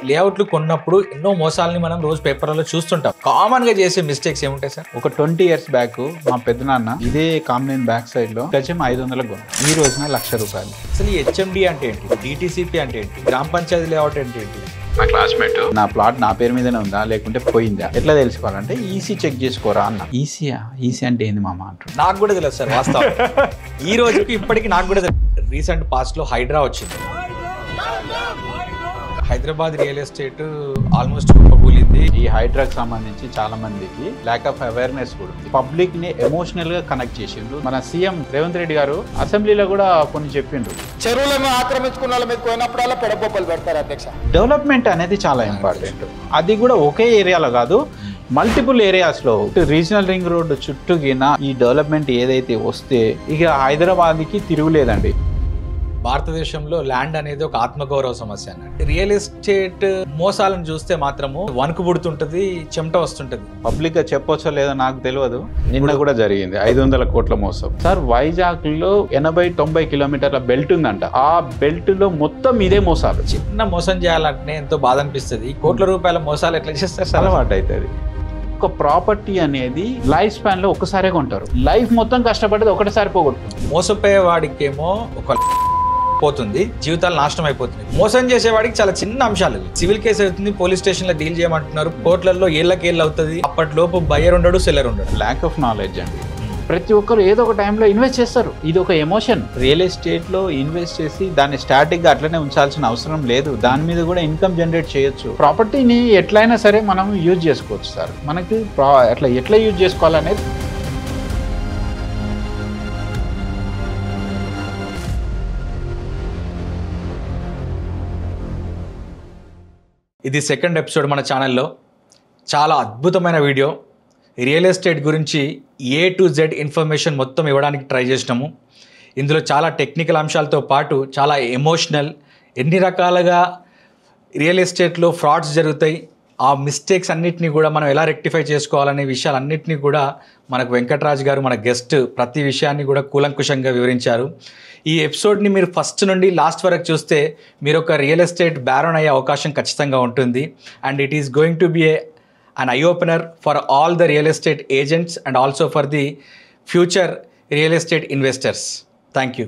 లేఅవుట్లు కొన్నప్పుడు ఎన్నో మోసాలని మనం రోజు పేపర్లలో చూస్తుంటాం. కామన్ గా చేసే మిస్టేక్స్ ఏముంటాయి సార్? ఒక 20 years బ్యాక్ మా పెద్దనాన్న ఇదే కామ్నేన్ బ్యాక్ సైడ్ లో గజం 500 కొన్నాడు. ఈ రోజున ₹1,00,000. అసలు ఈ హెచ్ఎండి అంటే ఏంటి, డిటిసిపి అంటే ఏంటి, గ్రామ పంచాయతీ లేఅవుట్ అంటే ఏంటి? నా క్లాస్మేట్ నా ప్లాట్ నా పేరు మీదనే ఉందా లేకుంటే పోయిందా ఎట్లా తెలుసుకోవాలంటే ఈసీ చెక్ చేసుకోరా అన్న. ఈసీ అంటే ఏంది మామ అంటారు. నాకు కూడా తెలియదు సార్ వాస్తవం. ఈ రోజుకి ఇప్పటికి నాకు కూడా తెలియదు. రీసెంట్ పాస్ట్ లో హైడ్రా వచ్చింది. హైదరాబాద్ రియల్ ఎస్టేట్ ఆల్మోస్ట్ కుప్పకూలింది. ఈ హైడ్రాకి సంబంధించి చాలా మందికి ల్యాక్ ఆఫ్ అవేర్నెస్ కూడా ఉంది. పబ్లిక్ ని ఎమోషనల్ గా కనెక్ట్ చేసిండ్రు. మన సీఎం రేవంత్ రెడ్డి గారు అసెంబ్లీలో కూడా కొన్ని చెప్పిండ్రు. చెరువులను ఆక్రమించుకున్న వాళ్ళ మీద పోయినప్పుడల్లా పెడబొబ్బలు పెడతారు అధ్యక్ష. డెవలప్మెంట్ అనేది చాలా ఇంపార్టెంట్. అది కూడా ఒకే ఏరియాలో కాదు, మల్టిపుల్ ఏరియాస్లో రీజనల్ రింగ్ రోడ్ చుట్టూగిన ఈ డెవలప్మెంట్ ఏదైతే వస్తే ఇక హైదరాబాద్కి తిరుగులేదండి. భారతదేశంలో ల్యాండ్ అనేది ఒక ఆత్మగౌరవ సమస్య అన్నట్టు. రియల్ ఎస్టేట్ మోసాలను చూస్తే మాత్రము వణుకు పుడుతుంటది, చెమట వస్తుంటది. పబ్లిక్ గా చెప్పొచ్చో లేదో నాకు తెలియదు. నిన్న కూడా జరిగింది 500 కోట్ల మోసం సార్. వైజాగ్ లో 80-90 కిలోమీటర్ల బెల్ట్ ఉందంట. ఆ బెల్ట్ లో మొత్తం ఇదే మోసాలు. చిన్న మోసం చేయాలంటే ఎంతో బాధ అనిపిస్తుంది. కోట్ల రూపాయల మోసాలు ఎట్లా చేస్తారు సార్? అలవాటు అవుతుంది. ఒక ప్రాపర్టీ అనేది లైఫ్ స్పాన్ లో ఒకసారి కొంటారు. లైఫ్ మొత్తం కష్టపడేది ఒకటిసారి పోగొట్టుకుంటారు. మోసపోయే వాడికేమో ఒక పోతుంది, జీవితాలు నాశనం అయిపోతుంది. మోసం చేసేవాడికి చాలా చిన్న అంశాలు. సివిల్ కేసు అవుతుంది, పోలీస్ స్టేషన్ లో డీల్ చేయమంటున్నారు, కోర్టులలో ఏళ్ళకేళ్ళు అవుతుంది. అప్పటిలోపు బయ్యర్ ఉండడు, సెల్లర్ ఉండడు. ల్యాక్ ఆఫ్ నాలెడ్జ్ అండి. ప్రతి ఒక్కరు ఏదో ఒక టైంలో ఇన్వెస్ట్ చేస్తారు. ఇది ఒక ఎమోషన్. రియల్ ఎస్టేట్లో ఇన్వెస్ట్ చేసి దాన్ని స్టాటిక్గా అట్లనే ఉంచాల్సిన అవసరం లేదు. దాని మీద కూడా ఇన్కమ్ జనరేట్ చేయొచ్చు. ప్రాపర్టీని ఎట్లయినా సరే మనం యూజ్ చేసుకోవచ్చు సార్. మనకి ఎట్లా యూజ్ చేసుకోవాలనేది ఇది సెకండ్ ఎపిసోడ్ మన ఛానల్లో. చాలా అద్భుతమైన వీడియో. రియల్ ఎస్టేట్ గురించి A to Z ఇన్ఫర్మేషన్ మొత్తం ఇవ్వడానికి ట్రై చేసినాము. ఇందులో చాలా టెక్నికల్ అంశాలతో పాటు చాలా ఎమోషనల్, ఎన్ని రకాలుగా రియల్ ఎస్టేట్లో ఫ్రాడ్స్ జరుగుతాయి, ఆ మిస్టేక్స్ అన్నిటినీ కూడా మనం ఎలా రెక్టిఫై చేసుకోవాలనే విషయాలన్నింటినీ కూడా మనకు వెంకటరాజ్ గారు మన గెస్ట్ ప్రతి విషయాన్ని కూడా కూలంకుషంగా వివరించారు. ఈ ఎపిసోడ్ని మీరు ఫస్ట్ నుండి లాస్ట్ వరకు చూస్తే మీరు ఒక రియల్ ఎస్టేట్ బ్యారోన్ అయ్యే అవకాశం ఖచ్చితంగా ఉంటుంది. And it is going to be an eye-opener for all the real estate agents and also for the future real estate investors. Thank you.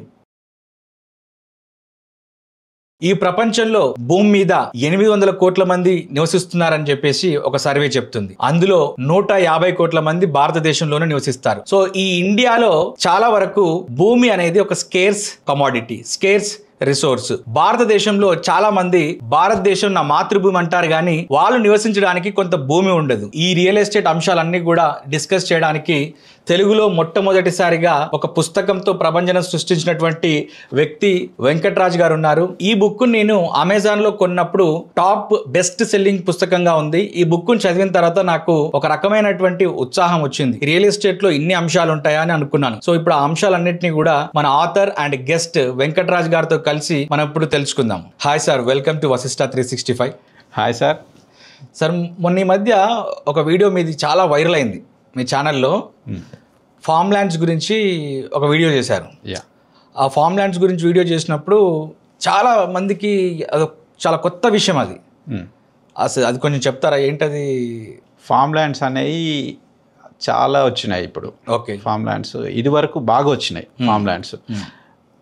ఈ ప్రపంచంలో భూమి మీద 800 కోట్ల మంది నివసిస్తున్నారని చెప్పేసి ఒక సర్వే చెప్తుంది. అందులో 150 కోట్ల మంది భారతదేశంలోనే నివసిస్తారు. సో ఈ ఇండియాలో చాలా వరకు భూమి అనేది ఒక స్కేర్స్ కమోడిటీ, స్కేర్స్ రిసోర్స్. భారతదేశంలో చాలా మంది భారతదేశం నా మాతృభూమి అంటారు కానీ వాళ్ళు నివసించడానికి కొంత భూమి ఉండదు. ఈ రియల్ ఎస్టేట్ అంశాలన్నీ కూడా డిస్కస్ చేయడానికి తెలుగులో మొట్టమొదటిసారిగా ఒక పుస్తకంతో ప్రభంజనం సృష్టించినటువంటి వ్యక్తి వెంకటరాజ్ గారు ఉన్నారు. ఈ బుక్ నేను అమెజాన్ లో కొన్నప్పుడు టాప్ బెస్ట్ సెల్లింగ్ పుస్తకంగా ఉంది. ఈ బుక్ చదివిన తర్వాత నాకు ఒక రకమైనటువంటి ఉత్సాహం వచ్చింది. రియల్ ఎస్టేట్ లో ఇన్ని అంశాలు ఉంటాయా అని అనుకున్నాను. సో ఇప్పుడు ఆ అంశాలన్నింటినీ కూడా మన ఆథర్ అండ్ గెస్ట్ వెంకటరాజ్ గారితో కలిసి మనం ఇప్పుడు తెలుసుకుందాం. Hi sir, welcome to Vashishtha 365. Hi sir. Sir, మొన్న ఈ మధ్య ఒక వీడియో మీది చాలా వైరల్ అయింది. మీ ఛానల్లో ఫామ్ ల్యాండ్స్ గురించి ఒక వీడియో చేశారు. ఆ ఫామ్ ల్యాండ్స్ గురించి వీడియో చేసినప్పుడు చాలా మందికి అది చాలా కొత్త విషయం. అది అసలు అది కొంచెం చెప్తారా ఏంటది? ఫామ్ ల్యాండ్స్ అనేవి చాలా వచ్చినాయి ఇప్పుడు. ఓకే, ఫామ్ ల్యాండ్స్ ఇది వరకు బాగా వచ్చినాయి. ఫామ్ ల్యాండ్స్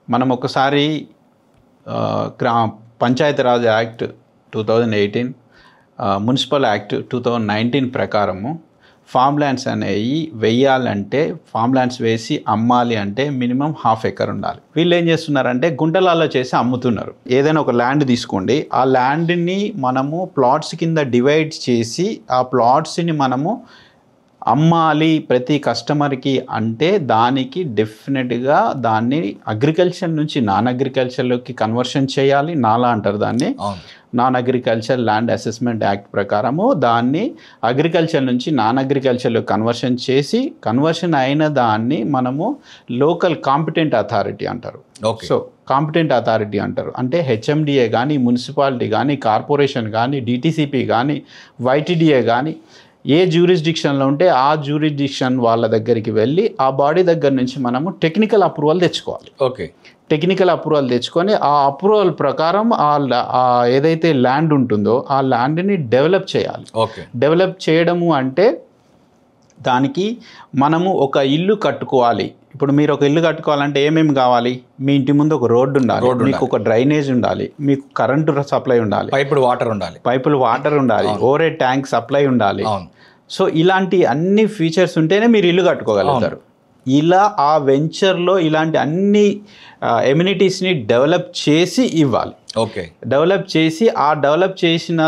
మనం ఒకసారి పంచాయతీరాజ్ యాక్ట్ 2018, మున్సిపల్ యాక్ట్ 2019 ప్రకారము ఫామ్ ల్యాండ్స్ అనేవి వేయాలంటే, ఫామ్ ల్యాండ్స్ వేసి అమ్మాలి అంటే మినిమం 1/2 ఎకర్ ఉండాలి. వీళ్ళు ఏం చేస్తున్నారంటే గుంటలాల్లో చేసి అమ్ముతున్నారు. ఏదైనా ఒక ల్యాండ్ తీసుకోండి, ఆ ల్యాండ్ని మనము ప్లాట్స్ కింద డివైడ్ చేసి ఆ ప్లాట్స్ని మనము అమ్మాలి ప్రతి కస్టమర్కి అంటే దానికి డెఫినెట్గా దాన్ని అగ్రికల్చర్ నుంచి నాన్ అగ్రికల్చర్లోకి కన్వర్షన్ చేయాలి. నాలా అంటారు దాన్ని. Non agriculture land assessment act ప్రకారము దాన్ని అగ్రికల్చర్ నుంచి నాన్ అగ్రికల్చర్లో కన్వర్షన్ చేసి, కన్వర్షన్ అయిన దాన్ని మనము లోకల్ కాంపిటెంట్ అథారిటీ అంటారు. సో కాంపిటెంట్ అథారిటీ అంటారు అంటే హెచ్ఎండిఏ కానీ, మున్సిపాలిటీ కానీ, కార్పొరేషన్ కానీ, డిటిసిపి కానీ, వైటిడిఏ కానీ, ఏ జ్యూరిస్డిక్షన్లో ఉంటే ఆ జ్యూరిస్డిక్షన్ వాళ్ళ దగ్గరికి వెళ్ళి ఆ బాడీ దగ్గర నుంచి మనము టెక్నికల్ అప్రూవల్ తెచ్చుకోవాలి. ఓకే, టెక్నికల్ అప్రూవల్ తెచ్చుకొని ఆ అప్రూవల్ ప్రకారం ఆ ఏదైతే ల్యాండ్ ఉంటుందో ఆ ల్యాండ్ని డెవలప్ చేయాలి. ఓకే. డెవలప్ చేయడము అంటే దానికి మనము ఒక ఇల్లు కట్టుకోవాలి. ఇప్పుడు మీరు ఒక ఇల్లు కట్టుకోవాలంటే ఏమేమి కావాలి? మీ ఇంటి ముందు ఒక రోడ్డు ఉండాలి, మీకు ఒక డ్రైనేజ్ ఉండాలి, మీకు కరెంటు సప్లై ఉండాలి, పైపులు వాటర్ ఉండాలి, ఓవర్ హెడ్ ట్యాంక్ సప్లై ఉండాలి. సో ఇలాంటి అన్ని ఫీచర్స్ ఉంటేనే మీరు ఇల్లు కట్టుకోగలుగుతారు. ఇలా ఆ వెంచర్లో ఇలాంటి అన్ని ఎమ్యూనిటీస్ని డెవలప్ చేసి ఇవ్వాలి. ఓకే. డెవలప్ చేసి ఆ డెవలప్ చేసిన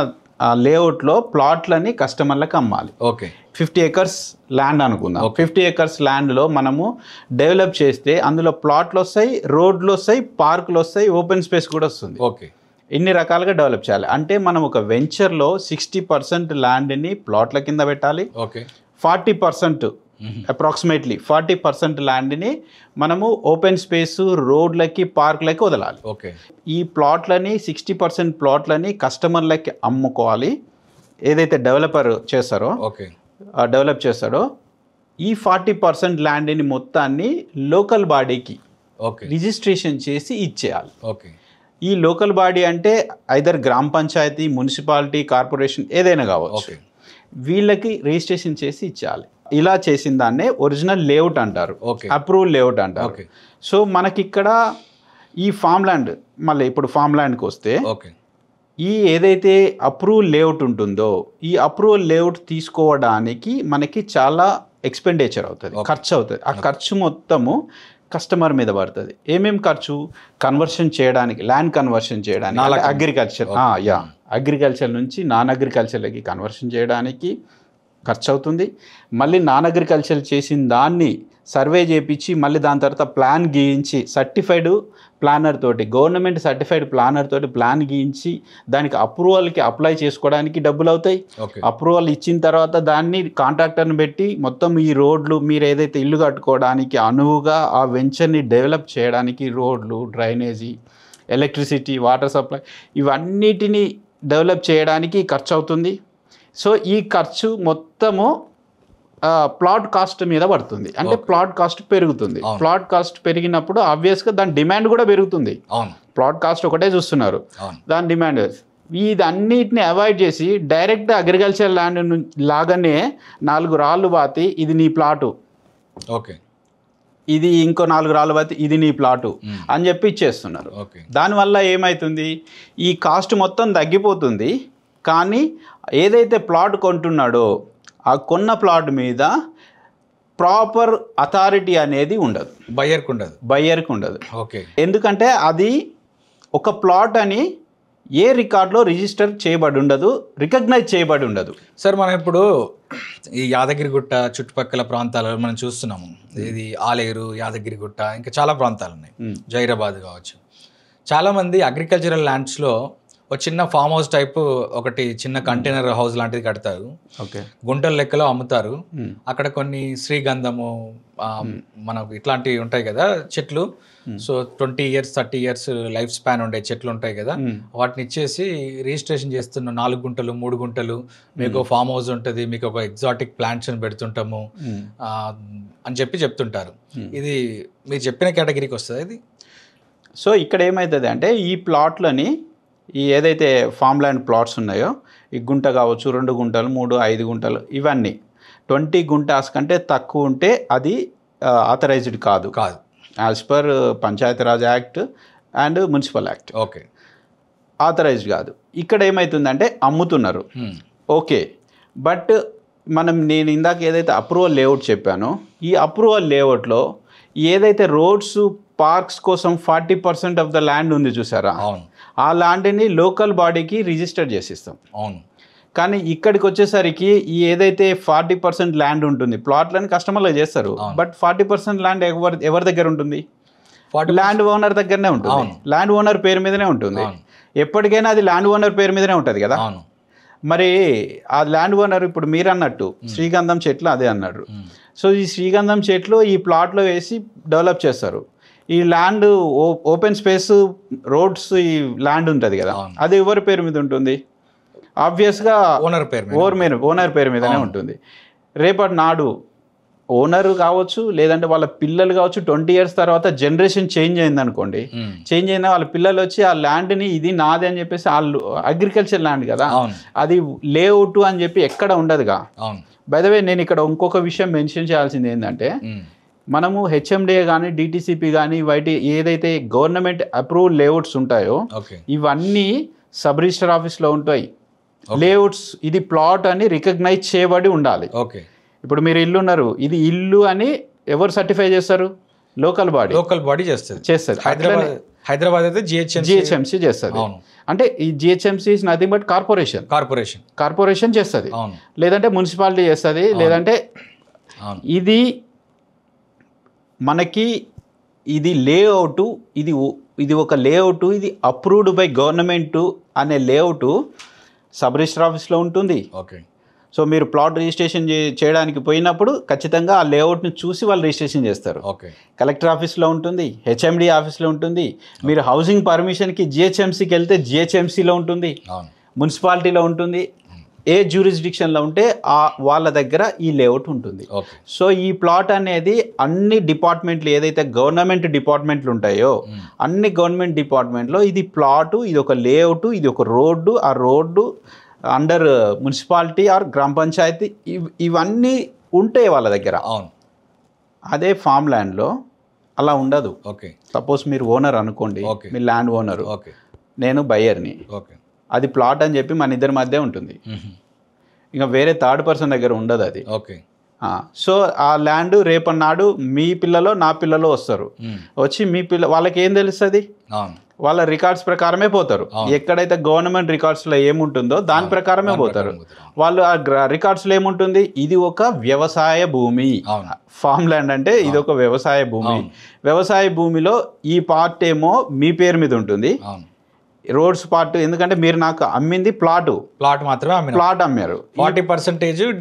లేఅవుట్లో ప్లాట్లని కస్టమర్లకు అమ్మాలి. ఓకే. 50 acres ల్యాండ్ అనుకుందాం. 50 acres ల్యాండ్లో మనము డెవలప్ చేస్తే అందులో ప్లాట్లు వస్తాయి, రోడ్లు వస్తాయి, పార్కులు వస్తాయి, ఓపెన్ స్పేస్ కూడా వస్తుంది. ఓకే. ఇన్ని రకాలుగా డెవలప్ చేయాలి. అంటే మనం ఒక వెంచర్లో 60% ల్యాండ్ని ప్లాట్ల కింద పెట్టాలి. ఓకే. 40% అప్రాక్సిమేట్లీ 40% ల్యాండ్ని మనము ఓపెన్ స్పేస్, రోడ్లకి, పార్క్లకి వదలాలి. ఓకే. ఈ ప్లాట్లని 60% ప్లాట్లని కస్టమర్లకి అమ్ముకోవాలి. ఏదైతే డెవలపర్ చేస్తారో డెవలప్ చేస్తాడో ఈ 40% ల్యాండ్ని మొత్తాన్ని లోకల్ బాడీకి రిజిస్ట్రేషన్ చేసి ఇచ్చేయాలి. ఓకే. ఈ లోకల్ బాడీ అంటే ఐదర్ గ్రామ పంచాయతీ, మున్సిపాలిటీ, కార్పొరేషన్ ఏదైనా కావచ్చు. వీళ్ళకి రిజిస్ట్రేషన్ చేసి ఇచ్చేయాలి. ఇలా చేసిన దాన్నే ఒరిజినల్ లేఅవుట్ అంటారు, అప్రూవల్ లేఅవుట్ అంటారు. సో మనకి ఇక్కడ ఈ ఫామ్ ల్యాండ్, మళ్ళీ ఇప్పుడు ఫామ్ ల్యాండ్కి వస్తే ఈ ఏదైతే అప్రూవల్ లేఅవుట్ ఉంటుందో ఈ అప్రూవల్ లేఅవుట్ తీసుకోవడానికి మనకి చాలా ఎక్స్పెండిచర్ అవుతుంది, ఖర్చు అవుతుంది. ఆ ఖర్చు మొత్తము కస్టమర్ మీద పడుతుంది. ఏమేమి ఖర్చు? కన్వర్షన్ చేయడానికి, ల్యాండ్ కన్వర్షన్ చేయడానికి, అగ్రికల్చర్ నుంచి నాన్ అగ్రికల్చర్లకి కన్వర్షన్ చేయడానికి ఖర్చు అవుతుంది. మళ్ళీ నాన్ అగ్రికల్చర్ చేసిన దాన్ని సర్వే చేయించి మళ్ళీ దాని తర్వాత ప్లాన్ గీయించి సర్టిఫైడ్ ప్లానర్ తోటి, గవర్నమెంట్ సర్టిఫైడ్ ప్లానర్ తోటి ప్లాన్ గీయించి దానికి అప్రూవల్కి అప్లై చేసుకోవడానికి డబ్బులు అవుతాయి. అప్రూవల్ ఇచ్చిన తర్వాత దాన్ని కాంట్రాక్టర్ని పెట్టి మొత్తం ఈ రోడ్లు, మీరు ఏదైతే ఇల్లు కట్టుకోవడానికి అనువుగా ఆ వెంచర్ని డెవలప్ చేయడానికి రోడ్లు, డ్రైనేజీ, ఎలక్ట్రిసిటీ, వాటర్ సప్లై ఇవన్నిటిని డెవలప్ చేయడానికి ఖర్చు అవుతుంది. సో ఈ ఖర్చు మొత్తము ప్లాట్ కాస్ట్ మీద పడుతుంది. అంటే ప్లాట్ కాస్ట్ పెరుగుతుంది. ప్లాట్ కాస్ట్ పెరిగినప్పుడు ఆబ్వియస్గా దాని డిమాండ్ కూడా పెరుగుతుంది. ప్లాట్ కాస్ట్ ఒకటే చూస్తున్నారు, దాని డిమాండ్. ఇదన్నిటిని అవాయిడ్ చేసి డైరెక్ట్ అగ్రికల్చర్ ల్యాండ్ లాగానే 4 రాళ్ళు బాతి ఇది నీ ప్లాటు, ఓకే, ఇది ఇంకో 4 రాళ్ళు బాతి ఇది నీ ప్లాటు అని చెప్పి ఇచ్చేస్తున్నారు. దానివల్ల ఏమవుతుంది? ఈ కాస్ట్ మొత్తం తగ్గిపోతుంది. కానీ ఏదైతే ప్లాట్ కొంటున్నాడో ఆ కొన్న ప్లాట్ మీద ప్రాపర్ అథారిటీ అనేది ఉండదు, బయ్యర్కి ఉండదు. ఓకే. ఎందుకంటే అది ఒక ప్లాట్ అని ఏ రికార్డులో రిజిస్టర్ చేయబడి ఉండదు, రికగ్నైజ్ చేయబడి ఉండదు. సార్ మనం ఇప్పుడు ఈ యాదగిరిగుట్ట చుట్టుపక్కల ప్రాంతాలలో మనం చూస్తున్నాము. ఇది ఆలేరు, యాదగిరిగుట్ట, ఇంకా చాలా ప్రాంతాలు ఉన్నాయి, జైరాబాద్ కావచ్చు. చాలామంది అగ్రికల్చరల్ ల్యాండ్స్లో ఒక చిన్న ఫామ్ హౌస్ టైపు ఒకటి చిన్న కంటైనర్ హౌస్ లాంటిది కడతారు. గుంటల లెక్కలో అమ్ముతారు. అక్కడ కొన్ని శ్రీగంధము, మనకు ఇట్లాంటివి ఉంటాయి కదా చెట్లు. So 20 years 30 years life span ఉండే చెట్లు ఉంటాయి కదా, వాటిని ఇచ్చేసి రిజిస్ట్రేషన్ చేస్తున్న 4 గుంటలు 3 గుంటలు మీకు ఫామ్ హౌస్ ఉంటుంది, మీకు ఒక ఎగ్జాటిక్ ప్లాంట్స్ అని పెడుతుంటాము అని చెప్తుంటారు. ఇది మీరు చెప్పిన కేటగిరీకి వస్తుంది ఇది. సో ఇక్కడ ఏమవుతుంది అంటే ఈ ప్లాట్లని, ఈ ఏదైతే ఫామ్ ల్యాండ్ ప్లాట్స్ ఉన్నాయో, ఈ గుంట కావచ్చు, 2 గుంటలు, 3, 5 గుంటలు, ఇవన్నీ 20 గుంటాస్ కంటే తక్కువ ఉంటే అది ఆథరైజ్డ్ కాదు as per Panchayati Raj act and municipal act. Okay, authorised కాదు. ఇక్కడ ఏమవుతుందంటే అమ్ముతున్నారు, ఓకే. బట్ నేను ఇందాక ఏదైతే అప్రూవల్ లేఅవుట్ చెప్పానో ఈ అప్రూవల్ లేఅవుట్లో ఏదైతే రోడ్స్, పార్క్స్ కోసం 40% ఆఫ్ ద ల్యాండ్ ఉంది చూసారా, ఆ ల్యాండ్ని లోకల్ బాడీకి రిజిస్టర్ చేసిస్తాం. కానీ ఇక్కడికి వచ్చేసరికి ఈ ఏదైతే 40% ల్యాండ్ ఉంటుంది, ప్లాట్లని కస్టమర్లు చేస్తారు. బట్ 40% ల్యాండ్ ఎవరి దగ్గర ఉంటుంది? ల్యాండ్ ఓనర్ దగ్గరనే ఉంటుంది. ల్యాండ్ ఓనర్ పేరు మీదనే ఉంటుంది. ఎప్పటికైనా అది ల్యాండ్ ఓనర్ పేరు మీదనే ఉంటుంది కదా. మరి ఆ ల్యాండ్ ఓనర్ ఇప్పుడు మీరు అన్నట్టు శ్రీగంధం చెట్లు అదే అన్నారు. సో ఈ శ్రీగంధం చెట్లు ఈ ప్లాట్లో వేసి డెవలప్ చేస్తారు. ఈ ల్యాండ్ ఓపెన్ స్పేస్, రోడ్స్, ఈ ల్యాండ్ ఉంటుంది కదా, అది ఎవరి పేరు మీద ఉంటుంది? ఆబ్వియస్గా ఓనర్ పేరు మీదనే ఉంటుంది. రేపటి నాడు ఓనర్ కావచ్చు, లేదంటే వాళ్ళ పిల్లలు కావచ్చు. 20 years తర్వాత జనరేషన్ చేంజ్ అయింది అనుకోండి, చేంజ్ అయినా వాళ్ళ పిల్లలు వచ్చి ఆ ల్యాండ్ని ఇది నాది అని చెప్పేసి, వాళ్ళు అగ్రికల్చర్ ల్యాండ్ కదా, అది లేఅవుట్ అని చెప్పి ఎక్కడ ఉండదుగా. బై ద వే నేను ఇక్కడ ఇంకొక విషయం మెన్షన్ చేయాల్సింది ఏంటంటే, మనము హెచ్ఎండిఏ కానీ డిటిసిపి కానీ వాటి ఏదైతే గవర్నమెంట్ అప్రూవ్డ్ లేఅవుట్స్ ఉంటాయో ఇవన్నీ సబ్ రిజిస్టర్ ఆఫీస్లో ఉంటాయి. లేఅవుట్స్ ఇది ప్లాట్ అని రికగ్నైజ్ చేయబడి ఉండాలి. ఇప్పుడు మీరు ఇల్లు ఉన్నారు, ఇది ఇల్లు అని ఎవరు సర్టిఫై చేస్తారు? లోకల్ బాడీ చేస్తుంది. హైదరాబాద్ అయితే జిహెచ్ఎంసీ చేస్తుంది. అంటే ఈ GHMC is nothing but corporation చేస్తుంది, లేదంటే మున్సిపాలిటీ చేస్తుంది, లేదంటే ఇది మనకి ఇది లేఅవుట్, ఇది ఒక లేఅవుట్, ఇది అప్రూవ్డ్ బై గవర్నమెంట్ అనే లేఅవుట్ సబ్ రిజిస్టర్ ఆఫీస్లో ఉంటుంది. సో మీరు ప్లాట్ రిజిస్ట్రేషన్ చేయడానికి పోయినప్పుడు ఖచ్చితంగా ఆ లేఅవుట్ని చూసి వాళ్ళు రిజిస్ట్రేషన్ చేస్తారు. కలెక్టర్ ఆఫీస్లో ఉంటుంది, హెచ్ఎండి ఆఫీస్లో ఉంటుంది. మీరు హౌసింగ్ పర్మిషన్కి జిహెచ్ఎంసీకి వెళ్తే జిహెచ్ఎంసీలో ఉంటుంది, మున్సిపాలిటీలో ఉంటుంది. ఏ జ్యూరిస్డిక్షన్లో ఉంటే వాళ్ళ దగ్గర ఈ లేఅవుట్ ఉంటుంది. సో ఈ ప్లాట్ అనేది అన్ని డిపార్ట్మెంట్లు ఏదైతే గవర్నమెంట్ డిపార్ట్మెంట్లు ఉంటాయో అన్ని గవర్నమెంట్ డిపార్ట్మెంట్లో ఇది ప్లాటు, ఇది ఒక లేఅవుట్, ఇది ఒక రోడ్డు, ఆ రోడ్డు అండర్ మున్సిపాలిటీ ఆర్ గ్రామ పంచాయతీ ఇవన్నీ ఉంటాయి వాళ్ళ దగ్గర. అదే ఫామ్ ల్యాండ్లో అలా ఉండదు. సపోజ్ మీరు ఓనర్ అనుకోండి, మీరు ల్యాండ్ ఓనరు, నేను బయ్యర్ని, అది ప్లాట్ అని చెప్పి మన ఇద్దరి మధ్య ఉంటుంది. ఇంకా వేరే థర్డ్ పర్సన్ దగ్గర ఉండదు అది. సో ఆ ల్యాండ్ రేపన్నాడు మీ పిల్లలో నా పిల్లలో వస్తారు, వచ్చి మీ వాళ్ళకి ఏం తెలుస్తుంది? వాళ్ళ రికార్డ్స్ ప్రకారమే పోతారు. ఎక్కడైతే గవర్నమెంట్ రికార్డ్స్లో ఏముంటుందో దాని ప్రకారమే పోతారు వాళ్ళు. ఆ రికార్డ్స్లో ఏముంటుంది? ఇది ఒక వ్యవసాయ భూమి. ఫామ్ ల్యాండ్ అంటే ఇది ఒక వ్యవసాయ భూమి. వ్యవసాయ భూమిలో ఈ పార్ట్ ఏమో మీ పేరు మీద ఉంటుంది, రోడ్స్ పార్ట్, ఎందుకంటే మీరు నాకు అమ్మింది ప్లాట్ మాత్రమే, ప్లాట్ అమ్మారు. 40%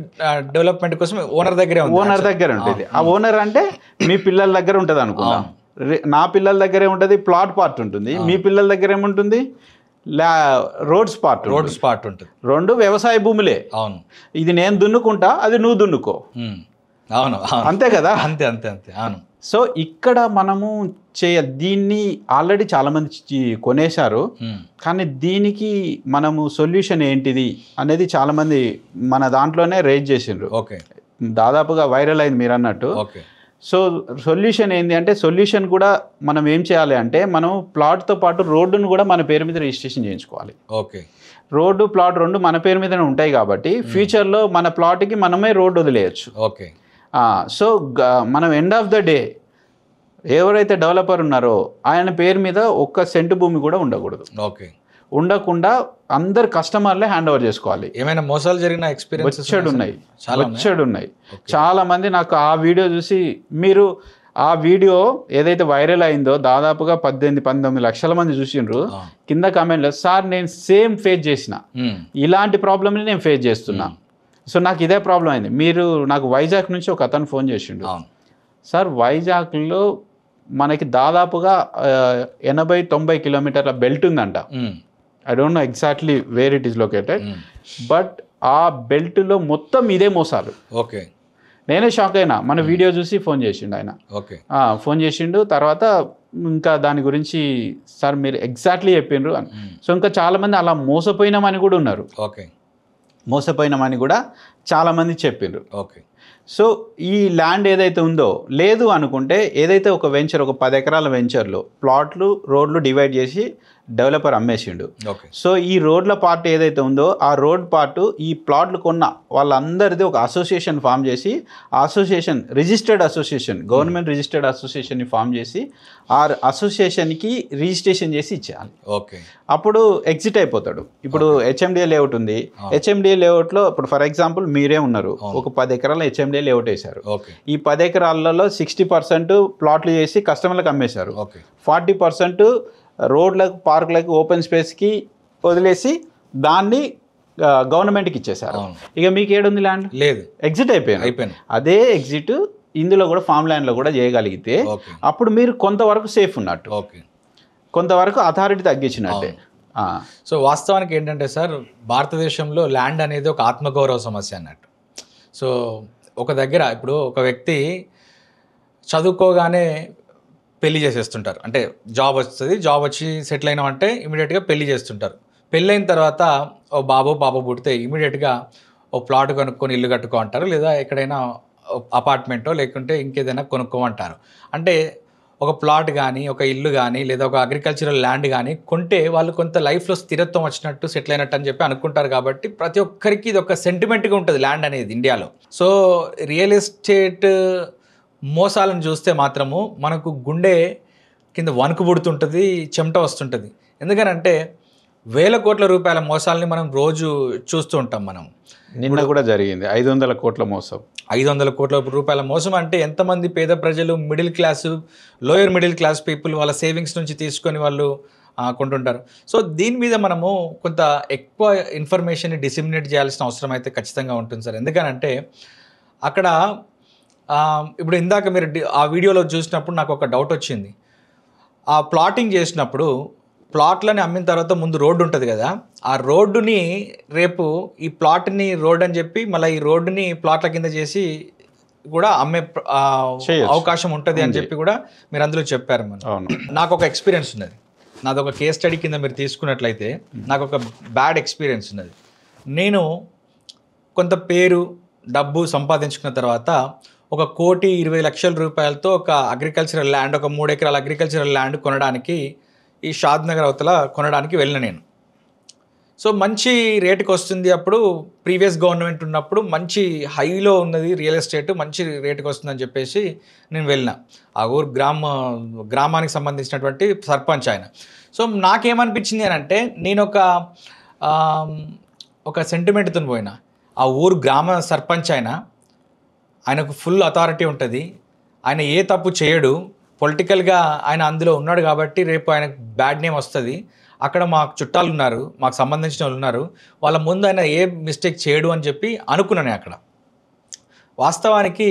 డెవలప్మెంట్ కోసం ఓనర్ దగ్గర ఉంటుంది. ఆ ఓనర్ అంటే మీ పిల్లల దగ్గర ఉంటుంది అనుకుందాం. నా పిల్లల దగ్గరే ఉంటుంది, ప్లాట్ పార్ట్ ఉంటుంది. మీ పిల్లల దగ్గర ఏముంటుంది? రోడ్స్ పార్ట్ ఉంటుంది. రెండు వ్యవసాయ భూములే. ఇది నేను దున్నుకుంటా, అది నువ్వు దున్నుకో. అంతే కదా? అంతే. అవును. సో ఇక్కడ మనము దీన్ని ఆల్రెడీ చాలామంది కొనేశారు, కానీ దీనికి మనము సొల్యూషన్ ఏంటిది అనేది చాలామంది మన దాంట్లోనే రేజ్ చేసిండ్రు. దాదాపుగా వైరల్ అయింది మీరు అన్నట్టు. సో సొల్యూషన్ ఏంటి అంటే, సొల్యూషన్ కూడా మనం ఏం చేయాలి అంటే, మనం ప్లాట్తో పాటు రోడ్డును కూడా మన పేరు మీద రిజిస్ట్రేషన్ చేయించుకోవాలి. రోడ్డు ప్లాట్ రెండు మన పేరు మీదనే ఉంటాయి కాబట్టి ఫ్యూచర్లో మన ప్లాట్కి మనమే రోడ్డు వదిలేయచ్చు. సో మనం ఎండ్ ఆఫ్ ద డే ఎవరైతే డెవలపర్ ఉన్నారో ఆయన పేరు మీద ఒక్క సెంటు భూమి కూడా ఉండకూడదు. ఉండకుండా అందరు కస్టమర్లే హ్యాండ్ ఓవర్ చేసుకోవాలి. ఏమైనా మోసాలు జరిగిన ఎక్స్పీరియన్స్ వచ్చాడున్నాయి. చాలా మంది నాకు ఆ వీడియో చూసి, మీరు ఆ వీడియో ఏదైతే వైరల్ అయిందో దాదాపుగా 18-19 లక్షల మంది చూసిండ్రు. కింద కామెంట్లో, సార్ నేను సేమ్ ఫేస్ చేసిన, ఇలాంటి ప్రాబ్లమ్ని నేను ఫేస్ చేస్తున్నా, సో నాకు ఇదే ప్రాబ్లం అయింది. మీరు నాకు వైజాగ్ నుంచి ఒక అతను ఫోన్ చేసిండు, సార్ వైజాగ్లో మనకి దాదాపుగా 80-90 కిలోమీటర్ల బెల్ట్ ఉందంట. I don't know exactly where it is located, but ఆ బెల్ట్లో మొత్తం ఇదే మోసాలు. నేనే షాక్ అయినా. మన వీడియో చూసి ఫోన్ చేసిండు ఆయన. ఫోన్ చేసిండు తర్వాత ఇంకా దాని గురించి, సార్ మీరు ఎగ్జాక్ట్లీ చెప్పిండ్రు అని. సో ఇంకా చాలామంది అలా మోసపోయినామని కూడా ఉన్నారు. మోసపోయినామని కూడా చాలామంది చెప్పిండ్రు. సో ఈ ల్యాండ్ ఏదైతే ఉందో, లేదు అనుకుంటే ఏదైతే ఒక వెంచర్, ఒక 10 ఎకరాల వెంచర్లో ప్లాట్లు రోడ్లు డివైడ్ చేసి డెవలపర్ అమ్మేసిండు. సో ఈ రోడ్ల పార్ట్ ఏదైతే ఉందో ఆ రోడ్ పార్ట్ ఈ ప్లాట్లు కొన్న వాళ్ళందరిది ఒక అసోసియేషన్ ఫామ్ చేసి, association registered association, government registered అసోసియేషన్ని ఫామ్ చేసి ఆ అసోసియేషన్కి రిజిస్ట్రేషన్ చేసి ఇచ్చేయాలి. అప్పుడు ఎగ్జిట్ అయిపోతాడు. ఇప్పుడు హెచ్ఎండిఏ లేఅవుట్ ఉంది, హెచ్ఎండిఏ లేఅవుట్లో ఇప్పుడు ఫర్ ఎగ్జాంపుల్ మీరే ఉన్నారు, ఒక 10 ఎకరాల హెచ్ఎండిఏ లేఅవుట్ వేశారు. ఈ 10 ఎకరాలలో 60% ప్లాట్లు చేసి కస్టమర్లకు అమ్మేశారు, 40% రోడ్లకు, పార్కులకు, ఓపెన్ స్పేస్కి వదిలేసి దాన్ని గవర్నమెంట్కి ఇచ్చేసారు. ఇక మీకు ఏడుంది ల్యాండ్? లేదు, ఎగ్జిట్ అయిపోయింది. అదే ఎగ్జిట్ ఇందులో కూడా ఫామ్ ల్యాండ్లో కూడా చేయగలిగితే అప్పుడు మీరు కొంతవరకు సేఫ్ ఉన్నట్టు, కొంతవరకు అథారిటీ తగ్గించినట్టే. సో వాస్తవానికి ఏంటంటే సార్, భారతదేశంలో ల్యాండ్ అనేది ఒక ఆత్మగౌరవ సమస్య అన్నట్టు. సో ఒక దగ్గర ఇప్పుడు ఒక వ్యక్తి చదువుకోగానే పెళ్లి చేసేస్తుంటారు. అంటే జాబ్ వస్తుంది, జాబ్ వచ్చి సెటిల్ అయినామంటే ఇమీడియట్గా పెళ్లి చేస్తుంటారు. పెళ్ళైన తర్వాత ఓ పాప పుడితే ఇమీడియట్గా ఓ ప్లాట్ కొనుక్కొని ఇల్లు కట్టుకో అంటారు, లేదా ఎక్కడైనా అపార్ట్మెంటో లేకుంటే ఇంకేదైనా కొనుక్కోమంటారు. అంటే ఒక ప్లాట్ కానీ, ఒక ఇల్లు కానీ, లేదా ఒక అగ్రికల్చరల్ ల్యాండ్ కానీ కొంటే వాళ్ళు కొంత లైఫ్లో స్థిరత్వం వచ్చినట్టు, సెటిల్ అయినట్టు అని చెప్పి అనుకుంటారు. కాబట్టి ప్రతి ఒక్కరికి ఇది ఒక సెంటిమెంట్గా ఉంటుంది ల్యాండ్ అనేది ఇండియాలో. సో రియల్ ఎస్టేట్ మోసాలను చూస్తే మాత్రము మనకు గుండె కింద వణుకు పుడుతుంటుంది, చెమట వస్తుంటుంది. ఎందుకనంటే వేల కోట్ల రూపాయల మోసాలని మనం రోజు చూస్తూ ఉంటాం. మనం నిన్న కూడా జరిగింది 500 కోట్ల మోసం. 500 కోట్ల రూపాయల మోసం అంటే ఎంతమంది పేద ప్రజలు, middle class, lower middle class people వాళ్ళ సేవింగ్స్ నుంచి తీసుకొని వాళ్ళు కొంటుంటారు. సో దీని మీద మనము కొంత ఎక్కువ ఇన్ఫర్మేషన్ని డిసిమినేట్ చేయాల్సిన అవసరం అయితే ఖచ్చితంగా ఉంటుంది సార్. ఎందుకనంటే అక్కడ ఇప్పుడు ఇందాక మీరు ఆ వీడియోలో చూసినప్పుడు నాకు ఒక డౌట్ వచ్చింది. ఆ ప్లాటింగ్ చేసినప్పుడు ప్లాట్లని అమ్మిన తర్వాత ముందు రోడ్డు ఉంటుంది కదా, ఆ రోడ్డుని రేపు ఈ ప్లాట్ని రోడ్ అని చెప్పి మళ్ళీ ఈ రోడ్డుని ప్లాట్ల కింద చేసి కూడా అమ్మే అవకాశం ఉంటుంది అని చెప్పి కూడా మీరు అందులో చెప్పారు. నాకు ఒక ఎక్స్పీరియన్స్ ఉన్నది, నాది ఒక కేస్ స్టడీ కింద మీరు తీసుకున్నట్లయితే నాకు ఒక బ్యాడ్ ఎక్స్పీరియన్స్ ఉన్నది. నేను కొంత పేరు డబ్బు సంపాదించుకున్న తర్వాత 1,20,00,000 రూపాయలతో ఒక అగ్రికల్చరల్ ల్యాండ్, ఒక 3 ఎకరాల అగ్రికల్చరల్ ల్యాండ్ కొనడానికి ఈ షాద్ నగర్ అవతల కొనడానికి వెళ్ళిన నేను. సో మంచి రేటుకి వస్తుంది, అప్పుడు ప్రీవియస్ గవర్నమెంట్ ఉన్నప్పుడు మంచి హైలో ఉన్నది రియల్ ఎస్టేట్, మంచి రేటుకి వస్తుందని చెప్పేసి నేను వెళ్ళిన. ఆ ఊరు గ్రామానికి సంబంధించినటువంటి సర్పంచ్ ఆయన. సో నాకేమనిపించింది అని అంటే, నేను ఒక సెంటిమెంట్తో పోయినా. ఆ ఊరు గ్రామ సర్పంచ్ ఆయనకు ఫుల్ అథారిటీ ఉంటుంది, ఆయన ఏ తప్పు చేయడు, పొలిటికల్గా ఆయన అందులో ఉన్నాడు కాబట్టి రేపు ఆయనకు బ్యాడ్ నేమ్ వస్తుంది. అక్కడ మాకు చుట్టాలు ఉన్నారు, మాకు సంబంధించిన వాళ్ళు ఉన్నారు, వాళ్ళ ముందు ఆయన ఏ మిస్టేక్ చేయడు అని చెప్పి అనుకున్నాను. అక్కడ వాస్తవానికి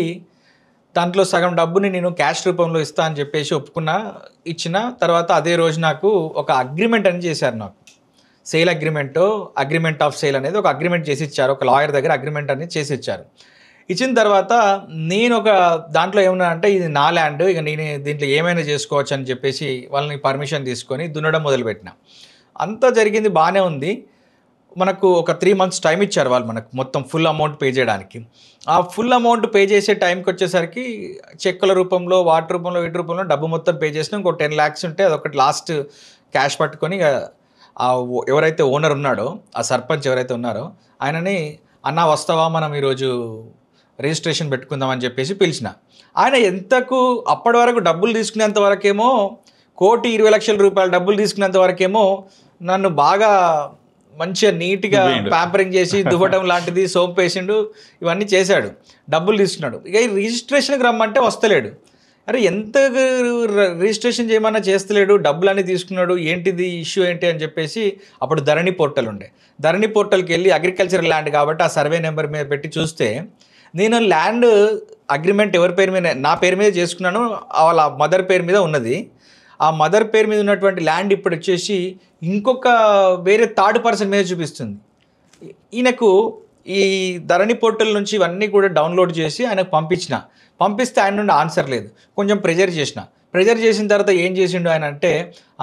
దాంట్లో సగం డబ్బుని నేను క్యాష్ రూపంలో ఇస్తా అని చెప్పేసి ఇచ్చిన తర్వాత అదే రోజు నాకు ఒక అగ్రిమెంట్ అని చేశారు. నాకు సేల్ అగ్రిమెంట్ ఆఫ్ సేల్ అనేది ఒక అగ్రిమెంట్ చేసి ఇచ్చారు, ఒక లాయర్ దగ్గర అగ్రిమెంట్ అనేది చేసి ఇచ్చారు. ఇచ్చిన తర్వాత నేను ఒక దాంట్లో ఏమన్నా అంటే ఇది నా ల్యాండ్, ఇక నేను దీంట్లో ఏమైనా చేసుకోవచ్చు అని చెప్పేసి వాళ్ళని పర్మిషన్ తీసుకొని దున్నడం మొదలుపెట్టిన. అంతా జరిగింది బాగానే ఉంది. మనకు ఒక 3 months టైం ఇచ్చారు వాళ్ళు మనకు మొత్తం ఫుల్ అమౌంట్ పే చేయడానికి. ఆ ఫుల్ అమౌంట్ పే చేసే టైంకి వచ్చేసరికి చెక్కుల రూపంలో, వాటి రూపంలో, వీటి రూపంలో డబ్బు మొత్తం పే చేసిన. ఇంకో 10 lakhs ఉంటే అదొకటి లాస్ట్ క్యాష్ పట్టుకొని ఎవరైతే ఓనర్ ఉన్నాడో, ఆ సర్పంచ్ ఎవరైతే ఉన్నారో ఆయనని, అన్న వస్తావా మనం ఈరోజు రిజిస్ట్రేషన్ పెట్టుకుందామని చెప్పేసి పిలిచిన. ఆయన ఎంతకు అప్పటి వరకు డబ్బులు తీసుకునేంత వరకేమో 1,20,00,000 రూపాయల డబ్బులు తీసుకునేంత వరకేమో నన్ను బాగా మంచిగా నీట్గా ప్యాంపరింగ్ చేసి దువ్వటం లాంటిది, సోప్ పేషెంట్ ఇవన్నీ చేశాడు, డబ్బులు తీసుకున్నాడు. ఇక ఈ రిజిస్ట్రేషన్కి రమ్మంటే వస్తలేడు. అరే ఎంత రిజిస్ట్రేషన్ చేయమన్నా చేస్తలేడు, డబ్బులన్నీ తీసుకున్నాడు, ఏంటిది ఇష్యూ ఏంటి అని చెప్పేసి అప్పుడు ధరణి పోర్టల్ ఉండే, ధరణి పోర్టల్కి వెళ్ళి అగ్రికల్చరల్ ల్యాండ్ కాబట్టి ఆ సర్వే నెంబర్ మీద పెట్టి చూస్తే నేను ల్యాండ్ అగ్రిమెంట్ ఎవరి పేరు మీద, నా పేరు మీద చేసుకున్నాను, వాళ్ళ మదర్ పేరు మీద ఉన్నది. ఆ మదర్ పేరు మీద ఉన్నటువంటి ల్యాండ్ ఇప్పుడు వచ్చేసి ఇంకొక వేరే థర్డ్ పర్సన్ మీద చూపిస్తుంది. ఈయనకు ఈ ధరణి పోర్టల్ నుంచి ఇవన్నీ కూడా డౌన్లోడ్ చేసి ఆయనకు పంపిస్తే ఆయన నుండి ఆన్సర్ లేదు. కొంచెం ప్రెజర్ చేసిన తర్వాత ఏం చేసిండు ఆయన అంటే,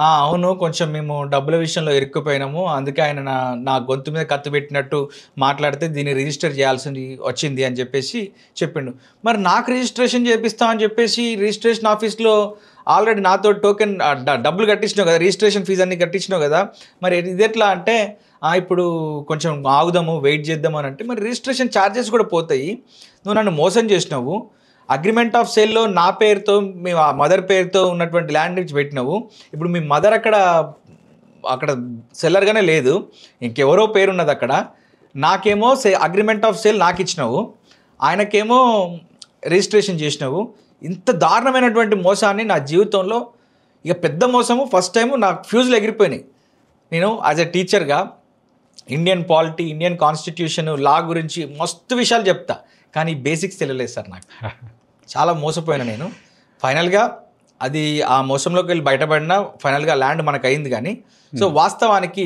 అవును కొంచెం మేము డబ్బుల విషయంలో ఇరుక్కుపోయినాము, అందుకే ఆయన నా గొంతు మీద కత్తి పెట్టినట్టు మాట్లాడితే దీన్ని రిజిస్టర్ చేయాల్సింది వచ్చింది అని చెప్పేసి చెప్పిండు. మరి నాకు రిజిస్ట్రేషన్ చేపిస్తామని చెప్పేసి రిజిస్ట్రేషన్ ఆఫీస్లో ఆల్రెడీ నాతో టోకెన్ డబ్బులు కట్టించినావు కదా, రిజిస్ట్రేషన్ ఫీజు అన్ని కట్టించినావు కదా, మరి ఇది ఎట్లా అంటే ఇప్పుడు కొంచెం ఆగుదాము, వెయిట్ చేద్దాము అని అంటే, మరి రిజిస్ట్రేషన్ ఛార్జెస్ కూడా పోతాయి, నువ్వు నన్ను మోసం చేసినావు, అగ్రిమెంట్ ఆఫ్ సేల్లో నా పేరుతో, మీ మదర్ పేరుతో ఉన్నటువంటి ల్యాండ్ నుంచి పెట్టినావు, ఇప్పుడు మీ మదర్ అక్కడ సెల్లర్గానే లేదు, ఇంకెవరో పేరున్నది అక్కడ, నాకేమో అగ్రిమెంట్ ఆఫ్ సేల్ నాకు ఇచ్చినావు, ఆయనకేమో రిజిస్ట్రేషన్ చేసినావు. ఇంత దారుణమైనటువంటి మోసాన్ని నా జీవితంలో, ఇక పెద్ద మోసము, ఫస్ట్ టైము నాకు ఫ్యూజులు ఎగిరిపోయినాయి. నేను యాజ్ ఎ టీచర్గా ఇండియన్ పాలిటీ, ఇండియన్ కాన్స్టిట్యూషన్, లా గురించి మస్తు విషయాలు చెప్తా, కానీ బేసిక్స్ తెలియలేదు సార్ నాకు. చాలా మోసపోయినా నేను. ఫైనల్గా అది ఆ మోసంలోకి వెళ్ళి బయటపడినా ఫైనల్గా ల్యాండ్ మనకు అయింది. కానీ సో వాస్తవానికి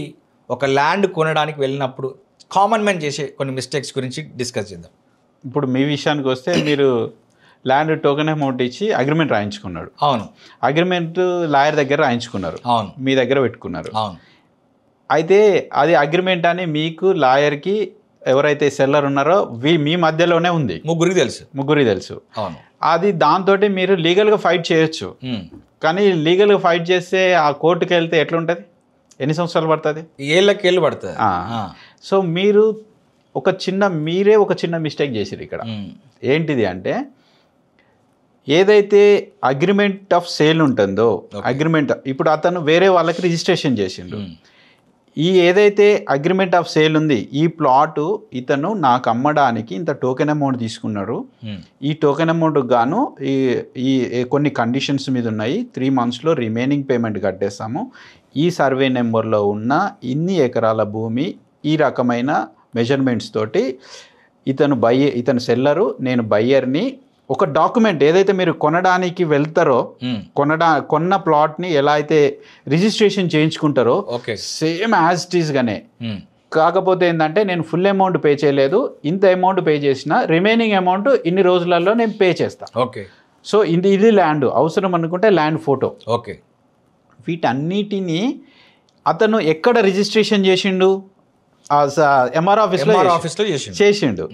ఒక ల్యాండ్ కొనడానికి వెళ్ళినప్పుడు కామన్ మ్యాన్ చేసే కొన్ని మిస్టేక్స్ గురించి డిస్కస్ చేద్దాం. ఇప్పుడు మీ విషయానికి వస్తే మీరు ల్యాండ్ టోకెన్ అమౌంట్ ఇచ్చి అగ్రిమెంట్ రాయించుకున్నాడు. అవును. అగ్రిమెంట్ లాయర్ దగ్గర రాయించుకున్నారు. అవును. మీ దగ్గర పెట్టుకున్నారు. అవును. అయితే అది అగ్రిమెంట్ అని మీకు లాయర్కి ఎవరైతే సెల్లర్ ఉన్నారో మీ మధ్యలోనే ఉంది. ముగ్గురికి తెలుసు. అవును. అది దాంతో మీరు లీగల్గా ఫైట్ చేయొచ్చు. కానీ లీగల్గా ఫైట్ చేస్తే ఆ కోర్టుకి వెళ్తే ఎట్లుంటుంది? ఎన్ని సంవత్సరాలు పడుతుంది? ఏళ్ళకేళ్ళు పడుతుంది. సో మీరే ఒక చిన్న మిస్టేక్ చేసిరు ఇక్కడ. ఏంటిది అంటే ఏదైతే అగ్రిమెంట్ ఆఫ్ సేల్ ఉంటుందో అగ్రిమెంట్ ఇప్పుడు అతను వేరే వాళ్ళకి రిజిస్ట్రేషన్ చేసిండు. ఈ ఏదైతే అగ్రిమెంట్ ఆఫ్ సేల్ ఉంది ఈ ప్లాట్ ఇతను నాకు అమ్మడానికి ఇంత టోకెన్ అమౌంట్ తీసుకున్నారు. ఈ టోకెన్ అమౌంట్ గాను ఈ కొన్ని కండిషన్స్ మీద ఉన్నాయి. 3 monthsలో రిమైనింగ్ పేమెంట్ కట్టేస్తాము. ఈ సర్వే నెంబర్లో ఉన్న ఇన్ని ఎకరాల భూమి ఈ రకమైన మెజర్మెంట్స్ తోటి ఇతను సెల్లరు, నేను బయ్యర్ని, ఒక డాక్యుమెంట్ ఏదైతే మీరు కొనడానికి వెళ్తారో కొన్న ప్లాట్ని ఎలా అయితే రిజిస్ట్రేషన్ చేయించుకుంటారో సేమ్ యాజ్ ఇట్ ఈస్గానే, కాకపోతే ఏంటంటే నేను ఫుల్ అమౌంట్ పే చేయలేదు, ఇంత అమౌంట్ పే చేసిన రిమైనింగ్ అమౌంట్ ఇన్ని రోజులలో నేను పే చేస్తాను. ఓకే. సో ఇది ల్యాండ్ అవసరం అనుకుంటే ల్యాండ్ ఫోటో. ఓకే. వీటన్నిటినీ అతను ఎక్కడ రిజిస్ట్రేషన్ చేసిండు? ఎంఆర్ ఆఫీస్లో చేసిండు.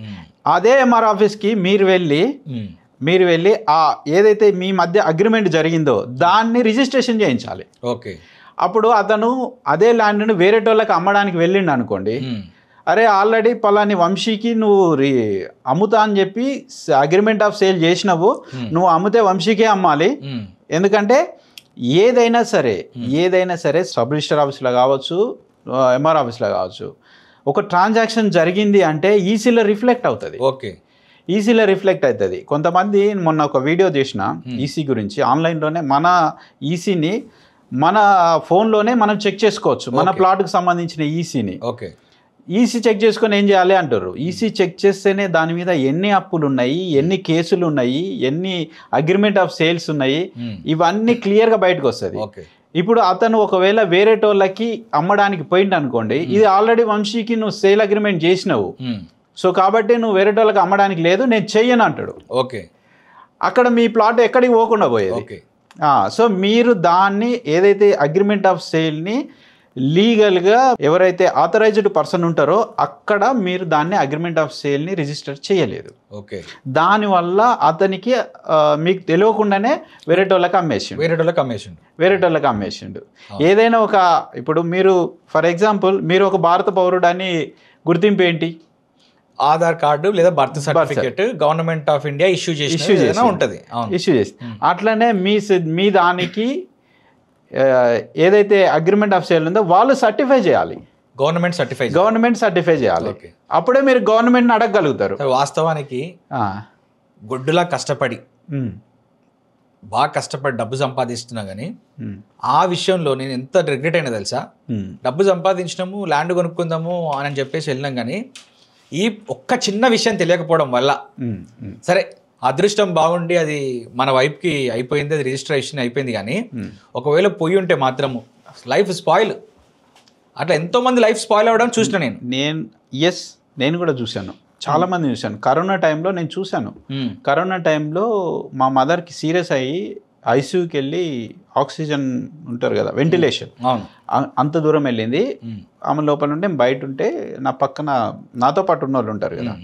అదే ఎంఆర్ ఆఫీస్కి మీరు వెళ్ళి ఏదైతే మీ మధ్య అగ్రిమెంట్ జరిగిందో దాన్ని రిజిస్ట్రేషన్ చేయించాలి. ఓకే. అప్పుడు అతను అదే ల్యాండ్ను వేరేటోళ్ళకి అమ్మడానికి వెళ్ళిండు అనుకోండి, అరే ఆల్రెడీ పలాని వంశీకి నువ్వు అమ్ముతా అని చెప్పి అగ్రిమెంట్ ఆఫ్ సేల్ చేసినావు, నువ్వు అమ్మితే వంశీకే అమ్మాలి. ఎందుకంటే ఏదైనా సరే సబ్ రిజిస్టర్ ఆఫీస్లో కావచ్చు, ఎంఆర్ ఆఫీస్లో కావచ్చు, ఒక ట్రాన్సాక్షన్ జరిగింది అంటే ఈసీలో రిఫ్లెక్ట్ అవుతుంది. ఓకే. ఈసీలో రిఫ్లెక్ట్ అవుతుంది. కొంతమంది మొన్న ఒక వీడియో చేసిన ఈసీ గురించి, ఆన్లైన్లోనే మన ఈసీని మన ఫోన్లోనే మనం చెక్ చేసుకోవచ్చు, మన ప్లాట్కి సంబంధించిన ఈసీని. ఓకే. ఈసీ చెక్ చేసుకొని ఏం చేయాలి అంటారు. ఈసీ చెక్ చేస్తేనే దాని మీద ఎన్ని అప్పులు ఉన్నాయి, ఎన్ని కేసులు ఉన్నాయి, ఎన్ని అగ్రిమెంట్ ఆఫ్ సేల్స్ ఉన్నాయి, ఇవన్నీ క్లియర్గా బయటకు వస్తుంది. ఓకే. ఇప్పుడు అతను ఒకవేళ వేరేటోళ్ళకి అమ్మడానికి పోయింది అనుకోండి, ఇది ఆల్రెడీ వంశీకి నువ్వు సేల్ అగ్రిమెంట్ చేసినావు, సో కాబట్టి నువ్వు వేరేటోళ్ళకి అమ్మడానికి లేదు, నేను చెయ్యను అంటాడు. ఓకే. అక్కడ మీ ప్లాట్ ఎక్కడికి పోకుండా పోయేది. సో మీరు దాన్ని ఏదైతే అగ్రిమెంట్ ఆఫ్ సేల్ని లీగల్గా ఎవరైతే ఆథరైజ్డ్ పర్సన్ ఉంటారో అక్కడ మీరు దాన్ని అగ్రిమెంట్ ఆఫ్ సేల్ని రిజిస్టర్ చేయలేదు. ఓకే. దానివల్ల అతనికి మీకు తెలియకుండానే వేరేటోళ్ళకి అమ్మేసిండు. ఏదైనా ఇప్పుడు మీరు ఫర్ ఎగ్జాంపుల్ మీరు ఒక భారత పౌరుడని గుర్తింపు ఏంటి? ఆధార్ కార్డు లేదా birth certificate government of India issue చేసి అట్లనే మీ దానికి ఏదైతే అగ్రిమెంట్ ఆఫ్ సేల్ ఉందో వాళ్ళు సర్టిఫై చేయాలి, గవర్నమెంట్ సర్టిఫై చేయాలి. అప్పుడే మీరు గవర్నమెంట్ని అడగగలుగుతారు. వాస్తవానికి గొడ్డులా కష్టపడి బాగా కష్టపడి డబ్బు సంపాదిస్తున్నా కానీ ఆ విషయంలో నేను ఎంత రిగ్రెట్ అయినా తెలుసా? డబ్బు సంపాదించినాము, ల్యాండ్ కొనుక్కుందాము అని చెప్పేసి వెళ్ళినాం, కానీ ఈ ఒక్క చిన్న విషయం తెలియకపోవడం వల్ల సరే అదృష్టం బాగుండి అది మన వైపుకి అయిపోయింది, అది రిజిస్ట్రేషన్ అయిపోయింది. కానీ ఒకవేళ పోయి ఉంటే మాత్రము లైఫ్ స్పాయిల్. అట్లా ఎంతోమంది లైఫ్ స్పాయిల్ అవ్వడం చూసిన నేను కూడా చూశాను, చాలా మంది చూశాను. కరోనా టైంలో నేను చూశాను. కరోనా టైంలో మా మదర్కి సీరియస్ అయ్యి ఐసీయూకి వెళ్ళి ఆక్సిజన్ ఉంటారు కదా, వెంటిలేషన్, అంత దూరం వెళ్ళింది. ఆమె లోపల ఉంటే బయట ఉంటే నా పక్కన నాతో పాటు ఉన్న వాళ్ళు ఉంటారు కదా,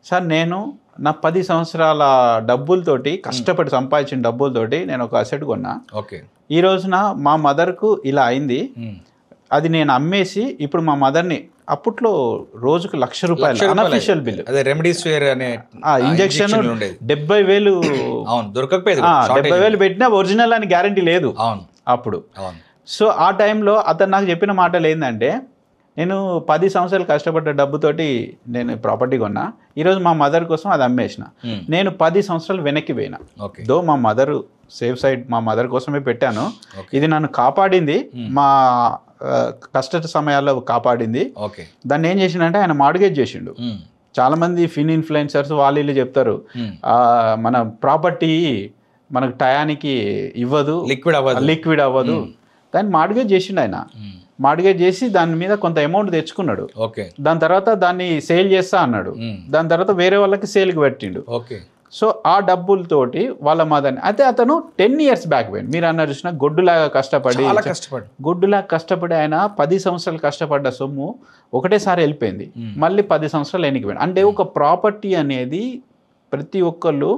సార్ నేను నా 10 సంవత్సరాల డబ్బులతోటి కష్టపడి సంపాదించిన డబ్బులతోటి నేను ఒక అసెట్ కొన్నా. ఓకే. ఈ రోజున మా మదర్కు ఇలా అయింది, అది నేను అమ్మేసి ఇప్పుడు మా మదర్ని అప్పట్లో రోజుకు ₹1,00,000 అన్అఫీషియల్ బిల్, అదే రెమెడీస్వేర్ అనే ఇంజెక్షన్ 70,000 దొరకకపోయేది, 70,000 పెట్టినా ఒరిజినల్ అని గ్యారంటీ లేదు అప్పుడు. సో ఆ టైంలో అతను నాకు చెప్పిన మాటలు ఏంటంటే, నేను 10 సంవత్సరాలు కష్టపడ్డ డబ్బుతోటి నేను ప్రాపర్టీ కొన్నా, ఈరోజు మా మదర్ కోసం అది అమ్మేసిన. నేను 10 సంవత్సరాలు వెనక్కి పోయినా. దో మా మదర్ సేఫ్ సైడ్ మా మదర్ కోసమే పెట్టాను, ఇది నన్ను కాపాడింది, మా కష్ట సమయాల్లో కాపాడింది. దాన్ని ఏం చేసిండంటే ఆయన మార్గేజ్ చేసిండు. చాలా మంది ఫిన్ ఇన్ఫ్లుయెన్సర్స్ వాళ్ళు చెప్తారు మన ప్రాపర్టీ మనకు టయానికి ఇవ్వదు, లిక్విడ్ అవ్వదు, దాన్ని మార్గేజ్ చేసిండు ఆయన. మార్గేజ్ చేసి దాని మీద కొంత అమౌంట్ తెచ్చుకున్నాడు. ఓకే. దాని తర్వాత దాన్ని సేల్ చేస్తా అన్నాడు. దాని తర్వాత వేరే వాళ్ళకి సేల్కి పెట్టిండు. ఓకే. సో ఆ డబ్బులతోటి వాళ్ళ మదర్ని అయితే అతను 10 years బ్యాక్ పోయింది. మీరు అన్నారు చూసిన గొడ్డులాగా కష్టపడి గొడ్డులాగా కష్టపడి ఆయన 10 సంవత్సరాలు కష్టపడ్డ సొమ్ము ఒకటేసారి వెళ్ళిపోయింది. మళ్ళీ 10 సంవత్సరాలు వెనక్కిపోయింది. అంటే ఒక ప్రాపర్టీ అనేది ప్రతి ఒక్కళ్ళు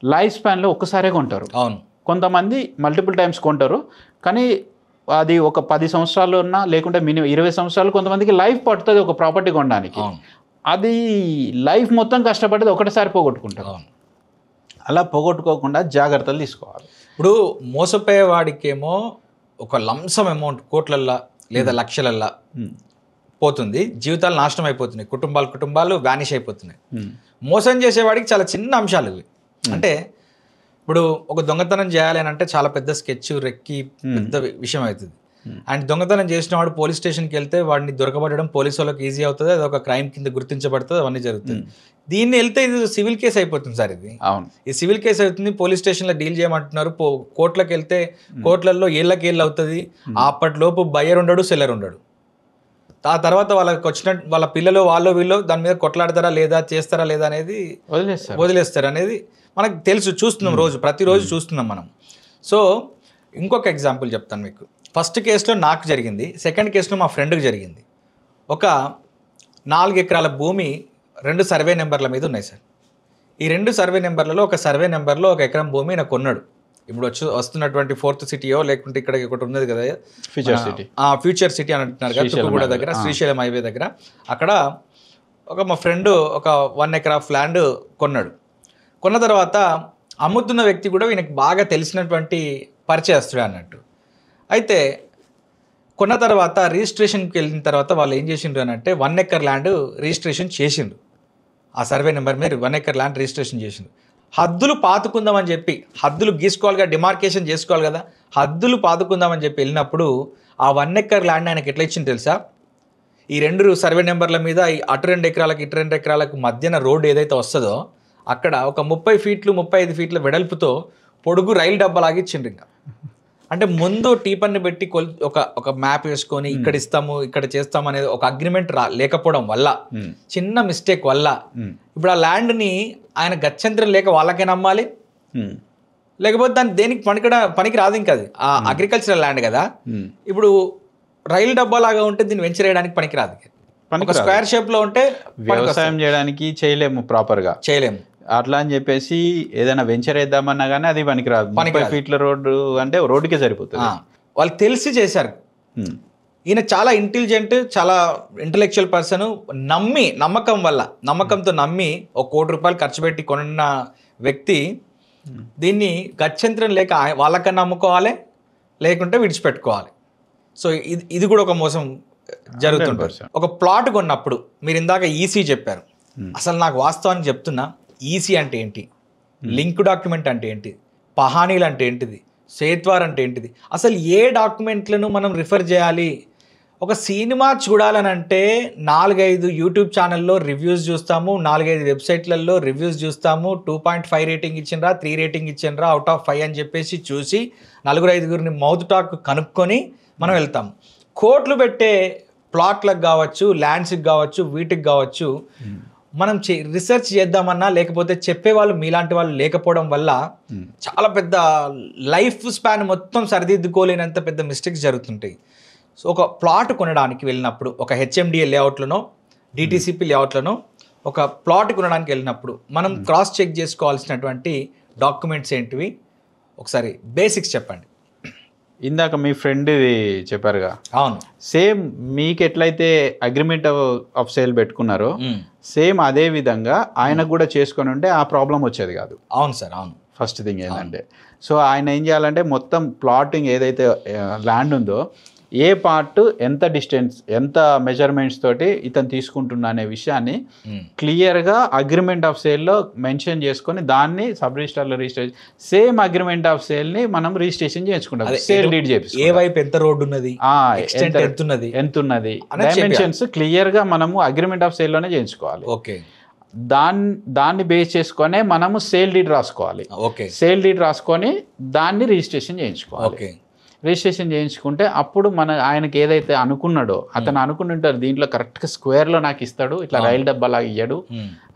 లైఫ్ స్పాన్లో ఒక్కసారే కొంటారు. అవును. కొంతమంది మల్టిపుల్ టైమ్స్ కొంటారు, కానీ అది ఒక 10 సంవత్సరాలు ఉన్నా లేకుంటే మినిమం 20 సంవత్సరాలు కొంతమందికి లైఫ్ పడుతుంది ఒక ప్రాపర్టీ కొనడానికి. అది లైఫ్ మొత్తం కష్టపడ్డది ఒకటిసారి పోగొట్టుకుంటారు. అలా పోగొట్టుకోకుండా జాగ్రత్తలు తీసుకోవాలి. ఇప్పుడు మోసపోయే వాడికేమో ఒక లంసమ్ అమౌంట్ కోట్లల్లా లేదా లక్షలల్లా పోతుంది, జీవితాలు నాశనం అయిపోతున్నాయి, కుటుంబాలు వ్యానిష్ అయిపోతున్నాయి. మోసం చేసేవాడికి చాలా చిన్న అంశాలు ఇవి. అంటే ఇప్పుడు ఒక దొంగతనం చేయాలి అని అంటే చాలా పెద్ద స్కెచ్ రెక్కి పెద్ద విషయం అవుతుంది. అండ్ దొంగతనం చేసిన వాడు పోలీస్ స్టేషన్కి వెళ్తే వాడిని దొరకబడడం పోలీసు వాళ్ళకి ఈజీ అవుతుంది, అది ఒక క్రైమ్ కింద గుర్తించబడుతుంది, అవన్నీ జరుగుతుంది. దీన్ని వెళ్తే ఇది సివిల్ కేసు అయిపోతుంది సార్. ఇది ఈ సివిల్ కేసు అవుతుంది, పోలీస్ స్టేషన్లో డీల్ చేయమంటున్నారు. కోర్టులకు వెళ్తే కోర్టులలో ఏళ్ళకి అవుతుంది. అప్పటిలోపు బయ్యర్ ఉండడు, సెల్లర్ ఉండడు. ఆ తర్వాత వాళ్ళకి వచ్చిన వాళ్ళ పిల్లలు వీళ్ళు దాని మీద కొట్లాడతారా లేదా, చేస్తారా లేదా అనేది వదిలేస్తారు అనేది మనకు తెలుసు, చూస్తున్నాం, ప్రతిరోజు చూస్తున్నాం మనం. సో ఇంకొక ఎగ్జాంపుల్ చెప్తాను మీకు. ఫస్ట్ కేసులో నాకు జరిగింది, సెకండ్ కేసులో మా ఫ్రెండ్కి జరిగింది. ఒక 4 ఎకరాల భూమి 2 సర్వే నెంబర్ల మీద ఉన్నాయి సార్. ఈ 2 సర్వే నెంబర్లలో ఒక సర్వే నెంబర్లో 1 ఎకరం భూమి నాకు కొన్నాడు. ఇప్పుడు వస్తున్నటువంటి 4th సిటీయో లేకుంటే ఇక్కడ ఒకటి ఉన్నది కదా ఫ్యూచర్ సిటీ అని అంటున్నారు కదా, తుక్కుగూడ దగ్గర శ్రీశైలం హైవే దగ్గర. అక్కడ మా ఫ్రెండ్ ఒక 1 acre ఆఫ్ ల్యాండ్ కొన్నాడు. కొన్న తర్వాత అమ్ముతున్న వ్యక్తి కూడా ఈయనకి బాగా తెలిసినటువంటి పరిచయస్తుడు అన్నట్టు. అయితే కొన్న తర్వాత రిజిస్ట్రేషన్కి వెళ్ళిన తర్వాత వాళ్ళు ఏం చేసిండ్రు అని అంటే 1 acre ల్యాండ్ రిజిస్ట్రేషన్ చేసిండ్రు. ఆ సర్వే నెంబర్ మీద 1 acre ల్యాండ్ రిజిస్ట్రేషన్ చేసిండ్రు. హద్దులు పాతుకుందామని చెప్పి, హద్దులు గీసుకోవాలిగా, డిమార్కేషన్ చేసుకోవాలి కదా, హద్దులు పాతుకుందామని చెప్పి వెళ్ళినప్పుడు ఆ 1 acre ల్యాండ్ ఆయనకి ఎట్లా ఇచ్చింది తెలుసా? ఈ 2 సర్వే నెంబర్ల మీద అటు 2 ఎకరాలకు ఇటు 2 ఎకరాలకు మధ్యన రోడ్డు ఏదైతే వస్తుందో అక్కడ ఒక 30 ఫీట్లు 35 ఫీట్ల వెడల్పుతో పొడుగు రైలు డబ్బాలాగా ఇచ్చిండ్రు. ఇంకా అంటే ముందు టీపన్ని పెట్టి ఒక మ్యాప్ వేసుకొని ఇక్కడ ఇస్తాము ఇక్కడ చేస్తాము అనేది ఒక అగ్రిమెంట్ లేకపోవడం వల్ల, చిన్న మిస్టేక్ వల్ల ఇప్పుడు ఆ ల్యాండ్ని ఆయన గత్యంతరం లేక వాళ్ళకే నమ్మాలి, లేకపోతే దాన్ని దేనికి పనికి రాదు. ఇంకా అది ఆ అగ్రికల్చరల్ ల్యాండ్ కదా, ఇప్పుడు రైలు డబ్బా లాగా ఉంటే దీన్ని వెంచర్ వేయడానికి పనికి రాదు. ఒక స్క్వేర్ షేప్ లో ఉంటే వ్యవసాయం చేయడానికి చేయలేము, ప్రాపర్గా చేయలేము. అట్లా అని చెప్పేసి ఏదైనా వెంచర్ వేద్దామన్నా కానీ అది పనికిరాదు. 30 ఫీట్ల రోడ్డు అంటే రోడ్డుకే సరిపోతుంది. వాళ్ళు తెలిసి చేశారు. ఈయన చాలా ఇంటెలిజెంట్, చాలా ఇంటలెక్చువల్ పర్సన్. నమ్మకంతో నమ్మి 1 కోటి రూపాయలు ఖర్చు పెట్టి కొన్న వ్యక్తి దీన్ని గత్యంతరం లేక వాళ్ళకన్నా అమ్ముకోవాలి, లేకుంటే విడిచిపెట్టుకోవాలి. సో ఇది కూడా ఒక మోసం జరుగుతుంటుంది. ఒక ప్లాట్ కొన్నప్పుడు మీరు ఇందాక ఈసీ చెప్పారు. అసలు నాకు వాస్తవానికి చెప్తున్నా, ఈసీ అంటే ఏంటి, లింక్ డాక్యుమెంట్ అంటే ఏంటి, పహానీలు అంటే ఏంటిది, సేత్వార్ అంటే ఏంటిది, అసలు ఏ డాక్యుమెంట్లను మనం రిఫర్ చేయాలి? ఒక సినిమా చూడాలనంటే 4-5 యూట్యూబ్ ఛానల్లో రివ్యూస్ చూస్తాము, 4-5 వెబ్సైట్లలో రివ్యూస్ చూస్తాము. 2.5 రేటింగ్ ఇచ్చిండ్రా, 3 రేటింగ్ ఇచ్చిండ్రా, అవుట్ ఆఫ్ 5 అని చెప్పేసి చూసి 4-5 మౌత్ టాక్ కనుక్కొని మనం వెళ్తాము. కోట్లు పెట్టే ప్లాట్లకు కావచ్చు, ల్యాండ్స్కి కావచ్చు, వీటికి కావచ్చు, మనం రీసెర్చ్ చేద్దామన్నా లేకపోతే చెప్పేవాళ్ళు మీలాంటి వాళ్ళు లేకపోవడం వల్ల చాలా పెద్ద లైఫ్ స్పాన్ మొత్తం సరిదిద్దుకోలేనంత పెద్ద మిస్టేక్స్ జరుగుతుంటాయి. సో ఒక ప్లాట్ కొనడానికి వెళ్ళినప్పుడు, ఒక హెచ్ఎండిఏ లేఅవుట్లోనో డిటీసీపీ లేఅవుట్లోనో ఒక ప్లాట్ కొనడానికి వెళ్ళినప్పుడు మనం క్రాస్ చెక్ చేసుకోవాల్సినటువంటి డాక్యుమెంట్స్ ఏంటివి, ఒకసారి బేసిక్స్ చెప్పండి. ఇందాక మీ ఫ్రెండ్ చెప్పారుగా, అవును, సేమ్ మీకు ఎట్లయితే అగ్రిమెంట్ ఆఫ్ సేల్ పెట్టుకున్నారో సేమ్ అదే విధంగా ఆయనకు కూడా చేసుకొని ఉంటే ఆ ప్రాబ్లం వచ్చేది కాదు. అవును సార్, అవును. ఫస్ట్ థింగ్ ఏంటంటే, సో ఆయన ఏం చేయాలంటే మొత్తం ప్లాటింగ్ ఏదైతే ల్యాండ్ ఉందో ఏ పార్ట్ ఎంత డిస్టెన్స్ ఎంత మెజర్మెంట్స్ తోటి ఇతను తీసుకుంటున్నా అనే విషయాన్ని క్లియర్గా అగ్రిమెంట్ ఆఫ్ సేల్లో మెన్షన్ చేసుకొని దాన్ని సబ్ రిజిస్టర్లో రిజిస్టర్ సేమ్ అగ్రిమెంట్ ఆఫ్ సేల్ని మనం రిజిస్ట్రేషన్ చేసుకుంటాం. సేల్ డీడ్ చేపిస్తాం. ఏ వైపు ఎంత రోడ్ ఉన్నది, ఎంత ఉన్నది డైమెన్షన్స్ క్లియర్గా మనము అగ్రిమెంట్ ఆఫ్ సేల్లోనే చేయించుకోవాలి. ఓకే, దాన్ని బేస్ చేసుకొనే మనము సేల్ డీడ్ రాసుకోవాలి. ఓకే, సేల్ డీడ్ రాసుకొని దాన్ని రిజిస్ట్రేషన్ చేయించుకోవాలి. ఓకే. రిజిస్ట్రేషన్ చేయించుకుంటే అప్పుడు ఆయనకి ఏదైతే అనుకున్నాడో అతను అనుకుని ఉంటారు దీంట్లో కరెక్ట్గా స్క్వేర్లో నాకు ఇస్తాడు, ఇట్లా రైలు డబ్బాలాగా ఇయ్యాడు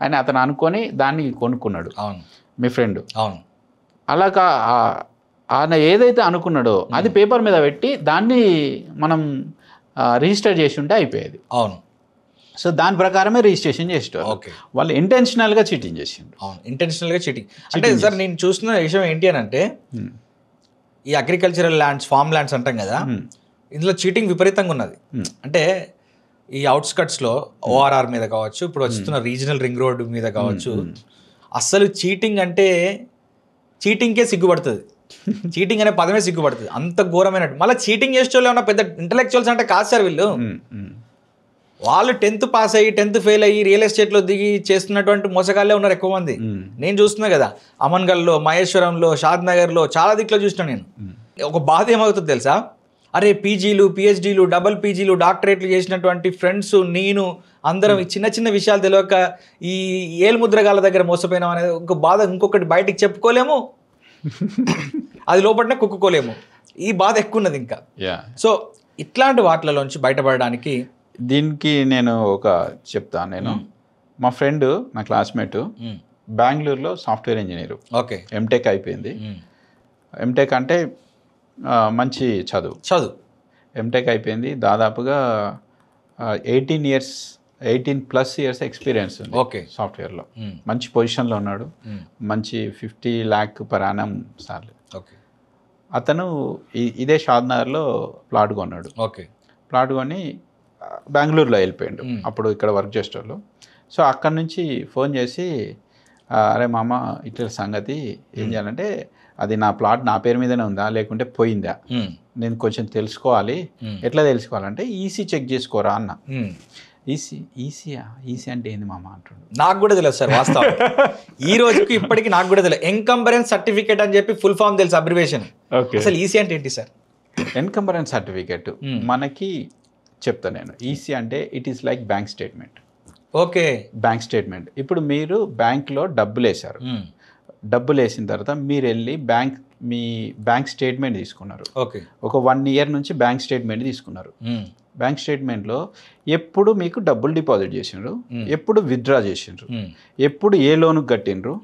అని అతను అనుకొని దాన్ని కొనుక్కున్నాడు మీ ఫ్రెండ్. అవును. అలాగా ఆయన ఏదైతే అనుకున్నాడో అది పేపర్ మీద పెట్టి దాన్ని మనం రిజిస్టర్ చేసి ఉంటే అయిపోయేది. అవును. సో దాని ప్రకారమే రిజిస్ట్రేషన్ చేసేవారు. ఓకే. వాళ్ళు ఇంటెన్షనల్గా చీటింగ్ చేసిండ్రు. అవును, ఇంటెన్షనల్గా చీటింగ్. అంటే సార్ నేను చూస్తున్న విషయం ఏంటి అని అంటే ఈ అగ్రికల్చరల్ ల్యాండ్స్, ఫార్మ్ ల్యాండ్స్ అంటాం కదా, ఇందులో చీటింగ్ విపరీతంగా ఉన్నది. అంటే ఈ అవుట్స్కట్స్లో ఓఆర్ఆర్ మీద కావచ్చు, ఇప్పుడు వస్తున్న రీజనల్ రింగ్ రోడ్ మీద కావచ్చు, అస్సలు చీటింగ్ అంటే చీటింగ్కే సిగ్గుపడుతుంది. చీటింగ్ అనే పదమే సిగ్గుపడుతుంది, అంత ఘోరమైనట్టు. మళ్ళీ చీటింగ్ చేసే వాళ్ళు ఏమన్నా పెద్ద ఇంటలెక్చువల్స్ అంటే కాదు సార్ వీళ్ళు. వాళ్ళు 10th పాస్ అయ్యి 10th ఫెయిల్ అయ్యి రియల్ ఎస్టేట్లో దిగి చేస్తున్నటువంటి మోసగాళ్ళే ఉన్నారు ఎక్కువ మంది. నేను చూస్తున్నా కదా, అమన్గల్లో, మహేశ్వరంలో, షాద్నగర్లో, చాలా దిక్కులో చూసినా నేను. ఒక బాధ ఏమవుతుంది తెలుసా, అరే పీజీలు, పిహెచ్డీలు, డబుల్ పీజీలు, డాక్టరేట్లు చేసినటువంటి ఫ్రెండ్స్, నేను అందరం ఈ చిన్న చిన్న విషయాలు తెలియక ఈ ఏలుముద్రగాళ్ళ దగ్గర మోసపోయినాం అనేది ఒక బాధ. ఇంకొకటి బయటికి చెప్పుకోలేము, అది లోపలనే కుక్కుకోలేము. ఈ బాధ ఎక్కువ ఉన్నది ఇంకా. సో ఇట్లాంటి వాటిలోంచి బయటపడడానికి దీనికి నేను చెప్తాను. నేను మా ఫ్రెండ్, నా క్లాస్మేట్, బెంగళూరులో సాఫ్ట్వేర్ ఇంజనీరు. ఓకే. ఎంటెక్ అయిపోయింది. ఎంటెక్ అంటే మంచి చదువు. ఎంటెక్ అయిపోయింది. దాదాపుగా 18+ ఇయర్స్ ఎక్స్పీరియన్స్ ఉంది. ఓకే. సాఫ్ట్వేర్లో మంచి పొజిషన్లో ఉన్నాడు. మంచి 50 lakh పర్ యానం సార్లు. ఓకే. అతను ఇదే షాద్నగర్లో ప్లాట్ కొన్నాడు. ఓకే. ప్లాట్ కొని బెంగళూరులో వెళ్ళిపోయాడు. అప్పుడు ఇక్కడ వర్క్ చేసేవాళ్ళు. సో అక్కడి నుంచి ఫోన్ చేసి, అరే మామ ఇట్లా సంగతి ఏం చేయాలంటే, అది నా ప్లాట్ నా పేరు మీదనే ఉందా లేకుంటే పోయిందా, నేను కొంచెం తెలుసుకోవాలి. ఎట్లా తెలుసుకోవాలంటే ఈసీ చెక్ చేసుకోరా అన్న. ఈసీ అంటే ఏంది మామ అంటుండు. నాకు కూడా తెలియదు సార్ వాస్తవం. ఈ రోజుకి ఇప్పటికి నాకు కూడా తెలియదు. ఎన్కంబరెన్స్ సర్టిఫికేట్ అని చెప్పి ఫుల్ ఫామ్ తెలుసు, అబ్రివేషన్. అసలు ఈసీ అంటే ఏంటి సార్? ఎన్కంబరెన్స్ సర్టిఫికేట్ మనకి చెప్తా నేను. ఈసీ అంటే it is like bank statement. Okay. Bank statement. ఇప్పుడు మీరు బ్యాంక్లో డబ్బులు వేశారు. డబ్బులు వేసిన తర్వాత మీరు వెళ్ళి మీ బ్యాంక్ స్టేట్మెంట్ తీసుకున్నారు. ఓకే. ఒక 1 year నుంచి బ్యాంక్ స్టేట్మెంట్ తీసుకున్నారు. బ్యాంక్ స్టేట్మెంట్లో ఎప్పుడు మీకు డబ్బులు డిపాజిట్ చేసిండ్రు, ఎప్పుడు విత్డ్రా చేసిండ్రు, ఎప్పుడు ఏ లోన్ కట్టిండ్రు,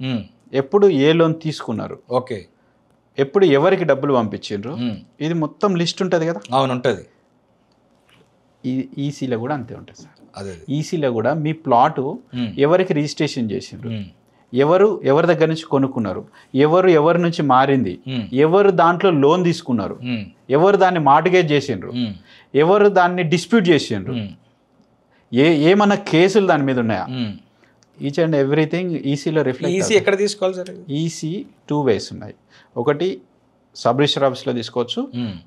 ఎప్పుడు ఏ లోన్ తీసుకున్నారు, ఓకే, ఎప్పుడు ఎవరికి డబ్బులు పంపించిండ్రు, ఇది మొత్తం లిస్ట్ ఉంటుంది కదా. అవును, ఉంటుంది. ఈసీలో కూడా అంతే ఉంటుంది సార్. అదే ఈసీలో కూడా మీ ప్లాటు ఎవరికి రిజిస్ట్రేషన్ చేసిండ్రు, ఎవరి దగ్గర నుంచి కొనుక్కున్నారు, ఎవరి నుంచి మారింది, ఎవరు దాంట్లో లోన్ తీసుకున్నారు, ఎవరు దాన్ని మార్టిగేజ్ చేసిండ్రు, ఎవరు దాన్ని డిస్ప్యూట్ చేసిండ్రు, ఏమన్నా కేసులు దాని మీద ఉన్నాయా, ఈచ్ అండ్ ఎవ్రీథింగ్ ఈసీలో రిఫ్లెక్ట్. ఈసీ ఎక్కడ తీసుకోవాలి సార్? ఈసీ 2 ways ఉన్నాయి. ఒకటి సబ్ రిజిస్టర్ ఆఫీస్లో తీసుకోవచ్చు,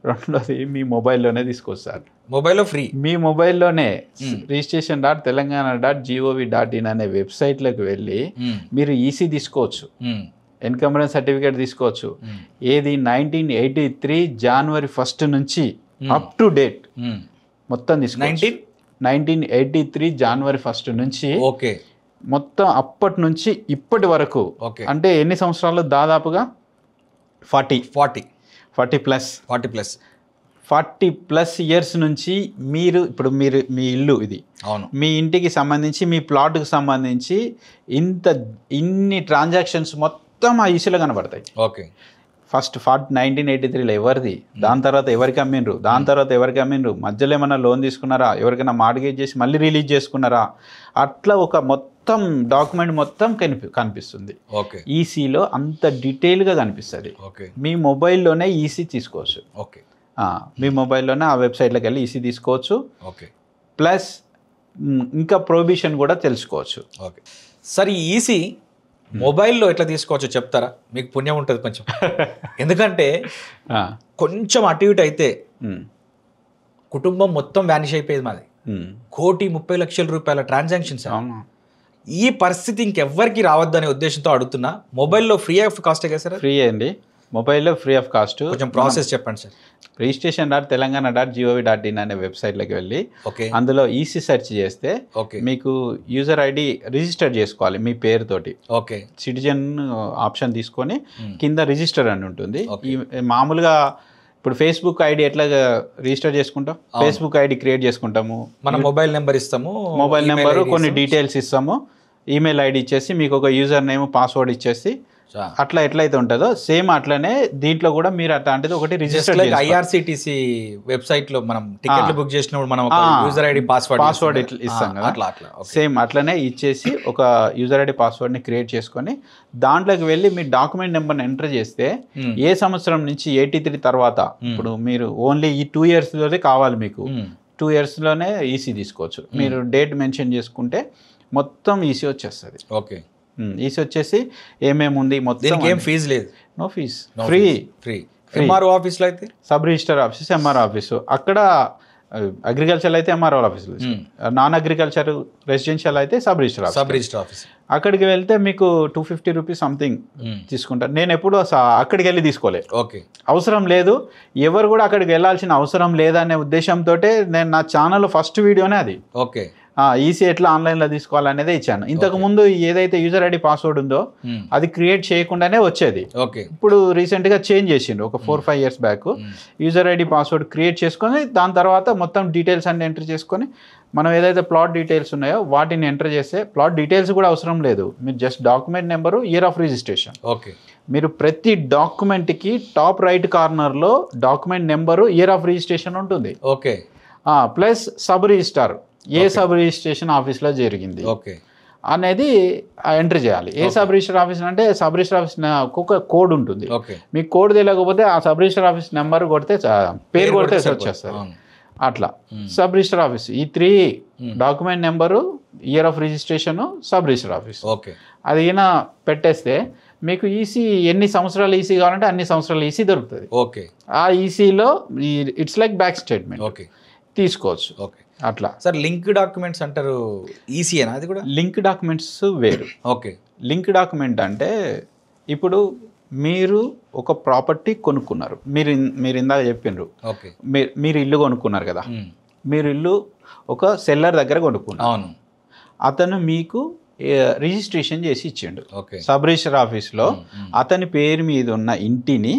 రెండోది మీ మొబైల్లోనే తీసుకోవచ్చు సార్. మొబైల్లో ఫ్రీ. మీ మొబైల్లోనే registration.telangana.gov.in అనే వెబ్సైట్లోకి వెళ్ళి మీరు ఈసీ తీసుకోవచ్చు, ఎన్కంబరెన్స్ సర్టిఫికేట్ తీసుకోవచ్చు. ఏది 1983 January 1 నుంచి అప్ టు డేట్ మొత్తం తీసుకోవచ్చు. 1983 January 1 నుంచి ఓకే మొత్తం అప్పటి నుంచి ఇప్పటి వరకు. అంటే ఎన్ని సంవత్సరాలు? దాదాపుగా 40+ ఇయర్స్ నుంచి ఇప్పుడు మీ ఇల్లు ఇది, మీ ఇంటికి సంబంధించి, మీ ప్లాట్కి సంబంధించి ఇన్ని ట్రాన్సాక్షన్స్ మొత్తం ఆ ఈసీలో కనబడతాయి. ఓకే. ఫస్ట్ 1983లో ఎవరిది, దాని తర్వాత ఎవరికి అమ్మిండ్రు, దాని తర్వాత ఎవరికి అమ్మిండ్రు, మధ్యలో ఏమన్నా లోన్ తీసుకున్నారా, ఎవరికైనా మార్గేజ్ చేసి మళ్ళీ రిలీజ్ చేసుకున్నారా, అట్లా ఒక మొత్తం డాక్యుమెంట్ మొత్తం కనిపిస్తుంది. ఈసీలో అంత డీటెయిల్గా కనిపిస్తుంది. మీ మొబైల్లోనే ఈసీ తీసుకోవచ్చు. ఓకే. మీ మొబైల్లోనే ఆ వెబ్సైట్లోకి వెళ్ళి ఈసీ తీసుకోవచ్చు. ఓకే. ప్లస్ ఇంకా ప్రొహిబిషన్ కూడా తెలుసుకోవచ్చు. ఓకే సార్, ఈ ఈసీ మొబైల్లో ఎట్లా తీసుకోవచ్చో చెప్తారా? మీకు పుణ్యం ఉంటుంది కొంచెం. ఎందుకంటే కొంచెం అటు ఇటు అయితే కుటుంబం మొత్తం వ్యానిష్ అయిపోయేది. మాది 1,30,00,000 రూపాయల ట్రాన్సాక్షన్స్. ఈ పరిస్థితి ఇంకెవ్వరికి రావద్దనే ఉద్దేశంతో అడుగుతున్నా. మొబైల్లో ఫ్రీ ఆఫ్ కాస్ట్ కదా సార్? ఫ్రీ అండి, మొబైల్లో ఫ్రీ ఆఫ్ కాస్ట్. కొంచెం ప్రాసెస్ చెప్పండి సార్. registration.telangana.gov.in అనే వెబ్సైట్లోకి వెళ్ళి అందులో ఈసీ సెర్చ్ చేస్తే మీకు యూజర్ ఐడి రిజిస్టర్ చేసుకోవాలి మీ పేరుతోటి. ఓకే. సిటిజన్ ఆప్షన్ తీసుకొని కింద రిజిస్టర్ అని ఉంటుంది. మామూలుగా ఇప్పుడు ఫేస్బుక్ ఐడి ఎట్లా రిజిస్టర్ చేసుకుంటాం, ఫేస్బుక్ ఐడి క్రియేట్ చేసుకుంటాము, మన మొబైల్ నెంబర్ ఇస్తాము, మొబైల్ నెంబరు కొన్ని డీటెయిల్స్ ఇస్తాము, ఈమెయిల్ ఐడి ఇచ్చేసి మీకు ఒక యూజర్ నేమ్ పాస్వర్డ్ ఇచ్చేసి అట్లా ఎట్లయితే ఉంటుందో సేమ్ అట్లనే దీంట్లో కూడా మీరు అట్లాంటిది ఒకటి రిజిస్టర్ ఐఆర్సిటిసి వెబ్సైట్ లో మనం టికెట్లు బుక్ చేసినప్పుడు మనం యూజర్ ఐడి పాస్వర్డ్ ఇస్తాం కదా, సేమ్ అట్లనే ఇచ్చేసి ఒక యూజర్ ఐడి పాస్వర్డ్ ని క్రియేట్ చేసుకొని దాంట్లోకి వెళ్ళి మీ డాక్యుమెంట్ నెంబర్ని ఎంటర్ చేస్తే ఏ సంవత్సరం నుంచి 83 తర్వాత ఇప్పుడు మీరు ఓన్లీ ఈ 2 years లోనే కావాలి మీకు 2 years లోనే ఈసీ తీసుకోవచ్చు. మీరు డేట్ మెన్షన్ చేసుకుంటే మొత్తం ఈసీ వచ్చేస్తుంది. ఓకే, ఈసీ వచ్చేసి ఏమేమి ఉంది మొత్తం, ఏం ఫీజు లేదు, నో ఫీజ్, ఫ్రీ. ఎంఆర్ఓ ఆఫీస్లో అయితే sub register office, MRO office, అక్కడ అగ్రికల్చర్ అయితే ఎంఆర్ఓ ఆఫీసులు, నాన్ అగ్రికల్చర్ రెసిడెన్షియల్ అయితే సబ్ రిజిస్టర్ ఆఫీస్. అక్కడికి వెళ్తే మీకు 250 రూపీస్ సంథింగ్ తీసుకుంటారు. నేను ఎప్పుడు అక్కడికి వెళ్ళి తీసుకోలేదు, ఓకే, అవసరం లేదు, ఎవరు కూడా అక్కడికి వెళ్ళాల్సిన అవసరం లేదనే ఉద్దేశంతో నేను నా ఛానల్లో ఫస్ట్ వీడియోనే అది. ఓకే, ఈసీ ఎట్లా ఆన్లైన్లో తీసుకోవాలనేదే ఇచ్చాను. ఇంతకు ముందు ఏదైతే యూజర్ ఐడి పాస్వర్డ్ ఉందో అది క్రియేట్ చేయకుండానే వచ్చేది. ఇప్పుడు రీసెంట్గా చేంజ్ చేసిండు, ఒక 4-5 years back. User ID password create చేసుకొని దాని తర్వాత మొత్తం డీటెయిల్స్ అన్ని ఎంటర్ చేసుకొని మనం ఏదైతే ప్లాట్ డీటెయిల్స్ ఉన్నాయో వాటిని ఎంటర్ చేస్తే ప్లాట్ డీటెయిల్స్ కూడా అవసరం లేదు, మీరు just document number, year of registration. Okay, మీరు ప్రతి డాక్యుమెంట్కి టాప్ రైట్ కార్నర్లో document number, year of registration ఉంటుంది. ఓకే, ప్లస్ సబ్ రిజిస్టార్, ఏ సబ్ రిజిస్ట్రేషన్ ఆఫీస్లో జరిగింది అనేది ఎంటర్ చేయాలి. ఏ సబ్ రిజిస్టర్ ఆఫీస్ అంటే సబ్ రిజిస్టర్ ఆఫీస్ ఒక కోడ్ ఉంటుంది, మీకు కోడ్ తెలియకపోతే ఆ సబ్ రిజిస్టర్ ఆఫీస్ నెంబర్ కొడితే పేరు కొడితే వచ్చేస్తుంది. అట్లా సబ్ రిజిస్టర్ ఆఫీస్, ఈ 3 document number, year of registration, sub register office, అది ఈయన పెట్టేస్తే మీకు ఈసీ ఎన్ని సంవత్సరాలు ఈసీ కావాలంటే అన్ని సంవత్సరాలు ఈసీ దొరుకుతుంది. ఓకే, ఆ ఈసీలో it's like bank statement, okay, తీసుకోవచ్చు. ఓకే, అట్లా. సార్ లింక్ డాక్యుమెంట్స్ అంటారు, ఈసీనా అది కూడా? లింక్ డాక్యుమెంట్స్ వేరు. ఓకే, లింక్ డాక్యుమెంట్ అంటే ఇప్పుడు మీరు ఒక ప్రాపర్టీ కొనుక్కున్నారు, మీరు ఇందాక చెప్పిండ్రు, ఓకే, మీరు ఇల్లు కొనుక్కున్నారు కదా, మీరు ఇల్లు ఒక సెల్లర్ దగ్గర కొనుక్కున్నారు. అవును, అతను మీకు రిజిస్ట్రేషన్ చేసి ఇచ్చిండు. ఓకే, సబ్ రిజిస్టర్ ఆఫీస్లో అతని పేరు మీద ఉన్న ఇంటిని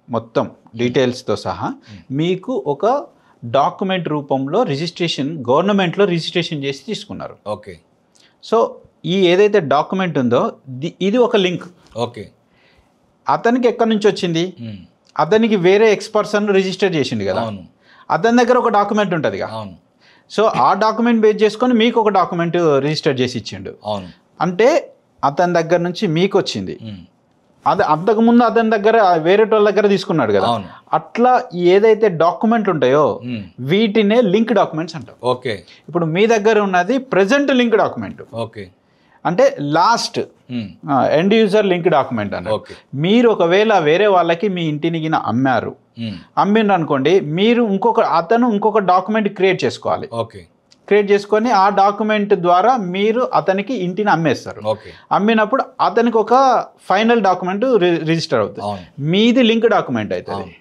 మొత్తం డీటెయిల్స్తో సహా మీకు ఒక డాక్యుమెంట్ రూపంలో రిజిస్ట్రేషన్, గవర్నమెంట్లో రిజిస్ట్రేషన్ చేసి తీసుకున్నారు. ఓకే, సో ఈ ఏదైతే డాక్యుమెంట్ ఉందో ఇది ఒక లింక్. ఓకే, అతనికి ఎక్కడి నుంచి వచ్చింది, అతనికి వేరే ఎక్స్పర్సన్ రిజిస్టర్ చేసిండు కదా, అవును, అతని దగ్గర ఒక డాక్యుమెంట్ ఉంటుంది కదా, అవును, సో ఆ డాక్యుమెంట్ బేస్ చేసుకొని మీకు ఒక డాక్యుమెంట్ రిజిస్టర్ చేసి ఇచ్చిండు. అవును, అంటే అతని దగ్గర నుంచి మీకు వచ్చింది, అది అంతకుముందు అతని దగ్గర వేరే వాళ్ళ దగ్గర తీసుకున్నాడు కదా, అట్లా ఏదైతే డాక్యుమెంట్ ఉంటాయో వీటినే లింక్ డాక్యుమెంట్స్ అంటారు. ఓకే, ఇప్పుడు మీ దగ్గర ఉన్నది ప్రెజెంట్ లింక్ డాక్యుమెంట్. ఓకే, అంటే last end user link document అన్నారు. మీరు ఒకవేళ వేరే వాళ్ళకి మీ ఇంటిని గిన అమ్మారు, అమ్మిండ్రు అనుకోండి, మీరు అతను ఇంకొక డాక్యుమెంట్ క్రియేట్ చేసుకోవాలి. ఓకే, క్రియేట్ చేసుకొని ఆ డాక్యుమెంట్ ద్వారా మీరు అతనికి ఇంటిని అమ్మేస్తారు. అమ్మినప్పుడు అతనికి ఒక ఫైనల్ డాక్యుమెంట్ రిజిస్టర్ అవుతుంది, మీది లింక్ డాక్యుమెంట్ అవుతుంది.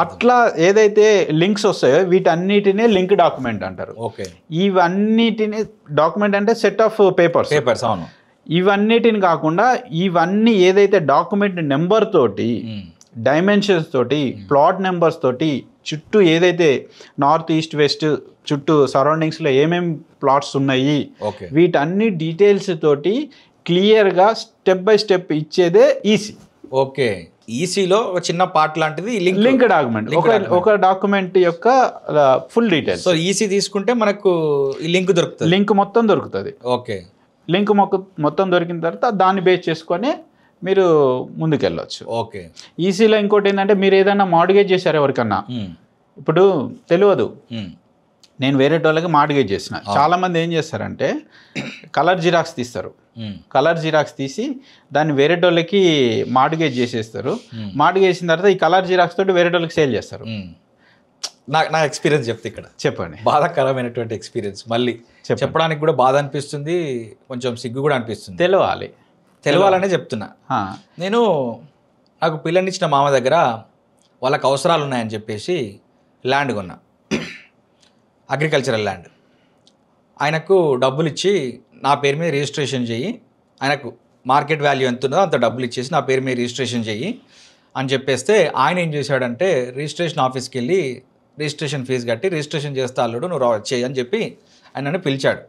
అట్లా ఏదైతే లింక్స్ వస్తాయో వీటన్నిటినే లింక్ డాక్యుమెంట్ అంటారు. ఓకే, ఇవన్నిటిని డాక్యుమెంట్ అంటే సెట్ ఆఫ్ పేపర్స్. అవును, ఇవన్నిటిని కాకుండా ఇవన్నీ ఏదైతే డాక్యుమెంట్ నెంబర్ తోటి, డైమెన్షన్స్ తోటి, ప్లాట్ నెంబర్స్ తోటి, చుట్టూ ఏదైతే నార్త్ ఈస్ట్ వెస్ట్ చుట్టూ సరౌండింగ్స్లో ఏమేమి ప్లాట్స్ ఉన్నాయి వీటన్ని డీటెయిల్స్ తోటి క్లియర్గా స్టెప్ బై స్టెప్ ఇచ్చేదే ఈసీ. ఓకే, ఈసీలో ఒక చిన్న పార్ట్ లాంటిది లింక్ డాక్యుమెంట్, ఒక డాక్యుమెంట్ యొక్క ఫుల్ డీటెయిల్స్. సో ఈసీ తీసుకుంటే మనకు ఈ లింక్ దొరుకుతుంది, లింక్ మొత్తం దొరుకుతుంది. ఓకే, లింక్ మొత్తం దొరికిన తర్వాత దాన్ని బేస్ చేసుకొని మీరు ముందుకెళ్ళొచ్చు. ఓకే, ఈసీలో ఇంకోటి ఏంటంటే మీరు ఏదైనా మార్గేజ్ చేశారు ఎవరికన్నా, ఇప్పుడు తెలియదు, నేను వేరే వాళ్ళకి మార్గేజ్ చేసిన. చాలామంది ఏం చేస్తారంటే కలర్ జిరాక్స్ తీస్తారు, కలర్ జిరాక్స్ తీసి దాన్ని వేరే వాళ్ళకి మార్గేజ్ చేసేస్తారు. మార్గేజ్ చేసిన తర్వాత ఈ కలర్ జిరాక్స్ తోటి వేరే వాళ్ళకి సేల్ చేస్తారు. నా ఎక్స్పీరియన్స్ చెప్తే ఇక్కడ చెప్పండి, బాధాకరమైనటువంటి ఎక్స్పీరియన్స్. మళ్ళీ చెప్పడానికి కూడా బాధ అనిపిస్తుంది, కొంచెం సిగ్గు కూడా అనిపిస్తుంది. తెలియాలనే చెప్తున్నా. నాకు పిల్లనిచ్చిన మామ దగ్గర వాళ్ళకి అవసరాలు ఉన్నాయని చెప్పేసి ల్యాండ్ కొన్నా, అగ్రికల్చరల్ ల్యాండ్. ఆయనకు డబ్బులు ఇచ్చి నా పేరు మీద రిజిస్ట్రేషన్ చెయ్యి, ఆయనకు మార్కెట్ వాల్యూ ఎంత ఉన్నదో అంత డబ్బులు ఇచ్చేసి నా పేరు మీద రిజిస్ట్రేషన్ చెయ్యి, అని చెప్పేస్తే ఆయన ఏం చేశాడంటే రిజిస్ట్రేషన్ ఆఫీస్కి వెళ్ళి రిజిస్ట్రేషన్ ఫీజు కట్టి రిజిస్ట్రేషన్ చేస్తే అల్లుడు నువ్వు చేయి అని చెప్పి ఆయన నన్ను పిలిచాడు.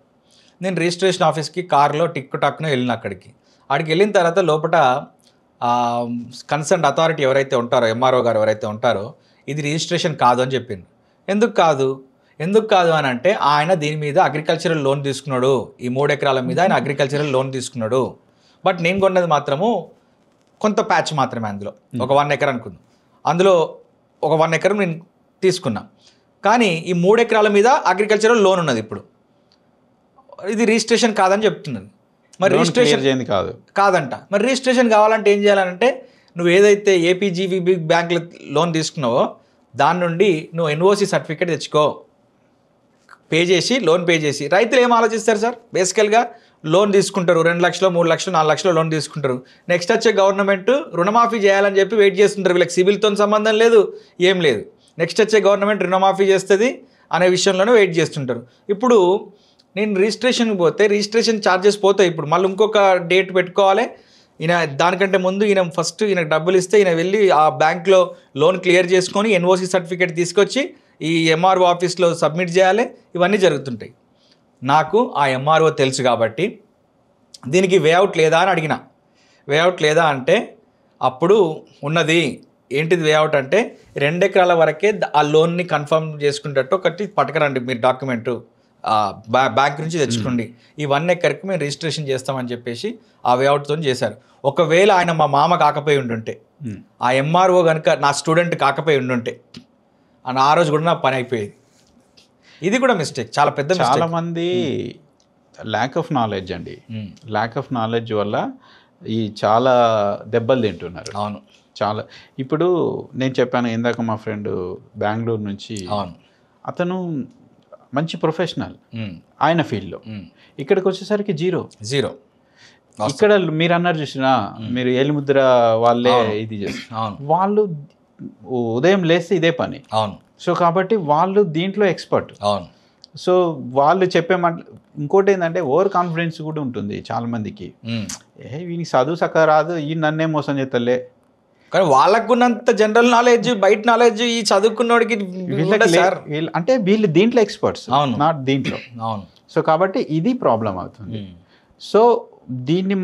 నేను రిజిస్ట్రేషన్ ఆఫీస్కి కారులో టిక్ టాక్ను వెళ్ళిన అక్కడికి వెళ్ళిన తర్వాత లోపల కన్సర్న్ అథారిటీ ఎవరైతే ఉంటారో ఎంఆర్ఓ గారు ఎవరైతే ఉంటారో ఇది రిజిస్ట్రేషన్ కాదు అని చెప్పింది. ఎందుకు కాదు అని అంటే ఆయన దీని మీద అగ్రికల్చరల్ లోన్ తీసుకున్నాడు, ఈ 3 ఎకరాల మీద ఆయన అగ్రికల్చరల్ లోన్ తీసుకున్నాడు. బట్ నేను కొన్నది మాత్రము కొంత ప్యాచ్ మాత్రమే, అందులో ఒక 1 ఎకర్ అనుకుందాం, అందులో ఒక 1 ఎకరం నేను తీసుకున్నా. కానీ ఈ 3 ఎకరాల మీద అగ్రికల్చరల్ లోన్ ఉన్నది. ఇప్పుడు ఇది రిజిస్ట్రేషన్ కాదని చెప్తున్నది. మరి రిజిస్ట్రేషన్ కాదంట. మరి రిజిస్ట్రేషన్ కావాలంటే ఏం చేయాలంటే నువ్వు ఏదైతే ఏపీజీవీబీ బ్యాంకులో లోన్ తీసుకున్నావో దాని నుండి నువ్వు ఎన్ఓసి సర్టిఫికేట్ తెచ్చుకో, లోన్ పే చేసి. రైతులు ఏం ఆలోచిస్తారు సార్? బేసికల్గా లోన్ తీసుకుంటారు, 2 లక్షలు 3 లక్షలు 4 లక్షలు లోన్ తీసుకుంటారు. నెక్స్ట్ వచ్చే గవర్నమెంట్ రుణమాఫీ చేయాలని చెప్పి వెయిట్ చేస్తుంటారు. వీళ్ళకి సిబిల్తో సంబంధం లేదు, ఏం లేదు. నెక్స్ట్ వచ్చే గవర్నమెంట్ రుణమాఫీ చేస్తుంది అనే విషయంలోనే వెయిట్ చేస్తుంటారు. ఇప్పుడు నేను రిజిస్ట్రేషన్కి పోతే రిజిస్ట్రేషన్ ఛార్జెస్ పోతాయి. ఇప్పుడు మళ్ళీ ఇంకొక డేట్ పెట్టుకోవాలి. ఈయన దానికంటే ముందు ఈయనకు డబ్బులు ఇస్తే ఈయన వెళ్ళి ఆ బ్యాంక్లో లోన్ క్లియర్ చేసుకొని ఎన్ఓసి సర్టిఫికేట్ తీసుకొచ్చి ఈ ఎంఆర్ఓ ఆఫీస్లో సబ్మిట్ చేయాలి. ఇవన్నీ జరుగుతుంటాయి. నాకు ఆ ఎంఆర్ఓ తెలుసు కాబట్టి దీనికి వేఅవుట్ లేదా అని అడిగిన. వేఅవుట్ లేదా అంటే అప్పుడు ఉన్నది ఏంటిది వేఅవుట్ అంటే 2 ఎకరాల వరకే ఆ లోన్ని కన్ఫర్మ్ చేసుకునేటట్టు ఒకటి పట్టుకరండి మీరు డాక్యుమెంటు, బ్యాంక్ నుంచి తెచ్చుకోండి, ఈ 1 ఎకర్కి మేము రిజిస్ట్రేషన్ చేస్తామని చెప్పేసి ఆ వేఅవుట్తో చేశారు. ఒకవేళ ఆయన మా మామ కాకపోయి ఉండుంటే, ఆ ఎంఆర్ఓ కనుక నా స్టూడెంట్ కాకపోయి ఉండుంటే అని ఆ రోజు కూడా నా పని అయిపోయేది. ఇది కూడా మిస్టేక్, చాలా పెద్ద మిస్టేక్. చాలామంది ల్యాక్ ఆఫ్ నాలెడ్జ్ అండి, ల్యాక్ ఆఫ్ నాలెడ్జ్ వల్ల ఈ చాలా దెబ్బలు తింటున్నారు. అవును, చాలా. ఇప్పుడు నేను చెప్పాను ఇందాక మా ఫ్రెండ్ బెంగళూరు నుంచి, అవును, అతను మంచి ప్రొఫెషనల్ ఆయన ఫీల్డ్లో, ఇక్కడికి వచ్చేసరికి జీరో. ఇక్కడ మీరు అన్నారు చూసినా, మీరు ఏలిముద్ర వాళ్ళే ఇది చేస్తారు, వాళ్ళు ఉదయం లేస్తే ఇదే పని. అవును. సో కాబట్టి వాళ్ళు దీంట్లో ఎక్స్పర్ట్. అవును. సో వాళ్ళు చెప్పే ఇంకోటి ఏంటంటే ఓవర్ కాన్ఫిడెన్స్ కూడా ఉంటుంది చాలా మందికి. వీనికి చదువు చక్కగా రాదు, ఈ నన్నే మోసం చేస్తలే. కానీ వాళ్ళకున్నంత జనరల్ నాలెడ్జ్, బయట నాలెడ్జ్ ఈ చదువుకున్నోడికి అంటే వీళ్ళు దీంట్లో ఎక్స్పర్ట్స్, నాట్ దీంట్లో. అవును. సో కాబట్టి ఇది ప్రాబ్లం అవుతుంది. సో దీన్ని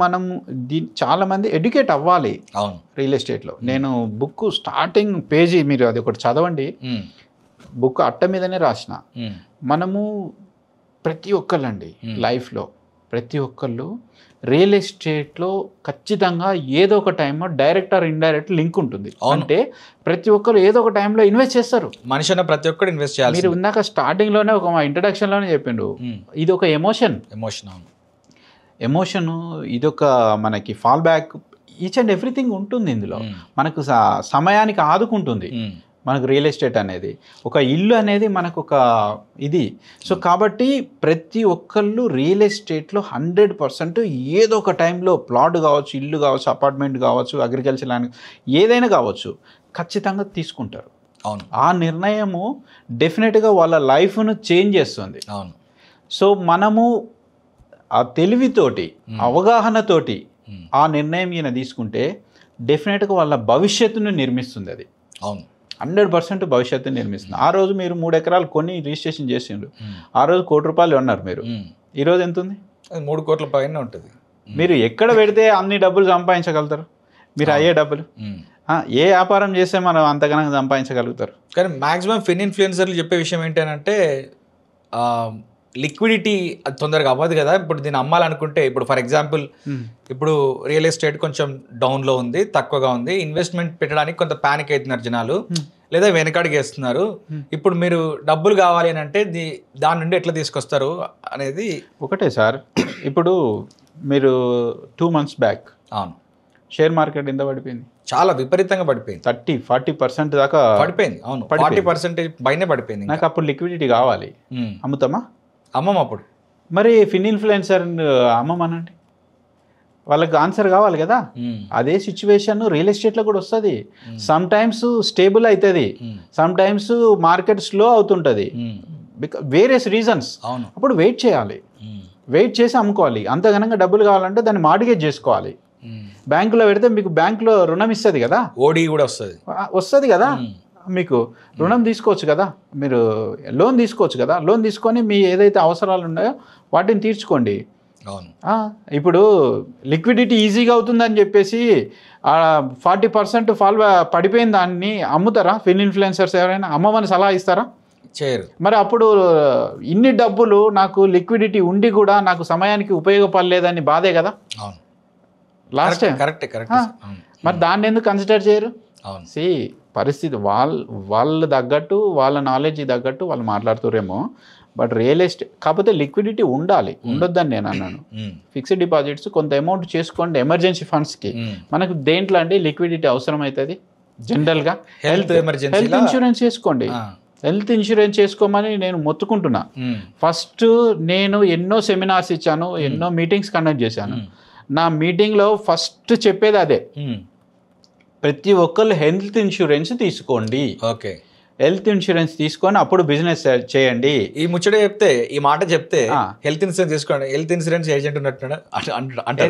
చాలా మంది ఎడ్యుకేట్ అవ్వాలి. అవును. రియల్ ఎస్టేట్లో నేను బుక్ స్టార్టింగ్ పేజీ మీరు అది ఒకటి చదవండి, బుక్ అట్ట మీదనే రాసిన. మనము ప్రతి ఒక్కళ్ళండి లైఫ్లో ప్రతి ఒక్కళ్ళు రియల్ ఎస్టేట్లో ఖచ్చితంగా ఏదో ఒక టైంలో డైరెక్ట్ ఆర్ ఇండైరెక్ట్ లింక్ ఉంటుంది. అంటే ప్రతి ఒక్కరు ఏదో ఒక టైంలో ఇన్వెస్ట్ చేస్తారు. మనిషి అన్న ప్రతి ఒక్కరు ఇన్వెస్ట్ చేయాలి. మీరు ఇందాక స్టార్టింగ్లోనే ఒక ఇంట్రడక్షన్లోనే చెప్పిండు, ఇది ఒక ఎమోషన్. ఇదొక మనకి fall back, each and everything ఉంటుంది ఇందులో. మనకు సమయానికి ఆదుకుంటుంది మనకు రియల్ ఎస్టేట్ అనేది. ఒక ఇల్లు అనేది మనకు ఒక ఇది. సో కాబట్టి ప్రతి ఒక్కళ్ళు రియల్ ఎస్టేట్లో 100% ఏదో ఒక టైంలో ప్లాట్ కావచ్చు, ఇల్లు కావచ్చు, అపార్ట్మెంట్ కావచ్చు, అగ్రికల్చర్ ల్యాండ్ ఏదైనా కావచ్చు, ఖచ్చితంగా తీసుకుంటారు. అవును. ఆ నిర్ణయము డెఫినెట్గా వాళ్ళ లైఫ్ను చేంజ్ చేస్తుంది. అవును. సో మనము ఆ తెలివితోటి, అవగాహనతోటి ఆ నిర్ణయం ఈయన తీసుకుంటే డెఫినెట్గా వాళ్ళ భవిష్యత్తును నిర్మిస్తుంది. అది అవును 100% భవిష్యత్తును నిర్మిస్తుంది. ఆ రోజు మీరు 3 ఎకరాలు కొని రిజిస్ట్రేషన్ చేసిండ్రు, ఆ రోజు ₹1 కోటి ఉన్నారు మీరు, ఈరోజు ఎంత ఉంది? 3 కోట్ల పైన ఉంటుంది. మీరు ఎక్కడ పెడితే అన్ని డబ్బులు సంపాదించగలుగుతారు? మీరు అయ్యే డబ్బులు ఏ వ్యాపారం చేస్తే మనం అంతగానో సంపాదించగలుగుతారు? కానీ మ్యాక్సిమం ఫిన్ ఇన్ఫ్లుయెన్సర్లు చెప్పే విషయం ఏంటంటే లిక్విడిటీ అది తొందరగా అవ్వదు కదా. ఇప్పుడు దీన్ని అమ్మాలనుకుంటే, ఇప్పుడు ఫర్ ఎగ్జాంపుల్ ఇప్పుడు రియల్ ఎస్టేట్ కొంచెం డౌన్లో ఉంది, తక్కువగా ఉంది, ఇన్వెస్ట్మెంట్ పెట్టడానికి కొంత ప్యానిక్ అవుతున్నారు జనాలు, లేదా వెనకడుగు వేస్తున్నారు. ఇప్పుడు మీరు డబ్బులు కావాలి అని అంటే దాని నుండి ఎట్లా తీసుకొస్తారు అనేది ఒకటే సార్. ఇప్పుడు మీరు 2 months బ్యాక్ అవును షేర్ మార్కెట్ ఎంత పడిపోయింది? చాలా విపరీతంగా పడిపోయింది. 30-40% దాకా పడిపోయింది. అవును 40% పైనే పడిపోయింది. నాకు అప్పుడు లిక్విడిటీ కావాలి, అమ్ముతామా? అమ్మం. అప్పుడు మరి ఫిన్ ఇన్ఫ్లుయెన్సర్ అమ్మమనండి, వాళ్ళకి ఆన్సర్ కావాలి కదా. అదే సిచ్యువేషన్ రియల్ ఎస్టేట్లో కూడా వస్తుంది. సమ్ టైమ్స్ స్టేబుల్ అవుతుంది, సమ్ టైమ్స్ మార్కెట్ స్లో అవుతుంటుంది, వేరియస్ రీజన్స్. అప్పుడు వెయిట్ చేయాలి, వెయిట్ చేసి అమ్ముకోవాలి. అంతగనంగా డబ్బులు కావాలంటే దాన్ని మార్టిగేజ్ చేసుకోవాలి. బ్యాంకులో పెడితే మీకు బ్యాంకులో రుణం ఇస్తుంది కదా, ఓడి కూడా వస్తుంది కదా, మీకు రుణం తీసుకోవచ్చు కదా, మీరు లోన్ తీసుకోవచ్చు కదా, లోన్ తీసుకొని మీ ఏదైతే అవసరాలు ఉన్నాయో వాటిని తీర్చుకోండి. అవును. ఇప్పుడు లిక్విడిటీ ఈజీగా అవుతుందని చెప్పేసి 40% పడిపోయిన దాన్ని అమ్ముతారా? ఫిన్ ఇన్ఫ్లుయెన్సర్స్ ఎవరైనా అమ్మమని సలహా ఇస్తారా? చేయరు. మరి అప్పుడు ఇన్ని డబ్బులు నాకు లిక్విడిటీ ఉండి కూడా నాకు సమయానికి ఉపయోగపడలేదని బాధే కదా అవును లాస్ట్ టైం. కరెక్ట్. మరి దాన్ని ఎందుకు కన్సిడర్ చేయరు? అవును. సి పరిస్థితి వాళ్ళు తగ్గట్టు వాళ్ళ నాలెడ్జ్ తగ్గట్టు వాళ్ళు మాట్లాడుతురేమో, బట్ రియల్ ఎస్టేట్ కాకపోతే లిక్విడిటీ ఉండాలి, ఉండొద్దని నేను అన్నాను. ఫిక్స్డ్ డిపాజిట్స్ కొంత అమౌంట్ చేసుకోండి ఎమర్జెన్సీ ఫండ్స్కి. మనకు దేంట్లో అండి లిక్విడిటీ అవసరం అవుతుంది జనరల్గా? హెల్త్ ఎమర్జెన్సీ హెల్త్ ఇన్సూరెన్స్ చేసుకోండి. హెల్త్ ఇన్సూరెన్స్ చేసుకోమని నేను మొత్తుకుంటున్నా. ఫస్ట్ నేను ఎన్నో సెమినార్స్ ఇచ్చాను, ఎన్నో మీటింగ్స్ కండక్ట్ చేశాను. నా మీటింగ్లో ఫస్ట్ చెప్పేది అదే, ప్రతి ఒక్కళ్ళు హెల్త్ ఇన్సూరెన్స్ తీసుకోండి. ఓకే. హెల్త్ ఇన్సూరెన్స్ తీసుకొని అప్పుడు బిజినెస్ చేయండి. ఈ ముచ్చట చెప్తే, ఈ మాట చెప్తే హెల్త్ ఇన్సూరెన్స్ తీసుకోండి, హెల్త్ ఇన్సూరెన్స్ ఏజెంట్ ఉన్నట్టు అంటే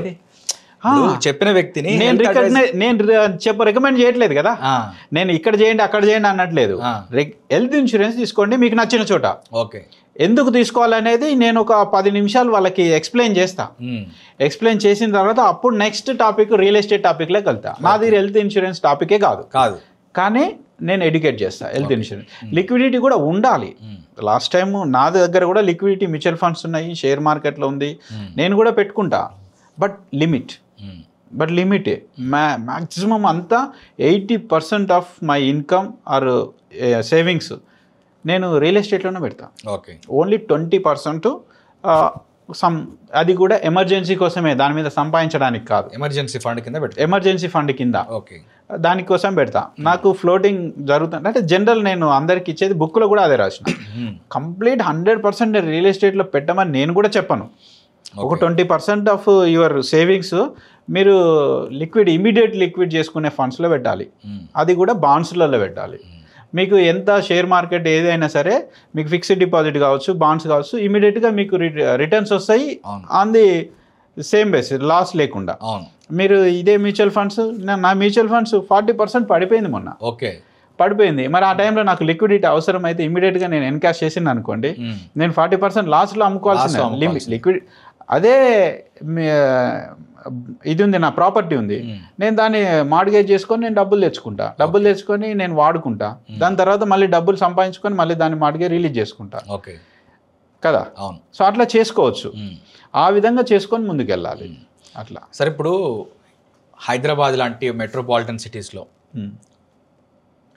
చెప్పిన వ్యక్తిని నేను రికమెండ్ చేయట్లేదు కదా, నేను ఇక్కడ చేయండి అక్కడ చేయండి అనట్లేదు. హెల్త్ ఇన్సూరెన్స్ తీసుకోండి మీకు నచ్చిన చోట. ఓకే. ఎందుకు తీసుకోవాలనేది నేను ఒక 10 నిమిషాలు వాళ్ళకి ఎక్స్ప్లెయిన్ చేస్తా. ఎక్స్ప్లెయిన్ చేసిన తర్వాత అప్పుడు నెక్స్ట్ టాపిక్ రియల్ ఎస్టేట్ టాపిక్లోకి వెళ్తా. నాది హెల్త్ ఇన్సూరెన్స్ టాపికే కాదు, కానీ నేను ఎడ్యుకేట్ చేస్తా. హెల్త్ ఇన్సూరెన్స్ లిక్విడిటీ కూడా ఉండాలి. లాస్ట్ టైం నా దగ్గర కూడా లిక్విడిటీ మ్యూచువల్ ఫండ్స్ ఉన్నాయి, షేర్ మార్కెట్లో ఉంది, నేను కూడా పెట్టుకుంటా. బట్ లిమిట్ మ్యాక్సిమం అంతా 80% of my income or savings నేను రియల్ ఎస్టేట్లోనే పెడతా. ఓకే. ఓన్లీ 20% అది కూడా ఎమర్జెన్సీ కోసమే, దాని మీద సంపాదించడానికి కాదు. ఎమర్జెన్సీ ఫండ్ కింద పెడతా. ఎమర్జెన్సీ ఫండ్ కింద. ఓకే. దానికోసం పెడతా. నాకు ఫ్లోటింగ్ జరుగుతుంది అంటే జనరల్ నేను అందరికి ఇచ్చేది బుక్లో కూడా అదే రాసిన. కంప్లీట్ 100% రియల్ ఎస్టేట్లో పెట్టమని నేను కూడా చెప్పను. ఒక 20% ఆఫ్ యువర్ సేవింగ్స్ మీరు ఇమీడియట్ లిక్విడ్ చేసుకునే ఫండ్స్లో పెట్టాలి. అది కూడా బాండ్స్లలో పెట్టాలి. మీకు ఎంత షేర్ మార్కెట్ ఏదైనా సరే, మీకు ఫిక్స్డ్ డిపాజిట్ కావచ్చు, బాండ్స్ కావచ్చు, ఇమీడియట్గా మీకు రిటర్న్స్ వస్తాయి on the same basis, loss లేకుండా. మీరు ఇదే మ్యూచువల్ ఫండ్స్, నా మ్యూచువల్ ఫండ్స్ 40% పడిపోయింది మొన్న. ఓకే. పడిపోయింది. మరి ఆ టైంలో నాకు లిక్విడిటీ అవసరం అయితే ఇమీడియట్గా నేను ఎన్కాష్ చేసింది అనుకోండి, నేను 40% లాస్లో అమ్ముకోవాల్సింది. లిక్విడ్ అదే ఇది ఉంది, నా ప్రాపర్టీ ఉంది, నేను దాన్ని మార్గేజ్ చేసుకొని నేను డబ్బులు తెచ్చుకొని నేను వాడుకుంటా. దాని తర్వాత మళ్ళీ డబ్బులు సంపాదించుకొని మళ్ళీ దాన్ని మార్గేజ్ రిలీజ్ చేసుకుంటా. ఓకే కదా. సో అట్లా చేసుకోవచ్చు. ఆ విధంగా చేసుకొని ముందుకెళ్ళాలి. అట్లా. సరే, ఇప్పుడు హైదరాబాద్ లాంటి మెట్రోపాలిటన్ సిటీస్లో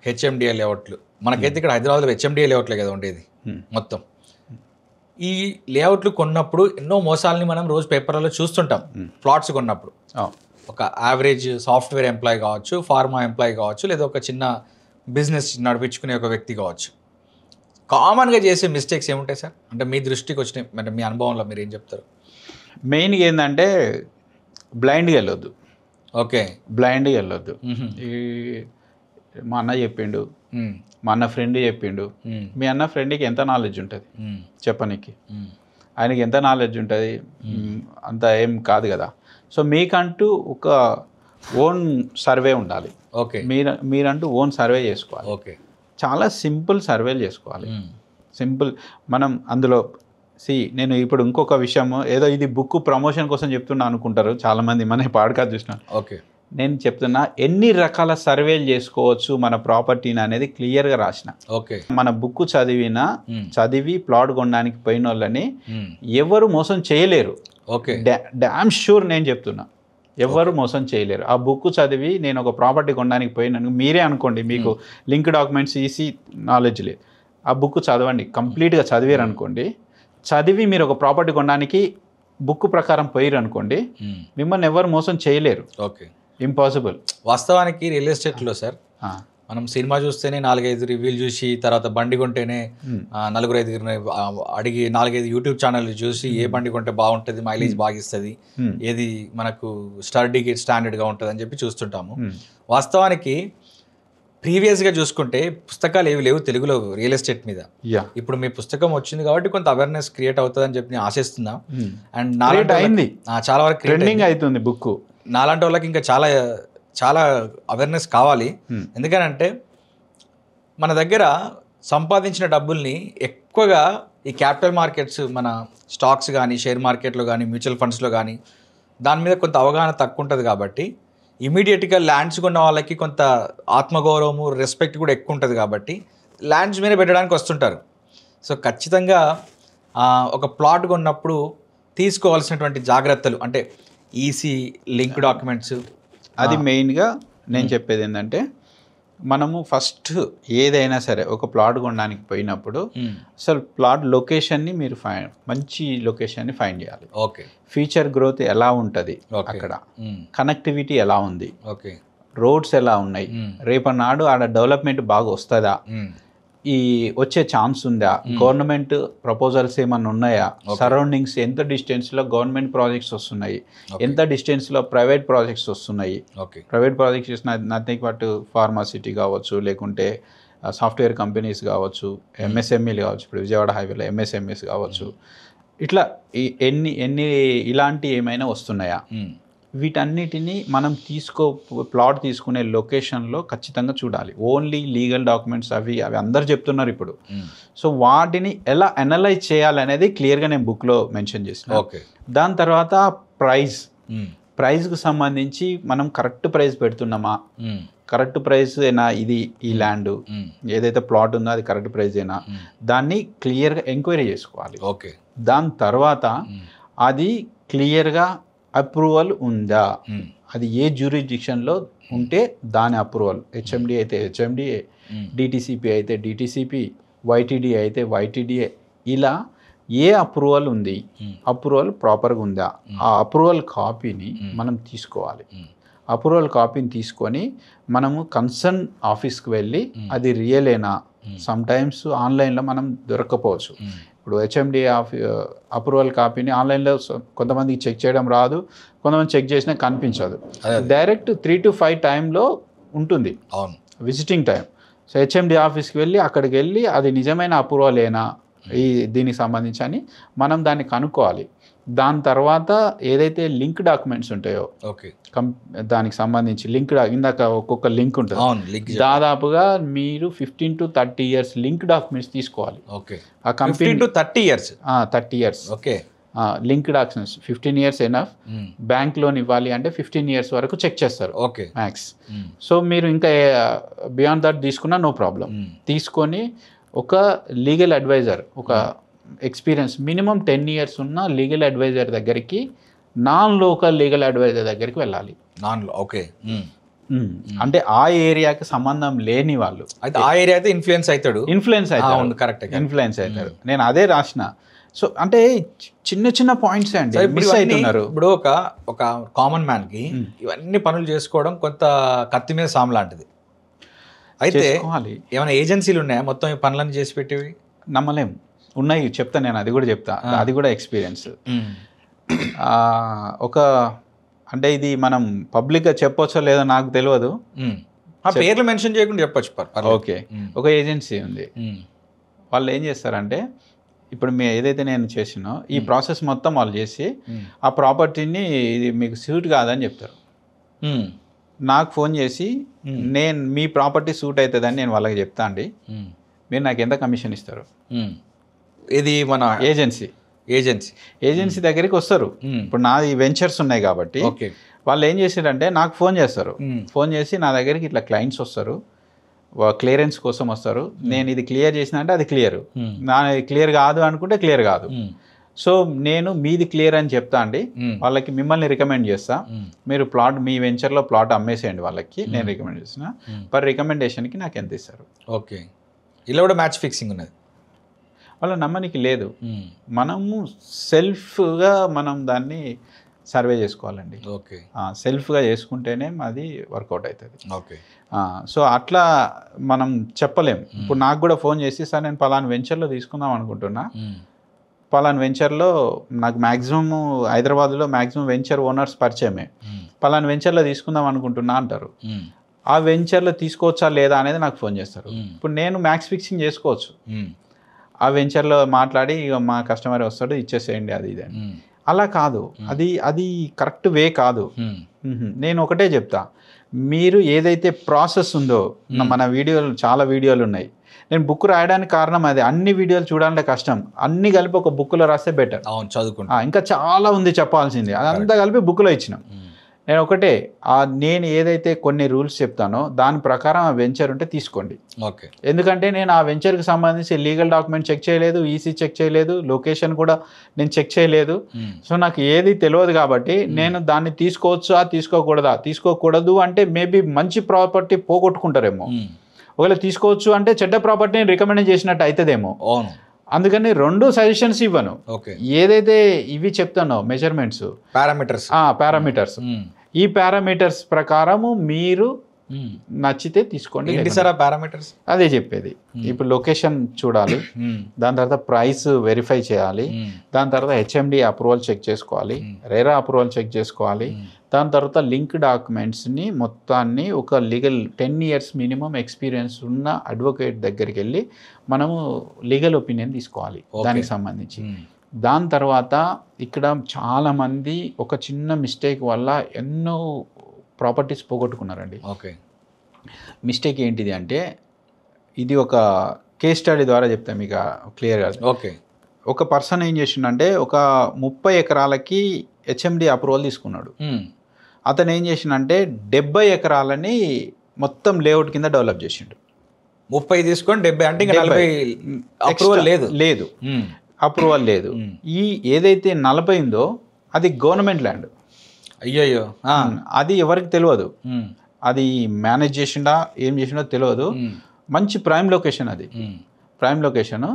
హెచ్ఎండిఏ లేఅవుట్లు, మనకైతే ఇక్కడ హైదరాబాద్లో హెచ్ఎండిఏ లేఅవుట్లే కదా ఉండేది మొత్తం. ఈ లేఅవుట్లు కొన్నప్పుడు ఎన్నో మోసాలని మనం రోజు పేపర్లలో చూస్తుంటాం. ప్లాట్స్ కొన్నప్పుడు ఒక యావరేజ్ సాఫ్ట్వేర్ ఎంప్లాయీ కావచ్చు, ఫార్మా ఎంప్లాయీ కావచ్చు, లేదా ఒక చిన్న బిజినెస్ నడిపించుకునే ఒక వ్యక్తి కావచ్చు, కామన్గా చేసే మిస్టేక్స్ ఏముంటాయి సార్? అంటే మీ దృష్టికి వచ్చినాయి, అంటే మీ అనుభవంలో మీరు ఏం చెప్తారు? మెయిన్గా ఏంటంటే బ్లైండ్గా వెళ్ళొద్దు. ఓకే. బ్లైండ్గా వెళ్ళొద్దు. ఈ మా అన్న చెప్పిండు, మా అన్న ఫ్రెండ్ చెప్పిండు. మీ అన్న ఫ్రెండ్కి ఎంత నాలెడ్జ్ ఉంటుంది చెప్పనీకి? ఆయనకి ఎంత నాలెడ్జ్ ఉంటుంది? అంత ఏం కాదు కదా. సో మీకంటూ ఒక ఓన్ సర్వే ఉండాలి. ఓకే. మీరంటూ ఓన్ సర్వే చేసుకోవాలి. ఓకే. చాలా సింపుల్ సర్వేలు చేసుకోవాలి. సింపుల్. మనం అందులో నేను ఇప్పుడు ఇంకొక విషయం, ఏదో ఇది బుక్ ప్రమోషన్ కోసం చెప్తున్నా అనుకుంటారు చాలామంది, మన పాడ్కాస్ట్ చూసిన. ఓకే. నేను చెప్తున్నా ఎన్ని రకాల సర్వేలు చేసుకోవచ్చు మన ప్రాపర్టీని అనేది క్లియర్గా రాసిన. ఓకే. మన బుక్ చదివి ప్లాట్ కొనడానికి పోయిన వాళ్ళని ఎవరు మోసం చేయలేరు. ఓకే. డామ్ షూర్ నేను చెప్తున్నా, ఎవరు మోసం చేయలేరు. ఆ బుక్ చదివి నేను ఒక ప్రాపర్టీ కొనడానికి పోయినాను, మీరే అనుకోండి మీకు లింక్ డాక్యుమెంట్స్ ఈసీ నాలెడ్జ్ లేదు, ఆ బుక్ చదవండి, కంప్లీట్గా చదివారు అనుకోండి, చదివి మీరు ఒక ప్రాపర్టీ కొనడానికి బుక్ ప్రకారం పోయారు అనుకోండి, మిమ్మల్ని ఎవరు మోసం చేయలేరు. ఓకే. ఇంపాసిబుల్. వాస్తవానికి రియల్ ఎస్టేట్లో సార్ మనం సినిమా చూస్తేనే 4-5 రివ్యూలు చూసి, తర్వాత బండి కొంటేనే 4-5 అడిగి 4-5 యూట్యూబ్ ఛానల్ చూసి ఏ బండి కొంటే బాగుంటుంది, మైలేజ్ బాగా ఇస్తుంది, ఏది మనకు స్టాండర్డ్గా ఉంటుంది అని చెప్పి చూస్తుంటాము. వాస్తవానికి ప్రీవియస్గా చూసుకుంటే పుస్తకాలు ఏవి లేవు తెలుగులో రియల్ ఎస్టేట్ మీద. ఇప్పుడు మీ పుస్తకం వచ్చింది కాబట్టి కొంత అవేర్నెస్ క్రియేట్ అవుతుంది అని చెప్పి నేను ఆశిస్తున్నా. అండ్ నాలెడ్జ్ అయింది, చాలా వరకు ట్రెండింగ్ అవుతుంది బుక్. నాలాంటి వాళ్ళకి ఇంకా చాలా చాలా అవేర్నెస్ కావాలి. ఎందుకనంటే మన దగ్గర సంపాదించిన డబ్బుల్ని ఎక్కువగా ఈ క్యాపిటల్ మార్కెట్స్, మన స్టాక్స్ కానీ, షేర్ మార్కెట్లో కానీ, మ్యూచువల్ ఫండ్స్లో కానీ దాని మీద కొంత అవగాహన తక్కువ ఉంటుంది. కాబట్టి ఇమీడియట్గా ల్యాండ్స్ కొన్న వాళ్ళకి కొంత ఆత్మగౌరవము, రెస్పెక్ట్ కూడా ఎక్కువ ఉంటుంది. కాబట్టి ల్యాండ్స్ మీద పెట్టడానికి వస్తుంటారు. సో ఖచ్చితంగా ఒక ప్లాట్ కొన్నప్పుడు తీసుకోవాల్సినటువంటి జాగ్రత్తలు అంటే ఈసీ లింక్ డాక్యుమెంట్స్, అది మెయిన్గా నేను చెప్పేది ఏంటంటే, మనము ఫస్ట్ ఏదైనా సరే ఒక ప్లాట్ కొనడానికి పోయినప్పుడు అసలు ప్లాట్ లొకేషన్ని మీరు మంచి లొకేషన్ని ఫైండ్ చేయాలి. ఓకే, ఫ్యూచర్ గ్రోత్ ఎలా ఉంటుంది, అక్కడ కనెక్టివిటీ ఎలా ఉంది, ఓకే, రోడ్స్ ఎలా ఉన్నాయి, రేపటి నాడు ఆడ డెవలప్మెంట్ బాగా వస్తుందా, ఈ వచ్చే ఛాన్స్ ఉందా, గవర్నమెంట్ ప్రపోజల్స్ ఏమన్నా ఉన్నాయా, సరౌండింగ్స్ ఎంత డిస్టెన్స్లో గవర్నమెంట్ ప్రాజెక్ట్స్ వస్తున్నాయి, ఎంత డిస్టెన్స్లో ప్రైవేట్ ప్రాజెక్ట్స్ వస్తున్నాయి. Private projects nothing but pharma city కావచ్చు, లేకుంటే సాఫ్ట్వేర్ కంపెనీస్ కావచ్చు, ఎంఎస్ఎంఈలు కావచ్చు, ఇప్పుడు విజయవాడ హైవేలో ఎంఎస్ఎంఈస్ కావచ్చు, ఇట్లా ఎన్ని ఇలాంటి ఏమైనా వస్తున్నాయా, వీటన్నిటిని మనం ప్లాట్ తీసుకునే లొకేషన్లో ఖచ్చితంగా చూడాలి. ఓన్లీ లీగల్ డాక్యుమెంట్స్ అవి అందరు చెప్తున్నారు ఇప్పుడు. సో వాటిని ఎలా అనలైజ్ చేయాలనేది క్లియర్గా నేను బుక్లో మెన్షన్ చేసిన. దాని తర్వాత ప్రైస్కు సంబంధించి మనం కరెక్ట్ ప్రైస్ పెడుతున్నామా, కరెక్ట్ ప్రైస్ ఏనా, ఇది ఈ ల్యాండ్ ఏదైతే ప్లాట్ ఉందో అది కరెక్ట్ ప్రైస్ ఏనా, దాన్ని క్లియర్గా ఎంక్వైరీ చేసుకోవాలి. ఓకే, దాని తర్వాత అది క్లియర్గా అప్రూవల్ ఉందా, అది ఏ జ్యూరిడిక్షన్లో ఉంటే దాని అప్రూవల్, హెచ్ఎండి అయితే హెచ్ఎండిఏ, డిటిసిపి అయితే డిటిసిపి, వైటీడీ అయితే వైటీడీఏ, ఇలా ఏ అప్రూవల్ ఉంది, అప్రూవల్ ప్రాపర్గా ఉందా, ఆ అప్రూవల్ కాపీని మనం తీసుకోవాలి. అప్రూవల్ కాపీని తీసుకొని మనము కన్సర్న్ ఆఫీస్కి వెళ్ళి అది రియలేనా, సమ్ టైమ్స్ ఆన్లైన్లో మనం దొరకకపోవచ్చు. ఇప్పుడు హెచ్ఎండి అప్రూవల్ కాపీని ఆన్లైన్లో కొంతమందికి చెక్ చేయడం రాదు, కొంతమంది చెక్ చేసినా కనిపించదు. డైరెక్ట్ 3 to 5 టైంలో ఉంటుంది విజిటింగ్ టైం. సో హెచ్ఎండి ఆఫీస్కి వెళ్ళి అక్కడికి వెళ్ళి అది నిజమైన అప్రూవల్ ఏనా దీనికి సంబంధించి అని మనం దాన్ని కనుక్కోవాలి. దాని తర్వాత ఏదైతే లింక్ డాక్యుమెంట్స్ ఉంటాయో దానికి సంబంధించి ఇందాక ఒక్కొక్క లింక్ ఉంటుంది, దాదాపుగా మీరు 15 to 30 years లింక్ డాక్యుమెంట్స్ తీసుకోవాలి. ఆ company 30 years link documents 15 years enough. Bank loan ఇవ్వాలి అంటే 15 years వరకు చెక్ చేస్తారు మ్యాక్స్. సో మీరు ఇంకా బియాండ్ దట్ తీసుకున్నా నో ప్రాబ్లం. తీసుకొని ఒక లీగల్ అడ్వైజర్, ఒక ఎక్స్పీరియన్స్ మినిమం 10 years ఉన్న లీగల్ అడ్వైజర్ దగ్గరికి, నాన్ లోకల్ లీగల్ అడ్వైజర్ దగ్గరికి వెళ్ళాలి. అంటే ఆ ఏరియాకి సంబంధం లేని వాళ్ళు, అయితే ఆ ఏరియా అయితే ఇన్ఫ్లుయెన్స్ అవుతాడు. కరెక్ట్, ఇన్ఫ్లుయెన్స్ అవుతారు. నేను అదే రాసిన. సో అంటే చిన్న చిన్న పాయింట్స్ అండి మిస్ అవుతున్నారు. ఇప్పుడు ఒక కామన్ మ్యాన్కి ఇవన్నీ పనులు చేసుకోవడం కొంత కత్తి మీద సాము లాంటిది. అయితే ఏమైనా ఏజెన్సీలు ఉన్నాయా మొత్తం ఈ పనులను చేసి పెట్టేవి? నమ్మలేం, ఉన్నాయి, చెప్తా నేను, అది కూడా చెప్తా, అది కూడా ఎక్స్పీరియన్స్. అంటే ఇది మనం పబ్లిక్గా చెప్పొచ్చో లేదో నాకు తెలియదు, పేర్లు మెన్షన్ చేయకుండా చెప్పొచ్చు. ఓకే, ఒక ఏజెన్సీ ఉంది. వాళ్ళు ఏం చేస్తారంటే, ఇప్పుడు ఏదైతే నేను చేసినో ఈ ప్రాసెస్ మొత్తం వాళ్ళు చేసి ఆ ప్రాపర్టీని ఇది మీకు సూట్ కాదని చెప్తారు. నాకు ఫోన్ చేసి నేను మీ ప్రాపర్టీ సూట్ అవుతుందని నేను వాళ్ళకి చెప్తా అండి, మీరు నాకు ఎంత కమిషన్ ఇస్తారు? ఇది మన ఏజెన్సీ దగ్గరికి వస్తారు. ఇప్పుడు నాది వెంచర్స్ ఉన్నాయి కాబట్టి వాళ్ళు ఏం చేశారంటే నాకు ఫోన్ చేస్తారు. ఫోన్ చేసి నా దగ్గరికి ఇట్లా క్లయింట్స్ వస్తారు, క్లియరెన్స్ కోసం వస్తారు. నేను ఇది క్లియర్ చేసిన అంటే అది క్లియర్, నా క్లియర్ కాదు అనుకుంటే క్లియర్ కాదు. సో నేను మీది క్లియర్ అని చెప్తా అండి, వాళ్ళకి మిమ్మల్ని రికమెండ్ చేస్తా, మీరు ప్లాట్ మీ వెంచర్లో ప్లాట్ అమ్మేసేయండి వాళ్ళకి, నేను రికమెండ్ చేసిన పర్ రికమెండేషన్కి నాకు ఎంత ఇస్తారు. ఓకే, ఇలా కూడా మ్యాచ్ ఫిక్సింగ్ ఉన్నది. వాళ్ళ నమ్మనికి లేదు. మనము సెల్ఫ్గా మనం దాన్ని సర్వే చేసుకోవాలండి. సెల్ఫ్గా చేసుకుంటేనే అది వర్కౌట్ అవుతుంది. సో అట్లా మనం చెప్పలేం. ఇప్పుడు నాకు కూడా ఫోన్ చేసి, సార్ నేను పలానా వెంచర్లో తీసుకుందాం అనుకుంటున్నా, పలానా వెంచర్లో నాకు మ్యాక్సిమం హైదరాబాద్లో మ్యాక్సిమం వెంచర్ ఓనర్స్ పరిచయమే, పలానా వెంచర్లో తీసుకుందాం అనుకుంటున్నా అంటారు. ఆ వెంచర్లో తీసుకోవచ్చా లేదా అనేది నాకు ఫోన్ చేస్తారు. ఇప్పుడు నేను మ్యాక్స్ ఫిక్సింగ్ చేసుకోవచ్చు, ఆ వెంచర్లో మాట్లాడి ఇక మా కస్టమర్ వస్తాడు ఇచ్చేసేయండి అది ఇది అని. అలా కాదు, అది కరెక్ట్ వే కాదు. నేను ఒకటే చెప్తా, మీరు ఏదైతే ప్రాసెస్ ఉందో, మన వీడియోలు చాలా వీడియోలు ఉన్నాయి, నేను బుక్ రాయడానికి కారణం అదే. అన్ని వీడియోలు చూడాలంటే కష్టం, అన్ని కలిపి ఒక బుక్లో రాస్తే బెటర్. అవును, చదువుకుంటా. ఇంకా చాలా ఉంది చెప్పాల్సింది, అదంతా కలిపి బుక్లో ఇచ్చినాం. నేను ఒకటే, నేను ఏదైతే కొన్ని రూల్స్ చెప్తానో దాని ప్రకారం ఆ వెంచర్ ఉంటే తీసుకోండి. ఓకే. ఎందుకంటే నేను ఆ వెంచర్కి సంబంధించి లీగల్ డాక్యుమెంట్ చెక్ చేయలేదు, ఈసీ చెక్ చేయలేదు, లొకేషన్ కూడా నేను చెక్ చేయలేదు. సో నాకు ఏది తెలియదు కాబట్టి నేను దాన్ని తీసుకోకూడదు అంటే మేబీ మంచి ప్రాపర్టీ పోగొట్టుకుంటారేమో, ఒకవేళ తీసుకోవచ్చు అంటే చెడ్డ ప్రాపర్టీని రికమెండ్ చేసినట్టు అవుతుందేమో. అవును, అందుకని 2 సజెషన్స్ ఇవ్వను. ఏదైతే ఇవి చెప్తానో మెజర్మెంట్స్, పారామీటర్స్, ఈ పారామీటర్స్ ప్రకారము మీరు నచ్చితే తీసుకోండి. ఏంటి సార్ ఆ పారామీటర్స్? అదే చెప్పేది. ఇప్పుడు లొకేషన్ చూడాలి, దాని తర్వాత ప్రైస్ వెరిఫై చేయాలి, దాని తర్వాత హెచ్ఎండి అప్రూవల్ చెక్ చేసుకోవాలి, రేరా అప్రూవల్ చెక్ చేసుకోవాలి, దాని తర్వాత లింక్ డాక్యుమెంట్స్ని మొత్తాన్ని ఒక లీగల్ 10 years మినిమం ఎక్స్పీరియన్స్ ఉన్న అడ్వకేట్ దగ్గరికి వెళ్ళి మనము లీగల్ ఒపీనియన్ తీసుకోవాలి దానికి సంబంధించి. దాని తర్వాత ఇక్కడ చాలామంది ఒక చిన్న మిస్టేక్ వల్ల ఎన్నో ప్రాపర్టీస్ పోగొట్టుకున్నారండి. ఓకే. మిస్టేక్ ఏంటిది అంటే, ఇది ఒక కేస్ స్టడీ ద్వారా చెప్తాను మీకు క్లియర్గా. ఓకే. ఒక పర్సన్ ఏం చేసిండంటే, ఒక 30 ఎకరాలకి హెచ్ఎండి అప్రూవల్ తీసుకున్నాడు. అతను ఏం చేసిండంటే 70 ఎకరాలని మొత్తం లేఅవుట్ కింద డెవలప్ చేసిండు. 30 తీసుకొని 70 అంటే ఇంకా 40 అప్రూవల్ లేదు. అప్రూవల్ లేదు. ఈ ఏదైతే 40 ఉందో అది గవర్నమెంట్ ల్యాండ్. అయ్యో, అది ఎవరికి తెలియదు, అది మేనేజ్ చేసిండా ఏం చేసిండో తెలియదు. మంచి ప్రైమ్ లొకేషన్, అది ప్రైమ్ లొకేషన్,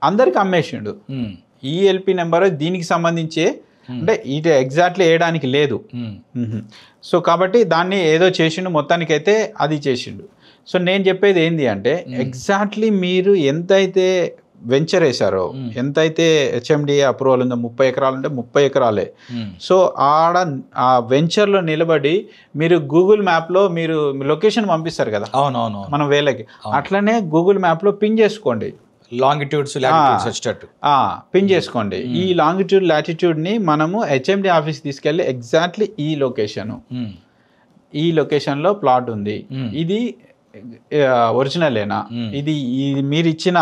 అందరికి అమ్మేసిండు. ఈ ఎల్పి నెంబర్ దీనికి సంబంధించే, అంటే ఇది ఎగ్జాక్ట్లీ వేయడానికి లేదు. సో కాబట్టి దాన్ని ఏదో చేసిండు, మొత్తానికైతే అది చేసిండు. సో నేను చెప్పేది ఏంటి అంటే, ఎగ్జాక్ట్లీ మీరు ఎంతైతే వెంచర్ వేశారో, ఎంతైతే హెచ్ఎండి అప్రూవల్ ఉందో, 30 ఎకరాలు ఉంటే 30 ఎకరాలే. సో ఆడ ఆ వెంచర్లో నిలబడి మీరు గూగుల్ మ్యాప్లో మీరు లొకేషన్ పంపిస్తారు కదా, అవునవును, మనం వేలకి, అట్లనే గూగుల్ మ్యాప్లో పిన్ చేసుకోండి, లాంగిట్యూడ్స్ వచ్చేటట్టు పిన్ చేసుకోండి. ఈ లాంగిట్యూడ్ లాటిట్యూడ్ని మనము హెచ్ఎండి ఆఫీస్ తీసుకెళ్ళి ఎగ్జాక్ట్లీ ఈ లొకేషన్లో ప్లాట్ ఉంది, ఇది ఒరిజినలేనా, ఇది మీరు ఇచ్చిన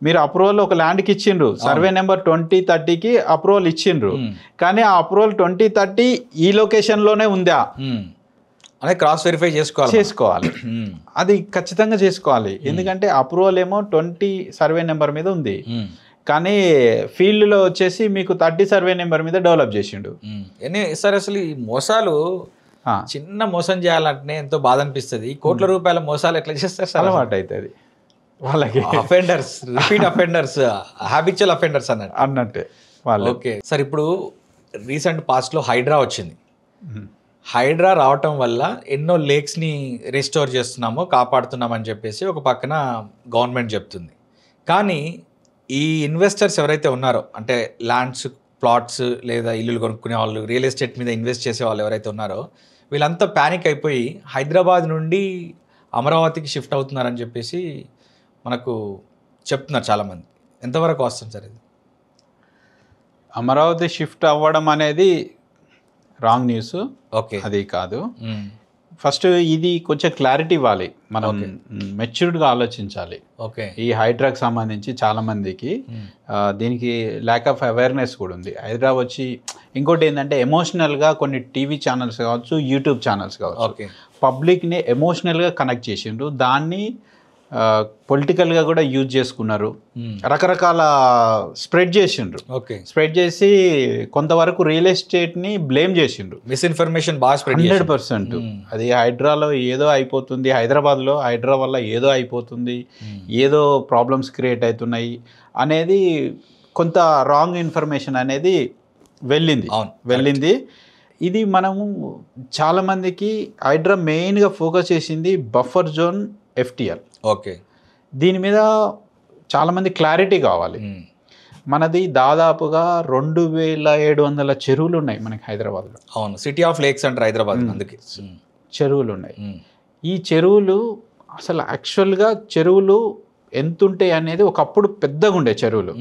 మీరు అప్రూవల్ ఒక ల్యాండ్కి ఇచ్చిండ్రు, సర్వే నెంబర్ 2030కి అప్రూవల్ ఇచ్చిండ్రు, కానీ ఆ అప్రూవల్ 2030 ఈ లొకేషన్లోనే ఉందా అదే క్రాస్ వెరిఫై చేసుకోవాలి. అది ఖచ్చితంగా చేసుకోవాలి. ఎందుకంటే అప్రూవల్ ఏమో 20 సర్వే నెంబర్ మీద ఉంది, కానీ ఫీల్డ్లో వచ్చేసి మీకు 30 సర్వే నెంబర్ మీద డెవలప్ చేసిండు. సార్ అసలు ఈ మోసాలు, చిన్న మోసం చేయాలంటే ఎంతో బాధ అనిపిస్తుంది. కోట్ల రూపాయల మోసాలు ఎట్లా చేస్తారు సార్? అలవాటు అవుతుంది వాళ్ళకి, offenders, repeat offenders, habitual offenders అన్నట్టే వాళ్ళు. ఓకే సార్, ఇప్పుడు రీసెంట్ పాస్ట్లో హైడ్రా వచ్చింది. హైడ్రా రావటం వల్ల ఎన్నో లేక్స్ని రిస్టోర్ చేస్తున్నాము, కాపాడుతున్నామని చెప్పేసి ఒక పక్కన గవర్నమెంట్ చెప్తుంది. కానీ ఈ ఇన్వెస్టర్స్ ఎవరైతే ఉన్నారో, అంటే ల్యాండ్స్, ప్లాట్స్ లేదా ఇల్లులు కొనుక్కునే వాళ్ళు, రియల్ ఎస్టేట్ మీద ఇన్వెస్ట్ చేసే వాళ్ళు ఎవరైతే ఉన్నారో, వీళ్ళంతా ప్యానిక్ అయిపోయి హైదరాబాద్ నుండి అమరావతికి షిఫ్ట్ అవుతున్నారని చెప్పేసి మనకు చెప్తున్నారు చాలామంది. ఎంతవరకు వస్తుంది సార్ ఇది? అమరావతి షిఫ్ట్ అవ్వడం అనేది రాంగ్ న్యూస్. ఓకే, అది కాదు. ఫస్ట్ ఇది కొంచెం క్లారిటీ ఇవ్వాలి, మనం మెచ్యూర్డ్గా ఆలోచించాలి. ఓకే, ఈ హైడ్రాకి సంబంధించి చాలామందికి దీనికి ల్యాక్ ఆఫ్ అవేర్నెస్ కూడా ఉంది. హైడ్రా వచ్చి ఇంకోటి ఏంటంటే, ఎమోషనల్గా కొన్ని టీవీ ఛానల్స్ కావచ్చు, యూట్యూబ్ ఛానల్స్ కావచ్చు, పబ్లిక్ని ఎమోషనల్గా కనెక్ట్ చేసిండ్రు, దాన్ని పొలిటికల్గా కూడా యూజ్ చేసుకున్నారు, రకరకాల స్ప్రెడ్ చేసిండ్రు. స్ప్రెడ్ చేసి కొంతవరకు రియల్ ఎస్టేట్ని బ్లేమ్ చేసిండ్రు, మిస్ఇన్ఫర్మేషన్ బాగా స్ప్రెడ్ 100%. అది హైడ్రాలో ఏదో అయిపోతుంది, హైదరాబాద్లో హైడ్రా వల్ల ఏదో అయిపోతుంది, ఏదో ప్రాబ్లమ్స్ క్రియేట్ అవుతున్నాయి అనేది కొంత రాంగ్ ఇన్ఫర్మేషన్ అనేది వెళ్ళింది. ఇది మనము చాలామందికి హైడ్రా మెయిన్గా ఫోకస్ చేసింది బఫర్ జోన్ FTL. ఓకే, దీని మీద చాలామంది క్లారిటీ కావాలి. మనది దాదాపుగా 2700 చెరువులు ఉన్నాయి మనకి హైదరాబాద్లో. అవును, సిటీ ఆఫ్ లేక్స్ అంటారు హైదరాబాద్, అందుకే చెరువులు ఉన్నాయి. ఈ చెరువులు అసలు యాక్చువల్గా చెరువులు ఎంత ఉంటాయి అనేది ఒకప్పుడు పెద్దగా ఉండే చెరువులు,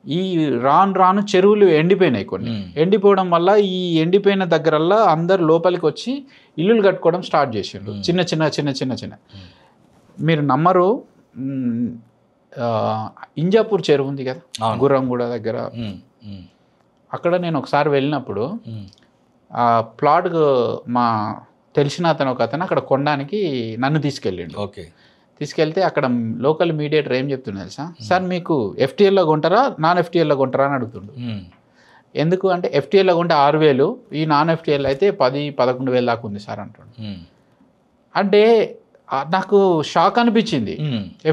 ఈ రాను చెరువులు ఎండిపోయినాయి కొన్ని. ఎండిపోవడం వల్ల ఈ ఎండిపోయిన దగ్గరల్లా అందరు లోపలికి వచ్చి ఇల్లులు కట్టుకోవడం స్టార్ట్ చేసిండ్రు, చిన్న. మీరు నమ్మరు, ఇంజాపూర్ చెరువు ఉంది కదా గుర్రంగూడ దగ్గర, అక్కడ నేను ఒకసారి వెళ్ళినప్పుడు ఆ ప్లాట్ మా తెలిసిన అతను ఒక అతను అక్కడ కొనడానికి నన్ను తీసుకెళ్ళిండు. తీసుకెళ్తే అక్కడ లోకల్ మీడియేటర్ ఏం చెప్తున్నా తెలుసా, సార్ మీకు FTLలో కొంటారా నాన్ FTLలో కొంటారా అని అడుగుతుండు. ఎందుకు అంటే FTLలో కొంటే 6,000, ఈ నాన్ FTL అయితే 10-11,000 దాకా ఉంది సార్ అంటుండు. అంటే నాకు షాక్ అనిపించింది.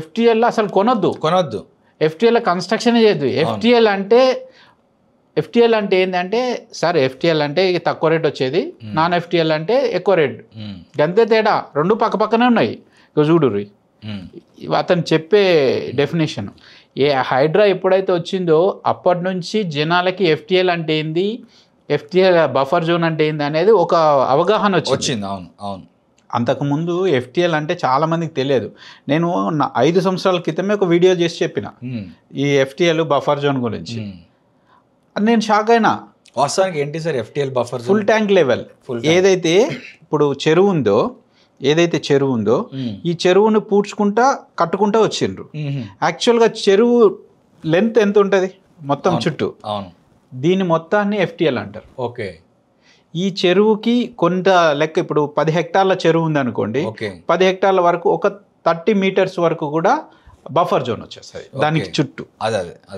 FTLలో అసలు కొనొద్దు, FTLలో కన్స్ట్రక్షనే చేయొద్దు. FTL అంటే ఏంటంటే సార్ FTL అంటే తక్కువ రేట్ వచ్చేది, నాన్ FTL అంటే ఎక్కువ రేట్, గంతే తేడా, రెండు పక్కనే ఉన్నాయి. ఇక చూడుర్రి అతను చెప్పే డెఫినేషన్. హైడ్రా ఎప్పుడైతే వచ్చిందో అప్పటి నుంచి జనాలకి FTL అంటే ఏంది, FTL బఫర్ జోన్ అంటే ఏంది అనేది ఒక అవగాహన వచ్చింది. అవును. అంతకుముందు FTL అంటే చాలా మందికి తెలియదు. నేను 5 సంవత్సరాల క్రితమే ఒక వీడియో చేసి చెప్పిన ఈ FTL బఫర్ జోన్ గురించి. నేను షాక్ అయినా. వాస్తవానికి ఏంటి sir FTL buffer? Full tank level. ఏదైతే ఇప్పుడు చెరువు ఉందో ఈ చెరువును కట్టుకుంటా వచ్చిండ్రు. యాక్చువల్గా చెరువు లెంత్ ఎంత ఉంటుంది మొత్తం చుట్టూ, దీని మొత్తాన్ని FTL అంటారు. ఓకే. ఈ చెరువుకి కొంత లెక్క, ఇప్పుడు 10 హెక్టార్ల చెరువు ఉంది అనుకోండి, 10 హెక్టార్ల వరకు ఒక 30 మీటర్స్ వరకు కూడా బఫర్ జోన్ వచ్చేస్తుంది దానికి చుట్టూ.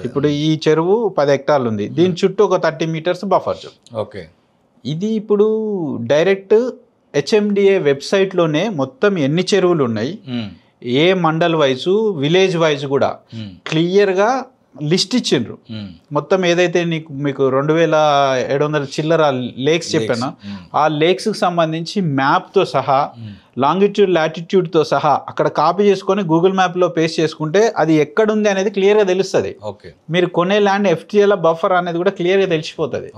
ఇప్పుడు ఈ చెరువు 10 హెక్టార్లు ఉంది, దీని చుట్టూ ఒక 30 మీటర్స్ బఫర్ జోన్. ఓకే. ఇది ఇప్పుడు డైరెక్ట్ HMDA వెబ్సైట్లోనే మొత్తం ఎన్ని చెరువులు ఉన్నాయి, ఏ మండల్ వైజు విలేజ్ వైజ్ కూడా క్లియర్గా లిస్ట్ ఇచ్చిండ్రు. మొత్తం ఏదైతే మీకు 2,700 చిల్లర లేక్స్ చెప్పానో ఆ లేక్స్కి సంబంధించి మ్యాప్తో సహా, లాంగిట్యూడ్ లాటిట్యూడ్తో సహా అక్కడ కాపీ చేసుకొని గూగుల్ మ్యాప్లో పేస్ట్ చేసుకుంటే అది ఎక్కడుంది అనేది క్లియర్గా తెలుస్తుంది. మీరు కొనే ల్యాండ్ FTL బఫర్ అనేది కూడా క్లియర్గా తెలిసిపోతుంది.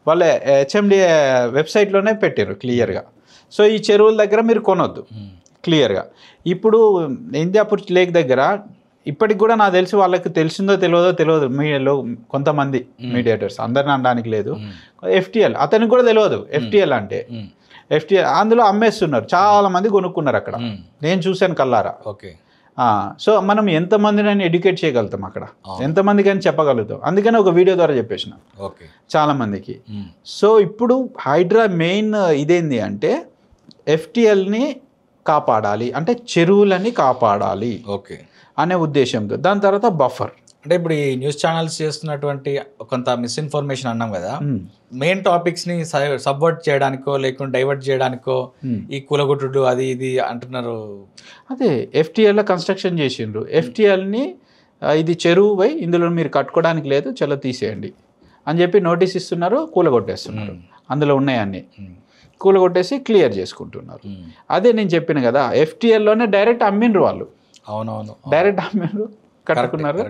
వాళ్ళ HMDA వెబ్సైట్లోనే పెట్టారు క్లియర్గా. సో ఈ చెరువుల దగ్గర మీరు కొనొద్దు క్లియర్గా. ఇప్పుడు ఇంజాపూర్ లేక్ దగ్గర ఇప్పటికి కూడా నాకు తెలిసి వాళ్ళకి తెలిసిందో తెలియదు మీడియాలో కొంతమంది మీడియేటర్స్, అందరిని అనడానికి లేదు, FTL అతనికి కూడా తెలియదు FTL అంటే. FTL అందులో అమ్మేస్తున్నారు, చాలా మంది కొనుక్కున్నారు అక్కడ, నేను చూశాను కల్లారా. సో మనం ఎంతమందిని ఎడ్యుకేట్ చేయగలుగుతాం అక్కడ, ఎంతమందికి అని చెప్పగలుగుతాం. అందుకని ఒక వీడియో ద్వారా చెప్పేసిన చాలా మందికి. సో ఇప్పుడు హైడ్రా మెయిన్ ఇదేంది అంటే FTLని కాపాడాలి, అంటే చెరువులని కాపాడాలి అనే ఉద్దేశంతో. దాని తర్వాత బఫర్ అంటే ఇప్పుడు ఈ న్యూస్ ఛానల్స్ చేస్తున్నటువంటి కొంత మిస్ఇన్ఫర్మేషన్ అన్నాం కదా, మెయిన్ టాపిక్స్ని సబ్వర్ట్ చేయడానికో లేకుంటే డైవర్ట్ చేయడానికో ఈ కూలగొట్టుడు అది ఇది అంటున్నారు. అదే FTLలో కన్స్ట్రక్షన్ చేసిండ్రు, FTLని ఇది చెరువు పోయి ఇందులో మీరు కట్టుకోవడానికి లేదు, చలో తీసేయండి అని చెప్పి నోటీస్ ఇస్తున్నారు, కూలగొట్టేస్తున్నారు. అందులో ఉన్నాయన్నీ కూలగొట్టేసి క్లియర్ చేసుకుంటున్నారు. అదే నేను చెప్పిన కదా, FTLలోనే డైరెక్ట్ అమ్మిండ్రు వాళ్ళు. అవునవును, డైరెక్ట్ అమ్మిండ్రు, కట్టుకున్నారు,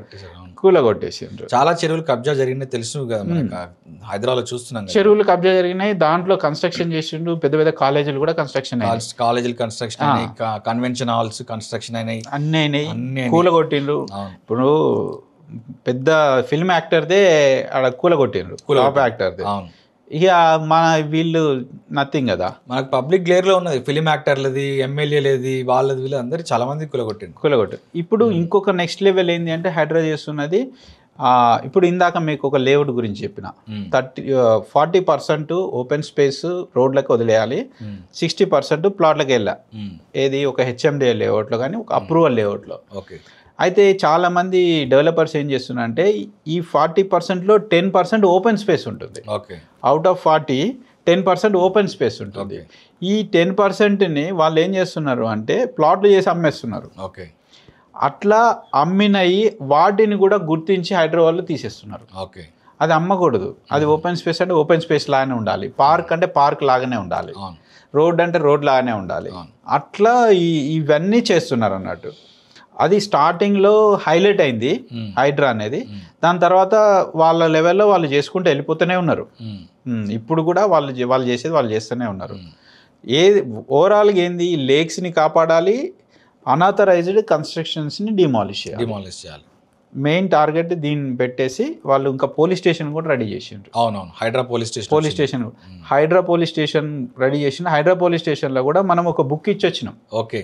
కూలగొట్టేసిండ్రు. చాలా చెరువులు కబ్జా జరిగినాయి తెలుసు కదా, హైదరాబాద్లో చూస్తున్నాం. చెరువులు కబ్జా జరిగినాయి, దాంట్లో కన్స్ట్రక్షన్ చేసిండ్రు, పెద్ద కాలేజీలు కూడా కన్స్ట్రక్షన్ అయినాయి, కాలేజీలు కన్స్ట్రక్షన్ అయినాయి, కన్వెన్షన్ హాల్స్ కన్స్ట్రక్షన్ అయినాయి, అన్నీ అయినాయి, కూలగొట్టిండ్రు. ఇప్పుడు పెద్ద ఫిల్మ్ యాక్టర్దే ఆడ కూలగొట్టిండ్రు, టాప్ యాక్టర్దే. ఇక మన వీళ్ళు నథింగ్ కదా, మనకు పబ్లిక్ గ్లేర్లో ఉన్నది ఫిలిం యాక్టర్లది, ఎమ్మెల్యేలది, వాళ్ళది, వీళ్ళు అందరూ చాలా మంది కూలగొట్టారు. ఇప్పుడు ఇంకొక నెక్స్ట్ లెవెల్ ఏంటి అంటే హైడ్రా చేస్తున్నది, ఇప్పుడు ఇందాక మీకు ఒక లేఅవుట్ గురించి చెప్పిన 40% ఓపెన్ స్పేస్ రోడ్లకు వదిలేయాలి, 60% ప్లాట్లకు వెళ్ళా. ఏది ఒక HMDA లేఅవుట్లో కానీ ఒక అప్రూవల్ లేఅవుట్లో. అయితే చాలామంది డెవలపర్స్ ఏం చేస్తున్నారంటే ఈ 40%లో 10% ఓపెన్ స్పేస్ ఉంటుంది. అవుట్ ఆఫ్ 40 10% ఓపెన్ స్పేస్ ఉంటుంది. ఈ 10%ని వాళ్ళు ఏం చేస్తున్నారు అంటే ప్లాట్లు చేసి అమ్మేస్తున్నారు. అట్లా అమ్మినవి వాటిని కూడా గుర్తించి హైదరాబాద్లో తీసేస్తున్నారు. అది అమ్మకూడదు, అది ఓపెన్ స్పేస్ అంటే ఓపెన్ స్పేస్ లాగానే ఉండాలి, పార్క్ అంటే పార్క్ లాగానే ఉండాలి, రోడ్ అంటే రోడ్ లాగానే ఉండాలి. అట్లా ఇవన్నీ చేస్తున్నారు అన్నట్టు. అది స్టార్టింగ్లో హైలైట్ అయింది హైడ్రా అనేది, దాని తర్వాత వాళ్ళ లెవెల్లో వాళ్ళు చేసుకుంటూ వెళ్ళిపోతూనే ఉన్నారు. ఇప్పుడు కూడా వాళ్ళు చేసేది వాళ్ళు చేస్తూనే ఉన్నారు. ఓవరాల్గా ఏంది, లేక్స్ని కాపాడాలి, అనాథరైజ్డ్ కన్స్ట్రక్షన్స్ని డిమాలిష్ చేయాలి. మెయిన్ టార్గెట్ దీన్ని పెట్టేసి వాళ్ళు ఇంకా పోలీస్ స్టేషన్ కూడా రెడీ చేసిండ్రు. అవునవును, Hydraa police station Hydraa police station ready చేసిన. హైడ్రా పోలీస్ స్టేషన్లో కూడా మనం ఒక బుక్ ఇచ్చొచ్చినాం. ఓకే,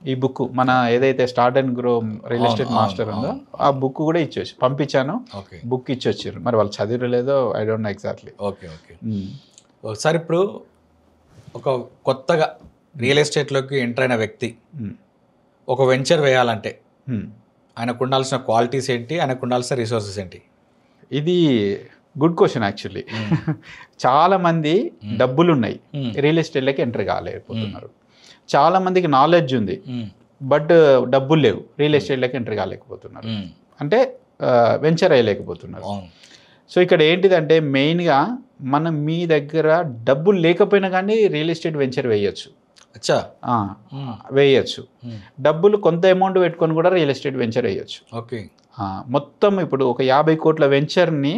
ఈ బుక్ మన ఏదైతే start and grow real estate master ఉందో ఆ బుక్ కూడా ఇచ్చొచ్చు, పంపించాను. బుక్ ఇచ్చొచ్చారు. మరి వాళ్ళు చదివలేదో I don't know exactly. Okay okay. ఒకసారి ఇప్పుడు ఒక కొత్తగా రియల్ ఎస్టేట్లోకి ఎంటర్ అయిన వ్యక్తి ఒక వెంచర్ వేయాలంటే ఆయనకు ఉండాల్సిన క్వాలిటీస్ ఏంటి, ఆయనకు ఉండాల్సిన రిసోర్సెస్ ఏంటి? ఇది గుడ్ క్వశ్చన్ యాక్చువల్లీ. చాలా మంది డబ్బులు ఉన్నాయి, రియల్ ఎస్టేట్లోకి ఎంటర్ కాలేకపోతున్నారు. చాలా మందికి నాలెడ్జ్ ఉంది, బట్ డబ్బులు లేవు, రియల్ ఎస్టేట్లోకి ఎంటర్ కాలేకపోతున్నారు, అంటే వెంచర్ అయ్యలేకపోతున్నారు. సో ఇక్కడ ఏంటిదంటే మెయిన్గా మనం మీ దగ్గర డబ్బులు లేకపోయినా కానీ రియల్ ఎస్టేట్ వెంచర్ వేయచ్చు. అచ్చా, వేయచ్చు. డబ్బులు కొంత అమౌంట్ పెట్టుకొని కూడా రియల్ ఎస్టేట్ వెంచర్ వేయచ్చు. ఓకే, మొత్తం ఇప్పుడు ఒక 50 కోట్ల వెంచర్ని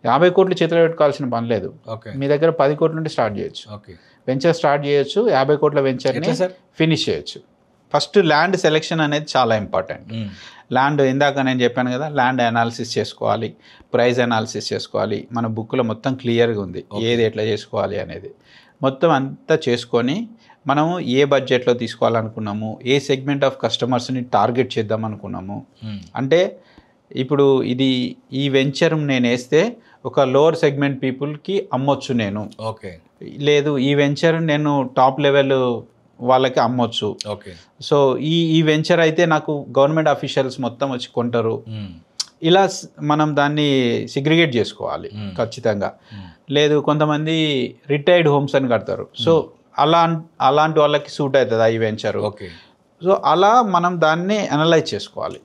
50 కోట్లు చేతిలో పెట్టుకోవాల్సిన పని లేదు. మీ దగ్గర 10 కోట్ల నుండి స్టార్ట్ చేయొచ్చు. వెంచర్ స్టార్ట్ చేయొచ్చు, 50 కోట్ల వెంచర్ని ఫినిష్ చేయొచ్చు. ఫస్ట్ ల్యాండ్ సెలెక్షన్ అనేది చాలా ఇంపార్టెంట్. ల్యాండ్ ఇందాక నేను చెప్పాను కదా, ల్యాండ్ అనాలిసిస్ చేసుకోవాలి, ప్రైస్ అనాలిసిస్ చేసుకోవాలి. మన బుక్లో మొత్తం క్లియర్గా ఉంది ఏది ఎట్లా చేసుకోవాలి అనేది. మొత్తం అంతా చేసుకొని మనము ఏ బడ్జెట్లో తీసుకోవాలనుకున్నాము, ఏ సెగ్మెంట్ ఆఫ్ కస్టమర్స్ని టార్గెట్ చేద్దాం అనుకున్నాము. అంటే ఇప్పుడు ఈ వెంచర్ నేను వేస్తే ఒక లోవర్ సెగ్మెంట్ పీపుల్కి అమ్మొచ్చు నేను. ఓకే, లేదు ఈ వెంచర్ నేను టాప్ లెవెల్ వాళ్ళకి అమ్మొచ్చు. ఓకే, సో ఈ వెంచర్ అయితే నాకు గవర్నమెంట్ అఫీషియల్స్ మొత్తం వచ్చి కొంటారు. ఇలా మనం దాన్ని సిగ్రిగేట్ చేసుకోవాలి ఖచ్చితంగా. లేదు కొంతమంది రిటైర్డ్ హోమ్స్ అని కడతారు, సో అలాంటి వాళ్ళకి సూట్ అవుతుందా ఈ వెంచర్. ఓకే, సో అలా మనం దాన్ని అనలైజ్ చేసుకోవాలి.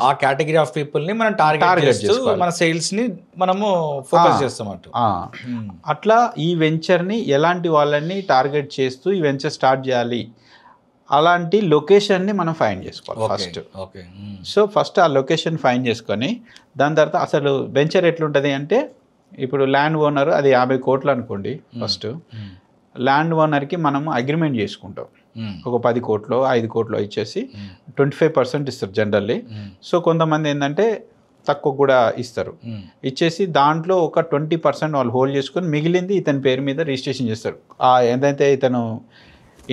ఆ కేటగిరీ ఆఫ్ పీపుల్ ని మనం టార్గెట్ చేస్తూ మన సేల్స్ ని మనము ఫోకస్ చేస్తాం. అట్లా ఈ వెంచర్ని ఎలాంటి వాళ్ళని టార్గెట్ చేస్తూ ఈ వెంచర్ స్టార్ట్ చేయాలి, అలాంటి లొకేషన్ని మనం ఫైండ్ చేసుకోవాలి ఫస్ట్. ఓకే, సో ఫస్ట్ ఆ లొకేషన్ ఫైండ్ చేసుకొని దాని తర్వాత అసలు వెంచర్ ఎట్లుంటుంది అంటే, ఇప్పుడు ల్యాండ్ ఓనర్ అది 50 కోట్లు అనుకోండి. ఫస్ట్ ల్యాండ్ ఓనర్కి మనము అగ్రిమెంట్ చేసుకుంటాం. ఒక 10 కోట్లు 5 కోట్లు ఇచ్చేసి 25% ఇస్తారు జనరల్లీ. సో కొంతమంది ఏంటంటే తక్కువ కూడా ఇస్తారు. ఇచ్చేసి దాంట్లో ఒక 20% వాళ్ళు హోల్డ్ చేసుకొని మిగిలింది ఇతని పేరు మీద రిజిస్ట్రేషన్ చేస్తారు. ఏదైతే ఇతను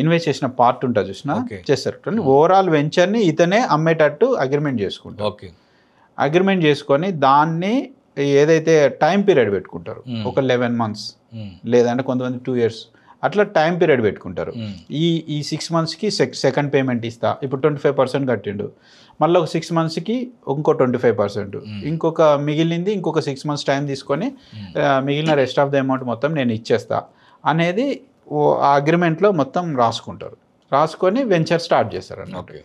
ఇన్వెస్ట్ చేసిన పార్ట్ ఉంటుంది చూసినా చేస్తారు. ఓవరాల్ వెంచర్ని ఇతనే అమ్మేటట్టు అగ్రిమెంట్ చేసుకుంటారు. ఓకే, అగ్రిమెంట్ చేసుకొని దాన్ని ఏదైతే టైం పీరియడ్ పెట్టుకుంటారు, ఒక 11 months లేదంటే కొంతమంది 2 years అట్లా టైం పీరియడ్ పెట్టుకుంటారు. ఈ 6 monthsకి సెకండ్ పేమెంట్ ఇస్తా, ఇప్పుడు 25% కట్టిండు, మళ్ళీ ఒక 6 monthsకి ఇంకో 25%, ఇంకొక మిగిలింది ఇంకొక 6 months టైం తీసుకొని మిగిలిన రెస్ట్ ఆఫ్ ద అమౌంట్ మొత్తం నేను ఇచ్చేస్తా అనేది ఆ అగ్రిమెంట్లో మొత్తం రాసుకొని వెంచర్ స్టార్ట్ చేస్తారు అన్నట్టు.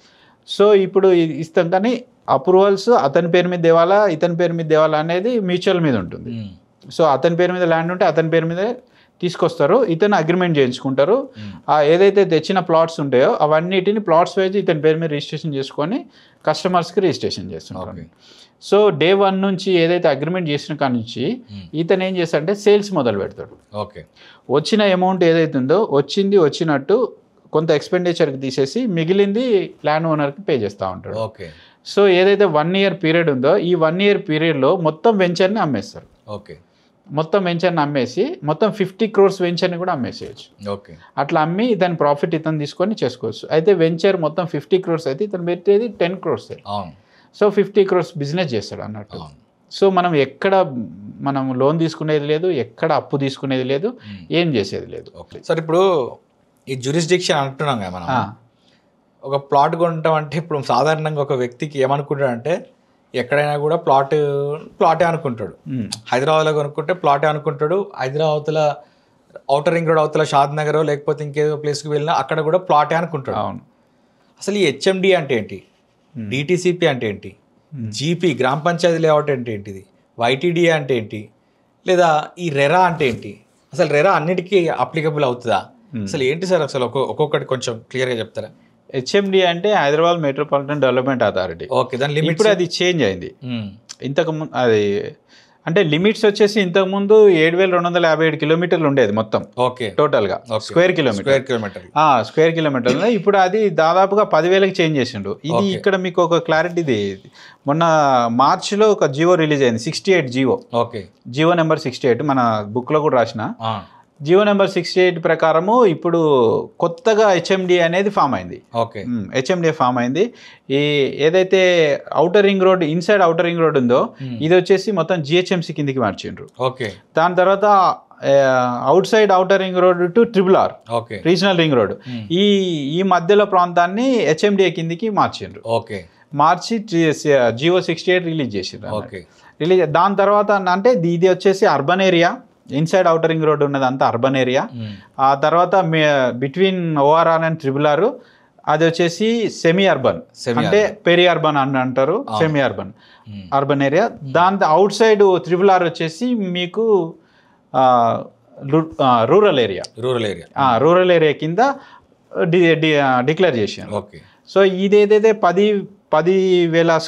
సో ఇప్పుడు ఇస్తాం, కానీ అప్రూవల్స్ అతని పేరు మీద దేవాలా ఇతని పేరు మీద దేవాలా అనేది మ్యూచువల్ మీద ఉంటుంది. సో అతని పేరు మీద ల్యాండ్ ఉంటే అతని పేరు మీద తీసుకొస్తారు, ఇతను అగ్రిమెంట్ చేయించుకుంటారు. ఏదైతే తెచ్చిన ప్లాట్స్ ఉంటాయో అవన్నిటిని ప్లాట్స్ వైజ్ ఇతని పేరు మీద రిజిస్ట్రేషన్ చేసుకొని కస్టమర్స్కి రిజిస్ట్రేషన్ చేస్తుంటారు. సో డే 1 నుంచి ఏదైతే అగ్రిమెంట్ చేసిన కాడ నుంచి ఇతను ఏం చేస్తాడంటే సేల్స్ మొదలు పెడతాడు. ఓకే, వచ్చిన అమౌంట్ ఏదైతే ఉందో వచ్చినట్టు కొంత ఎక్స్పెండిచర్కి తీసేసి మిగిలింది ల్యాండ్ ఓనర్కి పే చేస్తూ ఉంటాడు. ఓకే, సో ఏదైతే 1 year పీరియడ్ ఉందో ఈ 1 year పీరియడ్లో మొత్తం వెంచర్ని అమ్మేస్తారు. ఓకే, మొత్తం వెంచర్ని అమ్మేసి మొత్తం 50 crores వెంచర్ని కూడా అమ్మేసేయచ్చు. ఓకే, అట్లా అమ్మి దాని ప్రాఫిట్ ఇతను తీసుకొని చేసుకోవచ్చు. అయితే వెంచర్ మొత్తం 50 crores అయితే ఇతను పెట్టేది 10 crores. సో 50 crores బిజినెస్ చేస్తాడు అన్నట్టు. సో మనం ఎక్కడ లోన్ తీసుకునేది లేదు, ఎక్కడ అప్పు తీసుకునేది లేదు, ఏం చేసేది లేదు. ఓకే సార్, ఇప్పుడు ఈ జ్యూరిస్డిక్షన్ అంటున్నాం కదా మనం, ఒక ప్లాట్ కొంటాం అంటే ఇప్పుడు సాధారణంగా ఒక వ్యక్తికి ఏమనుకుంటాడంటే ఎక్కడైనా కూడా ప్లాటే అనుకుంటాడు. హైదరాబాద్లో కొనుక్కుంటే ప్లాటే అనుకుంటాడు, హైదరాబాద్ల ఔటర్ రింగ్ రోడ్ అవతల షాద్ నగర్ లేకపోతే ఇంకేదో ప్లేస్కి వెళ్ళినా అక్కడ కూడా ప్లాటే అనుకుంటాడు. అవును. అసలు ఈ హెచ్ఎండి అంటే ఏంటి, డిటిసిపి అంటే ఏంటి, జీపీ గ్రామ పంచాయతీ లేఅవుట్ అంటే ఏంటిది, వైటీడీఏ అంటే ఏంటి, లేదా ఈ రెరా అంటే ఏంటి, అసలు రెరా అన్నిటికీ అప్లికబుల్ అవుతుందా, అసలు ఏంటి సార్ అసలు ఒక్కొక్కటి కొంచెం క్లియర్గా చెప్తారా? హెచ్ఎండి అంటే Hyderabad metropolitan development authority. Okay, దాని లిమిట్ ఇప్పుడు అది చేంజ్ అయింది. ఇంతకు ముందు అది అంటే లిమిట్స్ వచ్చేసి ఇంతకుముందు 7,257 కిలోమీటర్లు ఉండేది మొత్తం ఓకే టోటల్గా స్క్వేర్ కిలోమీటర్ స్క్వేర్ కిలోమీటర్ ఇప్పుడు అది దాదాపుగా 10,000కి చేంజ్ చేసిండు. ఇది ఇక్కడ మీకు ఒక క్లారిటీ, మొన్న మార్చిలో ఒక జియో రిలీజ్ అయింది, 68 జియో. ఓకే, జియో నెంబర్ 68 మన బుక్లో కూడా రాసిన. జియో నెంబర్ 68 ప్రకారము ఇప్పుడు కొత్తగా హెచ్ఎండి అనేది ఫామ్ అయింది. ఓకే, హెచ్ఎండి ఫామ్ అయింది. ఈ ఏదైతే outer ring road, inside outer ring road ఉందో ఇది వచ్చేసి మొత్తం జిహెచ్ఎంసీ కిందికి మార్చిండ్రు. ఓకే, దాని తర్వాత out side outer ring road to RRR, okay, regional ring road, ఈ మధ్యలో ప్రాంతాన్ని హెచ్ఎండిఏ కిందికి మార్చిండ్రు. ఓకే, మార్చి జియో 68 రిలీజ్ చేసిండ్రు. ఓకే, రిలీజ్ దాని తర్వాత అంటే ఇది వచ్చేసి urban area, inside outer ring road ఉన్నది అంతా అర్బన్ ఏరియా. ఆ తర్వాత బిట్వీన్ ORR అండ్ RRR అది వచ్చేసి సెమీ అర్బన్, అంటే పెరి అర్బన్ అని అంటారు, సెమీ అర్బన్ అర్బన్ ఏరియా. దాని అవుట్ సైడ్ RRR వచ్చేసి మీకు రూరల్ ఏరియా కింద డిక్లేర్ చేశాను. ఓకే, సో ఇది ఏదైతే 10,000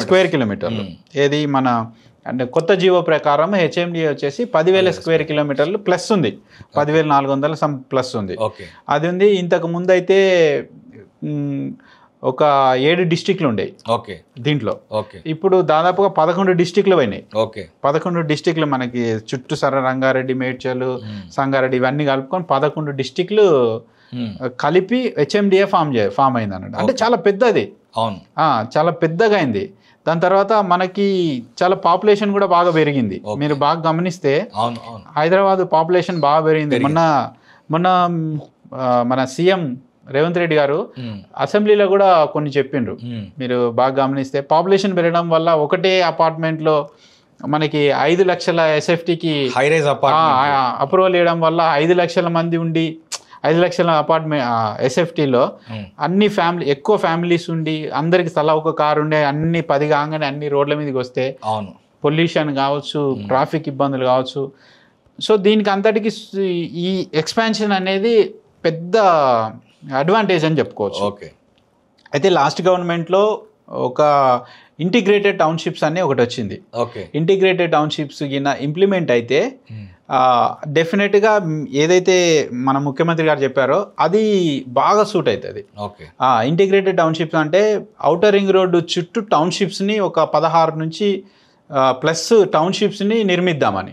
స్క్వేర్ కిలోమీటర్లు ఏది మన అంటే కొత్త జీవో ప్రకారం హెచ్ఎండిఏ వచ్చేసి 10,000 స్క్వేర్ కిలోమీటర్లు ప్లస్ ఉంది, 10,400 సమ్ ప్లస్ ఉంది. అది ఉంది. ఇంతకు ముందు అయితే ఒక 7 డిస్టిక్లు ఉండేవి దీంట్లో. ఇప్పుడు దాదాపుగా 11 డిస్టిక్లు పోయినాయి. 11 డిస్టిక్లు మనకి చుట్టూ రంగారెడ్డి, మేడ్చల్, సంగారెడ్డి ఇవన్నీ కలుపుకొని 11 డిస్టిక్లు కలిపి హెచ్ఎండిఏ ఫామ్ అయింది అన్నట్టు. అంటే చాలా పెద్దది, చాలా పెద్దగా అయింది. దాని తర్వాత మనకి చాలా పాపులేషన్ కూడా బాగా పెరిగింది. మీరు బాగా గమనిస్తే హైదరాబాద్ పాపులేషన్ బాగా పెరిగింది. మొన్న మన సీఎం రేవంత్ రెడ్డి గారు అసెంబ్లీలో కూడా కొన్ని చెప్పిండ్రు. మీరు బాగా గమనిస్తే పాపులేషన్ పెరగడం వల్ల ఒకటే అపార్ట్మెంట్లో మనకి 5 లక్షల ఎస్ఎఫ్టీకి అప్రూవల్ ఇవ్వడం వల్ల 5 లక్షల మంది ఉండి 5 లక్షల అపార్ట్మెంట్ ఎస్ఎఫ్టీలో అన్ని ఎక్కువ ఫ్యామిలీస్ ఉండి అందరికి తలా ఒక కారు ఉండే అన్ని 10 కాగానే అన్ని రోడ్ల మీదకి వస్తే పొల్యూషన్ కావచ్చు, ట్రాఫిక్ ఇబ్బందులు కావచ్చు. సో దీనికి అంతటికి ఈ ఎక్స్పాన్షన్ అనేది పెద్ద అడ్వాంటేజ్ అని చెప్పుకోవచ్చు. అయితే లాస్ట్ గవర్నమెంట్లో ఒక ఇంటిగ్రేటెడ్ టౌన్షిప్స్ అని ఒకటి వచ్చింది. ఇంటిగ్రేటెడ్ టౌన్షిప్స్ కింద ఇంప్లిమెంట్ అయితే డెఫినెట్గా ఏదైతే మన ముఖ్యమంత్రి గారు చెప్పారో అది బాగా సూట్ అవుతుంది. ఇంటిగ్రేటెడ్ టౌన్షిప్స్ అంటే ఔటర్ రింగ్ రోడ్డు చుట్టూ టౌన్షిప్స్ని ఒక 16 నుంచి ప్లస్ టౌన్షిప్స్ని నిర్మిద్దామని.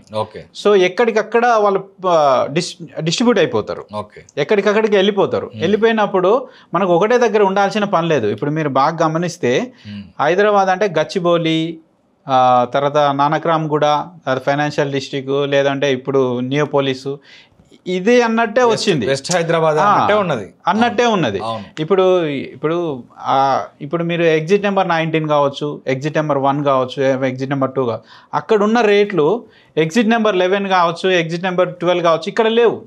సో ఎక్కడికక్కడ వాళ్ళు డిస్ట్రిబ్యూట్ అయిపోతారు, ఎక్కడికక్కడికి వెళ్ళిపోయినప్పుడు మనకు ఒకటే దగ్గర ఉండాల్సిన పని లేదు. ఇప్పుడు మీరు బాగా గమనిస్తే హైదరాబాద్ అంటే గచ్చిబౌలి, తర్వాత నానక్రామ్గూడ ఫైనాన్షియల్ డిస్ట్రిక్ట్, లేదంటే ఇప్పుడు నియోపోలిసు, ఇది అన్నట్టే వచ్చింది. వెస్ట్ హైదరాబాద్ అన్నట్టే ఉన్నది. ఇప్పుడు మీరు ఎగ్జిట్ నెంబర్ 19 కావచ్చు, ఎగ్జిట్ నెంబర్ 1 కావచ్చు, ఎగ్జిట్ నెంబర్ 2 కావచ్చు, అక్కడ ఉన్న రేట్లు ఎగ్జిట్ నెంబర్ 11 కావచ్చు, ఎగ్జిట్ నెంబర్ 12 కావచ్చు, ఇక్కడ లేవు.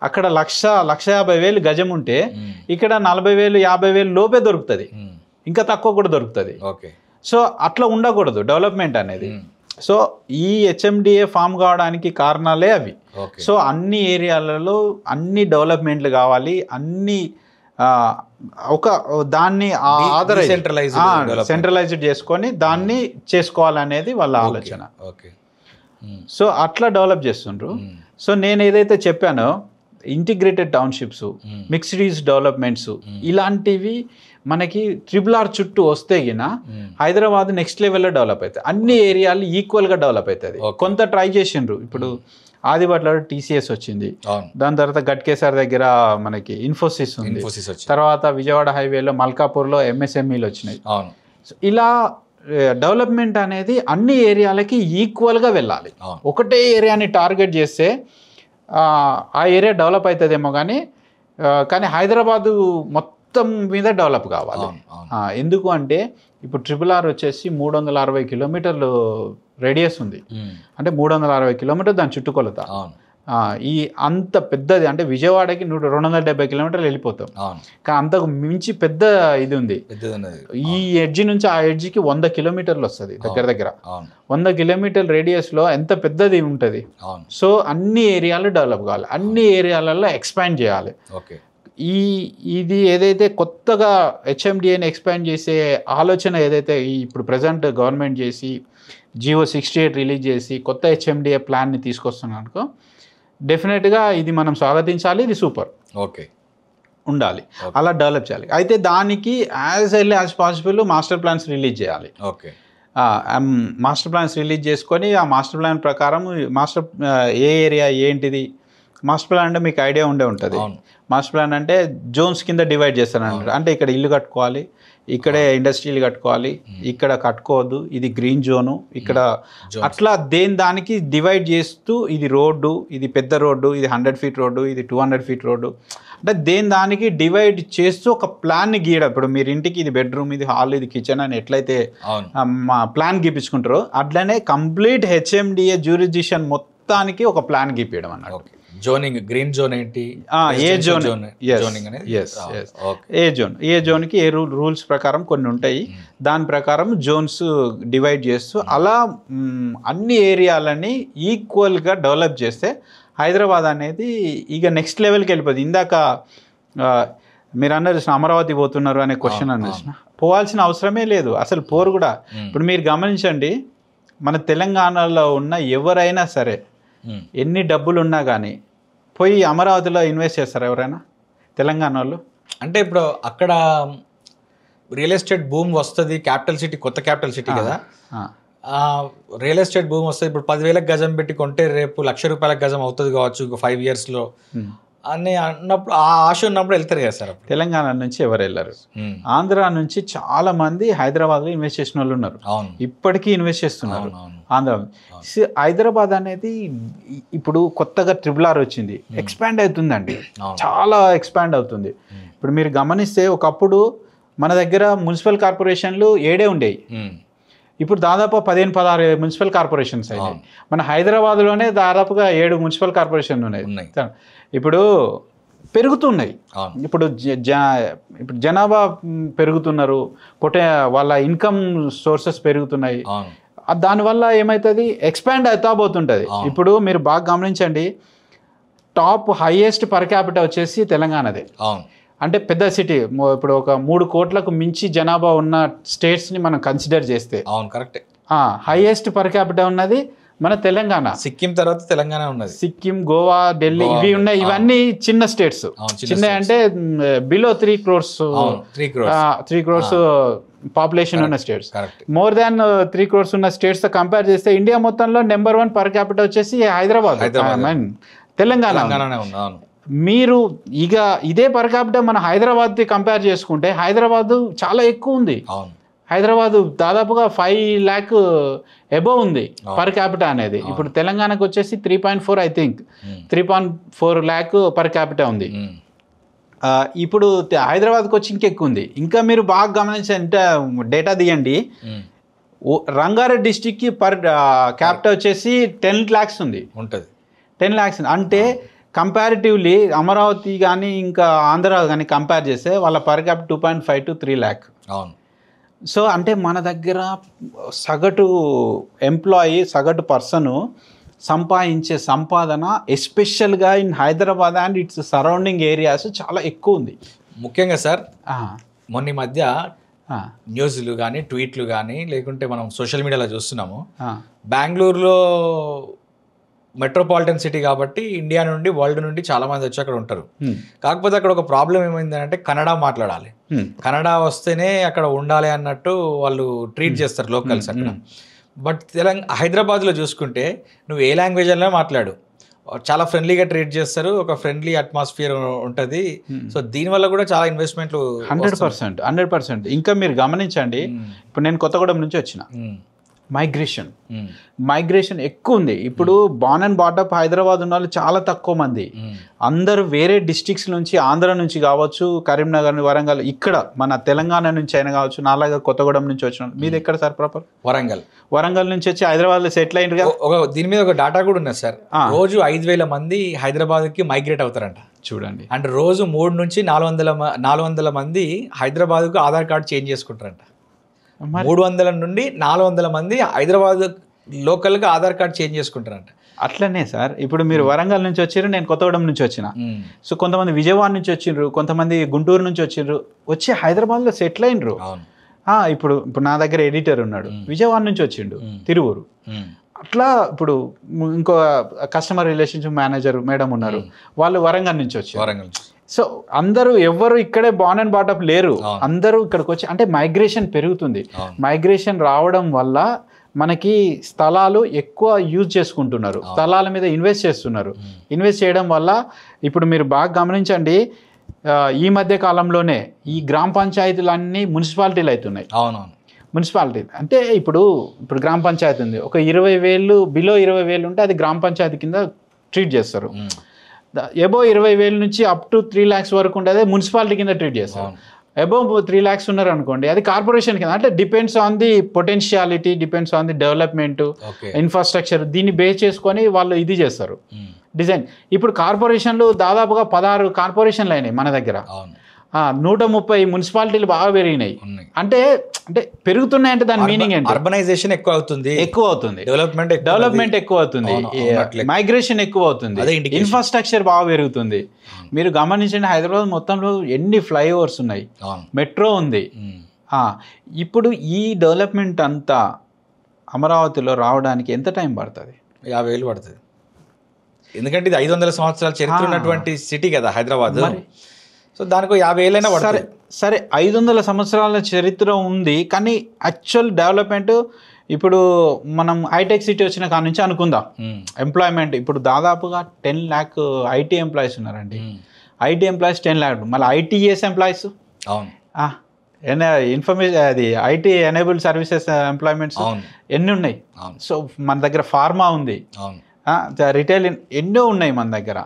అక్కడ 1,50,000 గజం ఉంటే ఇక్కడ 40,000 50,000 లోపే దొరుకుతుంది, ఇంకా తక్కువ కూడా దొరుకుతుంది. సో అట్లా ఉండకూడదు డెవలప్మెంట్ అనేది. సో ఈ హెచ్ఎండిఏ ఫామ్ కావడానికి కారణాలే అవి. సో అన్ని ఏరియాలలో అన్ని డెవలప్మెంట్లు కావాలి, అన్ని దాన్ని సెంట్రలైజ్డ్ చేసుకొని దాన్ని చేసుకోవాలనేది వాళ్ళ ఆలోచన. సో అట్లా డెవలప్ చేస్తుండ్రు. సో నేను ఏదైతే చెప్పానో integrated townships, mixed use developments, ఇలాంటివి మనకి RRR చుట్టూ వస్తే గిన హైదరాబాద్ నెక్స్ట్ లెవెల్లో డెవలప్ అవుతుంది. అన్ని ఏరియాలు ఈక్వల్గా డెవలప్ అవుతుంది. కొంత ట్రై చేసిండ్రు. ఇప్పుడు ఆదిబట్లలో TCS వచ్చింది, దాని తర్వాత గట్కేసర్ దగ్గర మనకి ఇన్ఫోసిస్ ఉంది, తర్వాత విజయవాడ హైవేలో మల్కాపూర్లో MSMEలు వచ్చినాయి. ఇలా డెవలప్మెంట్ అనేది అన్ని ఏరియాలకి ఈక్వల్గా వెళ్ళాలి. ఒకటే ఏరియాని టార్గెట్ చేస్తే ఆ ఏరియా డెవలప్ అవుతుందేమో కానీ హైదరాబాదు మొత్తం మీద డెవలప్ కావాలి. ఎందుకు అంటే ఇప్పుడు RRR వచ్చేసి 360 కిలోమీటర్లు రేడియస్ ఉంది, అంటే 360 కిలోమీటర్ దాని చుట్టుకొలత. ఈ అంత పెద్దది అంటే విజయవాడకి 270 కిలోమీటర్లు వెళ్ళిపోతాం, కానీ అంతకు మించి పెద్ద ఇది ఉంది. ఈ ఎడ్జి నుంచి ఆ ఎడ్జికి 100 కిలోమీటర్లు వస్తుంది దగ్గర 100 కిలోమీటర్ల రేడియస్లో ఎంత పెద్దది ఉంటుంది. సో అన్ని ఏరియాలు డెవలప్ కావాలి, అన్ని ఏరియాలలో ఎక్స్పాండ్ చేయాలి. ఇది ఏదైతే కొత్తగా హెచ్ఎండిఏని ఎక్స్పాండ్ చేసే ఆలోచన ఏదైతే ఇప్పుడు ప్రజెంట్ గవర్నమెంట్ చేసి జియో 68 రిలీజ్ చేసి కొత్త హెచ్ఎండిఏ ప్లాన్ని తీసుకొస్తున్నాను అనుకో, డెఫినెట్గా ఇది మనం స్వాగతించాలి, ఇది సూపర్ ఓకే ఉండాలి, అలా డెవలప్ చేయాలి. అయితే దానికి as early as possible master plans release చేయాలి. ఓకే మాస్టర్ ప్లాన్స్ రిలీజ్ చేసుకొని ఆ మాస్టర్ ప్లాన్ ప్రకారం ఏ ఏరియా ఏంటిది, మాస్టర్ ప్లాన్ అంటే మీకు ఐడియా ఉంటుంది. మాస్టర్ ప్లాన్ అంటే జోన్స్ కింద డివైడ్ చేస్తారన్నమాట. అంటే ఇక్కడ ఇల్లు కట్టుకోవాలి, ఇక్కడే ఇండస్ట్రీలు కట్టుకోవాలి, ఇక్కడ కట్టుకోవద్దు, ఇది గ్రీన్ జోను, ఇక్కడ అట్లా దానికి డివైడ్ చేస్తూ ఇది రోడ్డు, ఇది పెద్ద రోడ్డు, ఇది 100 ఫీట్ రోడ్డు, ఇది 200 ఫీట్ రోడ్డు, అంటే దానికి డివైడ్ చేస్తూ ఒక ప్లాన్ని గీయడం. ఇప్పుడు మీరు ఇంటికి ఇది బెడ్రూమ్, ఇది హాల్, ఇది కిచెన్ అని ఎట్లయితే మా ప్లాన్ గీపించుకుంటారో అట్లనే కంప్లీట్ హెచ్ఎండిఏ జ్యూరిడిక్షన్ మొత్తానికి ఒక ప్లాన్ గీపించడం అన్నట్టు. జోనింగ్, గ్రీన్ జోన్ ఏంటి, ఏ జోన్, ఏ జోన్కి ఏ రూల్స్ ప్రకారం కొన్ని ఉంటాయి, దాని ప్రకారం జోన్స్ డివైడ్ చేస్తూ అలా అన్ని ఏరియాలని ఈక్వల్గా డెవలప్ చేస్తే హైదరాబాద్ అనేది ఇక నెక్స్ట్ లెవెల్కి వెళ్ళిపోతుంది. ఇందాక మీరు అన్నారు అమరావతి పోతున్నారు అనే క్వశ్చన్ అన్న, పోవాల్సిన అవసరమే లేదు, అసలు పోరు కూడా. ఇప్పుడు మీరు గమనించండి, మన తెలంగాణలో ఉన్న ఎవరైనా సరే ఎన్ని డబ్బులు ఉన్నా కానీ పోయి అమరావతిలో ఇన్వెస్ట్ చేస్తారు ఎవరైనా తెలంగాణ వాళ్ళు? అంటే ఇప్పుడు అక్కడ రియల్ ఎస్టేట్ భూమి వస్తుంది, క్యాపిటల్ సిటీ, కొత్త క్యాపిటల్ సిటీ కదా, రియల్ ఎస్టేట్ భూమి వస్తుంది. ఇప్పుడు 10,000 గజం పెట్టి కొంటే రేపు ₹1,00,000 గజం అవుతుంది కావచ్చు 5 yearsలో అని అన్నప్పుడు, ఆ ఆశ ఉన్నప్పుడు వెళ్తారు కదా సార్. తెలంగాణ నుంచి ఎవరు వెళ్ళారు? ఆంధ్ర నుంచి చాలా మంది హైదరాబాద్లో ఇన్వెస్ట్ చేసిన వాళ్ళు ఉన్నారు, ఇప్పటికీ ఇన్వెస్ట్ చేస్తున్నారు ఆంధ్ర. హైదరాబాద్ అనేది ఇప్పుడు కొత్తగా RRR వచ్చింది, ఎక్స్పాండ్ అవుతుందండి, చాలా ఎక్స్పాండ్ అవుతుంది. ఇప్పుడు మీరు గమనిస్తే ఒకప్పుడు మన దగ్గర మున్సిపల్ కార్పొరేషన్లు 7 ఉండేవి, ఇప్పుడు దాదాపు 15-16 మున్సిపల్ కార్పొరేషన్స్ అయినాయి. మన హైదరాబాద్లోనే దాదాపుగా 7 మున్సిపల్ కార్పొరేషన్లు ఉన్నాయి. ఇప్పుడు పెరుగుతున్నాయి, ఇప్పుడు జనాభా పెరుగుతున్నారు, వాళ్ళ ఇన్కమ్ సోర్సెస్ పెరుగుతున్నాయి, దానివల్ల ఏమవుతుంది, ఎక్స్పాండ్ అవుతా పోతుంటుంది. ఇప్పుడు మీరు బాగా గమనించండి, టాప్ హైయెస్ట్ పర్ క్యాపిటల్ వచ్చేసి తెలంగాణదే. అంటే పెద్ద సిటీ, ఇప్పుడు ఒక 3 కోట్లకు మించి జనాభా ఉన్న స్టేట్స్ని మనం కన్సిడర్ చేస్తే కరెక్ట్, హైయెస్ట్ పర్ క్యాపిటల్ ఉన్నది మన తెలంగాణ. సిక్కిం తర్వాత తెలంగాణ ఉన్నది, సిక్కిం, గోవా, ఢిల్లీ ఇవి ఉన్నాయి. ఇవన్నీ చిన్న స్టేట్స్, చిన్న అంటే బిలో 3 crores పాపులేషన్ ఉన్న స్టేట్స్. మోర్ దాన్ 3 crores ఉన్న స్టేట్స్ తో కంపేర్ చేస్తే ఇండియా మొత్తంలో నెంబర్ 1 పర్ క్యాపిటల్ వచ్చేసి హైదరాబాద్, తెలంగాణ. మీరు ఇక ఇదే పర్ క్యాపిటల్ మన హైదరాబాద్ది కంపేర్ చేసుకుంటే హైదరాబాద్ చాలా ఎక్కువ ఉంది. హైదరాబాద్ దాదాపుగా 5 lakh అబోవ్ ఉంది పర్ క్యాపిటల్ అనేది. ఇప్పుడు తెలంగాణకు వచ్చేసి 3.4 I think 3.4 lakh per capital ఉంది. ఇప్పుడు హైదరాబాద్కి వచ్చి ఇంకెక్కువ ఉంది. ఇంకా మీరు బాగా గమనించంటే డేటా తీయండి, రంగారెడ్డి డిస్టిక్కి పర్ క్యాపిటల్ వచ్చేసి 10 lakhs ఉంది, ఉంటుంది 10 lakhs. అంటే కంపారిటివ్లీ అమరావతి కానీ ఇంకా ఆంధ్ర కానీ కంపేర్ చేస్తే వాళ్ళ పర్ క్యాపిటల్ 2.5 to 3 lakh. అవును. సో అంటే మన దగ్గర సగటు ఎంప్లాయీ, సగటు పర్సను సంపాదించే సంపాదన ఎస్పెషల్గా in Hyderabad and its surrounding areas చాలా ఎక్కువ ఉంది. ముఖ్యంగా సార్ మొన్న మధ్య న్యూస్లు కానీ ట్వీట్లు కానీ లేకుంటే మనం సోషల్ మీడియాలో చూస్తున్నాము, బెంగళూరులో మెట్రోపాలిటన్ సిటీ కాబట్టి ఇండియా నుండి, వరల్డ్ నుండి చాలా మంది వచ్చి అక్కడ ఉంటారు. కాకపోతే అక్కడ ఒక ప్రాబ్లం ఏమైందంటే కన్నడ మాట్లాడాలి, కన్నడ వస్తేనే అక్కడ ఉండాలి అన్నట్టు వాళ్ళు ట్రీట్ చేస్తారు లోకల్స్ అక్కడ. బట్ హైదరాబాద్లో చూసుకుంటే నువ్వు ఏ లాంగ్వేజ్ అయినా మాట్లాడు, చాలా ఫ్రెండ్లీగా ట్రీట్ చేస్తారు, ఒక ఫ్రెండ్లీ అట్మాస్ఫియర్ ఉంటుంది. సో దీనివల్ల కూడా చాలా ఇన్వెస్ట్మెంట్లు 100%. ఇంకా మీరు గమనించండి, ఇప్పుడు నేను కొత్తగూడెం నుంచి వచ్చిన, మైగ్రేషన్ ఎక్కువ ఉంది. ఇప్పుడు బార్న్ అండ్ బాటప్ హైదరాబాద్ ఉన్న వాళ్ళు చాలా తక్కువ మంది, అందరూ వేరే డిస్ట్రిక్ట్స్ నుంచి, ఆంధ్ర నుంచి కావచ్చు, కరీంనగర్, వరంగల్, ఇక్కడ మన తెలంగాణ నుంచి అయినా కావచ్చు, నాలాగా కొత్తగూడెం నుంచి వచ్చిన. మీది ఎక్కడ సార్ ప్రాపర్? వరంగల్ నుంచి వచ్చి హైదరాబాద్లో సెటిల్ అయినగా. దీని మీద ఒక డాటా కూడా ఉన్నది సార్, రోజు 5,000 మంది హైదరాబాద్కి మైగ్రేట్ అవుతారంట. చూడండి, అంటే రోజు 3 నుంచి 400 మంది హైదరాబాద్కు ఆధార్ కార్డు చేంజ్ చేసుకుంటారంట. 300 నుండి 400 మంది హైదరాబాద్ లోకల్గా ఆధార్ కార్డ్ చేంజ్ చేసుకుంటారంట. అట్లనే సార్, ఇప్పుడు మీరు వరంగల్ నుంచి వచ్చిర్రు, నేను కొత్తగూడెం నుంచి వచ్చిన. సో కొంతమంది విజయవాడ నుంచి వచ్చిండ్రు, కొంతమంది గుంటూరు నుంచి వచ్చిండ్రు, వచ్చి హైదరాబాద్లో సెటిల్ అయినరు. ఇప్పుడు నా దగ్గర ఎడిటర్ ఉన్నాడు, విజయవాడ నుంచి వచ్చిండు, తిరువురు. అట్లా ఇప్పుడు ఇంకో కస్టమర్ రిలేషన్షిప్ మేనేజర్ మేడం ఉన్నారు, వాళ్ళు వరంగల్ నుంచి వచ్చారు. సో అందరూ ఎవరు ఇక్కడే బాన్ అండ్ బాటప్ లేరు, అందరూ ఇక్కడికి వచ్చి, అంటే మైగ్రేషన్ పెరుగుతుంది. మైగ్రేషన్ రావడం వల్ల మనకి స్థలాలు ఎక్కువ యూజ్ చేసుకుంటున్నారు, స్థలాల మీద ఇన్వెస్ట్ చేస్తున్నారు. ఇన్వెస్ట్ చేయడం వల్ల ఇప్పుడు మీరు బాగా గమనించండి, ఈ మధ్య కాలంలోనే ఈ గ్రామ పంచాయతీలన్నీ మున్సిపాలిటీలు అవుతున్నాయి. అవునవును, మున్సిపాలిటీ అంటే ఇప్పుడు గ్రామ పంచాయతీ ఉంది, ఒక 20,000 బిలో 20,000 ఉంటే అది గ్రామ పంచాయతీ కింద ట్రీట్ చేస్తారు. ఎబో 20,000 నుంచి అప్ టు 3 lakhs వరకు ఉండేది మున్సిపాలిటీ కింద ట్రీట్ చేస్తారు. అబౌవ్ 3 lakhs ఉన్నారు అనుకోండి, అది కార్పొరేషన్ కింద. అంటే depends on the potentiality, depends on the development, infrastructure, దీన్ని బేస్ చేసుకొని వాళ్ళు ఇది చేస్తారు డిజైన్. ఇప్పుడు కార్పొరేషన్లు దాదాపుగా 16 కార్పొరేషన్లు అయినాయి మన దగ్గర, 130 మున్సిపాలిటీలు బాగా పెరిగినాయి. అంటే పెరుగుతున్నాయంటే దాని మీనింగ్ ఏంటి? అర్బనైజేషన్ ఎక్కువ అవుతుంది, డెవలప్మెంట్ ఎక్కువ అవుతుంది, మైగ్రేషన్ ఎక్కువ అవుతుంది, ఇన్ఫ్రాస్ట్రక్చర్ బాగా పెరుగుతుంది. మీరు గమనించండి, హైదరాబాద్ మొత్తంలో ఎన్ని ఫ్లైఓవర్స్ ఉన్నాయి, మెట్రో ఉంది. ఇప్పుడు ఈ డెవలప్మెంట్ అంతా అమరావతిలో రావడానికి ఎంత టైం పడుతుంది? 50 ఏళ్ళు పడుతుంది. ఎందుకంటే ఇది 500 సంవత్సరాల చరిత్ర ఉన్నటువంటి సిటీ కదా హైదరాబాద్. సో దానికి 50 ఏళ్ళైనా పడుతుంది. సరే 500 సంవత్సరాల చరిత్ర ఉంది, కానీ యాక్చువల్ డెవలప్మెంట్ ఇప్పుడు మనం హైటెక్ సిటీ వచ్చిన కాడ నుంచి అనుకుందాం. ఎంప్లాయ్మెంట్ ఇప్పుడు దాదాపుగా 10 lakh ఐటీ ఎంప్లాయీస్ ఉన్నారండి. ఐటీ ఎంప్లాయీస్ 10 lakh, మళ్ళీ ఐటీఎస్ ఎంప్లాయీస్, ఇన్ఫర్మేషన్ అది ఐటీ ఎనేబుల్డ్ సర్వీసెస్ ఎంప్లాయ్మెంట్స్ ఎన్ని ఉన్నాయి. సో మన దగ్గర ఫార్మా ఉంది, రిటైల్ ఎన్నో ఉన్నాయి మన దగ్గర.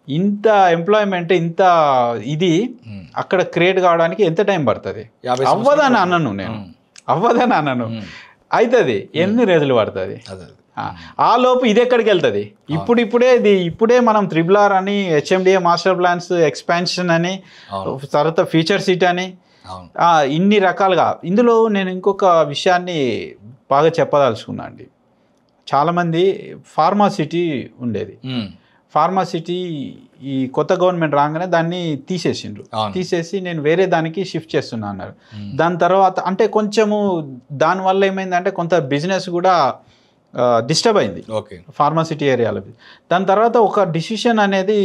ఇంత ఎంప్లాయ్మెంట్, ఇంత ఇది అక్కడ క్రియేట్ కావడానికి ఎంత టైం పడుతుంది? అవ్వదని అన్నాను నేను, అవుతుంది. ఎన్ని రోజులు పడుతుంది? ఆ లోపు ఇది ఎక్కడికి వెళ్తుంది? ఇప్పుడే మనం RRR అని, HMDA మాస్టర్ ప్లాన్స్ ఎక్స్పాన్షన్ అని, తర్వాత ఫ్యూచర్ సిటీ అని, ఇన్ని రకాలుగా. ఇందులో నేను ఇంకొక విషయాన్ని బాగా చెప్పదలుచుకున్నా అండి. చాలామంది ఫార్మా సిటీ ఉండేది, ఫార్మా సిటీ ఈ కొత్త గవర్నమెంట్ రాగానే దాన్ని తీసేసి నేను వేరే దానికి షిఫ్ట్ చేస్తున్నా అన్నారు. దాని తర్వాత అంటే కొంచెము దానివల్ల ఏమైందంటే కొంత బిజినెస్ కూడా డిస్టర్బ్ అయింది ఫార్మా సిటీ ఏరియాలో. దాని తర్వాత ఒక డిసిషన్ అనేది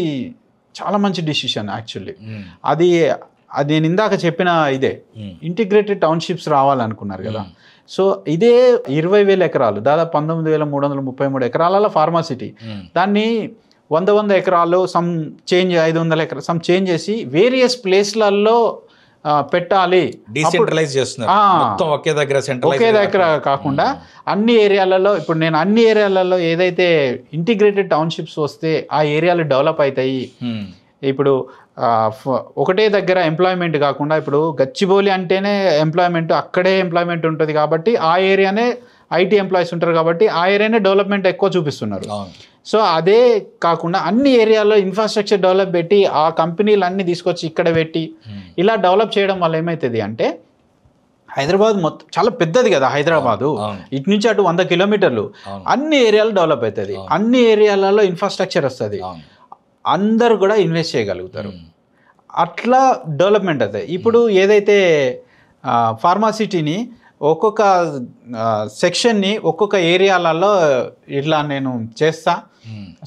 చాలా మంచి డిసిషన్ యాక్చువల్లీ. అది నేను ఇందాక చెప్పిన ఇదే ఇంటిగ్రేటెడ్ టౌన్షిప్స్ రావాలనుకున్నారు కదా. సో ఇదే 20,000 ఎకరాలు, దాదాపు 19,333 ఎకరాల ఫార్మా సిటీ, దాన్ని 100 ఎకరాలు సమ్ చేంజ్ 500 ఎకరాలు సమ్ చేంజ్ చేసి వేరియస్ ప్లేస్లలో పెట్టాలి, డీసెంట్రలైజ్ చేస్తున్నారు. ఒకే దగ్గర కాకుండా అన్ని ఏరియాలలో. ఇప్పుడు నేను అన్ని ఏరియాలలో ఏదైతే ఇంటిగ్రేటెడ్ టౌన్షిప్స్ వస్తే ఆ ఏరియాలు డెవలప్ అవుతాయి. ఇప్పుడు ఒకటే దగ్గర ఎంప్లాయ్మెంట్ కాకుండా, ఇప్పుడు గచ్చిబౌలి అంటేనే ఎంప్లాయ్మెంట్, అక్కడే ఎంప్లాయ్మెంట్ ఉంటుంది కాబట్టి ఆ ఏరియానే ఐటీ ఎంప్లాయీస్ ఉంటారు కాబట్టి ఆ ఏరియానే డెవలప్మెంట్ ఎక్కువ చూపిస్తున్నారు. సో అదే కాకుండా అన్ని ఏరియాలో ఇన్ఫ్రాస్ట్రక్చర్ డెవలప్ పెట్టి ఆ కంపెనీలు అన్నీ తీసుకొచ్చి ఇక్కడ పెట్టి ఇలా డెవలప్ చేయడం వల్ల ఏమవుతుంది అంటే, హైదరాబాద్ మొత్తం చాలా పెద్దది కదా హైదరాబాదు, ఇటు నుంచి అటు 100 కిలోమీటర్లు, అన్ని ఏరియాలు డెవలప్ అవుతుంది, అన్ని ఏరియాలలో ఇన్ఫ్రాస్ట్రక్చర్ వస్తుంది, అందరూ కూడా ఇన్వెస్ట్ చేయగలుగుతారు, అట్లా డెవలప్మెంట్ అవుతుంది. ఇప్పుడు ఏదైతే ఫార్మాసిటీని ఒక్కొక్క సెక్షన్ని ఒక్కొక్క ఏరియాలలో ఇట్లా నేను చేస్తా,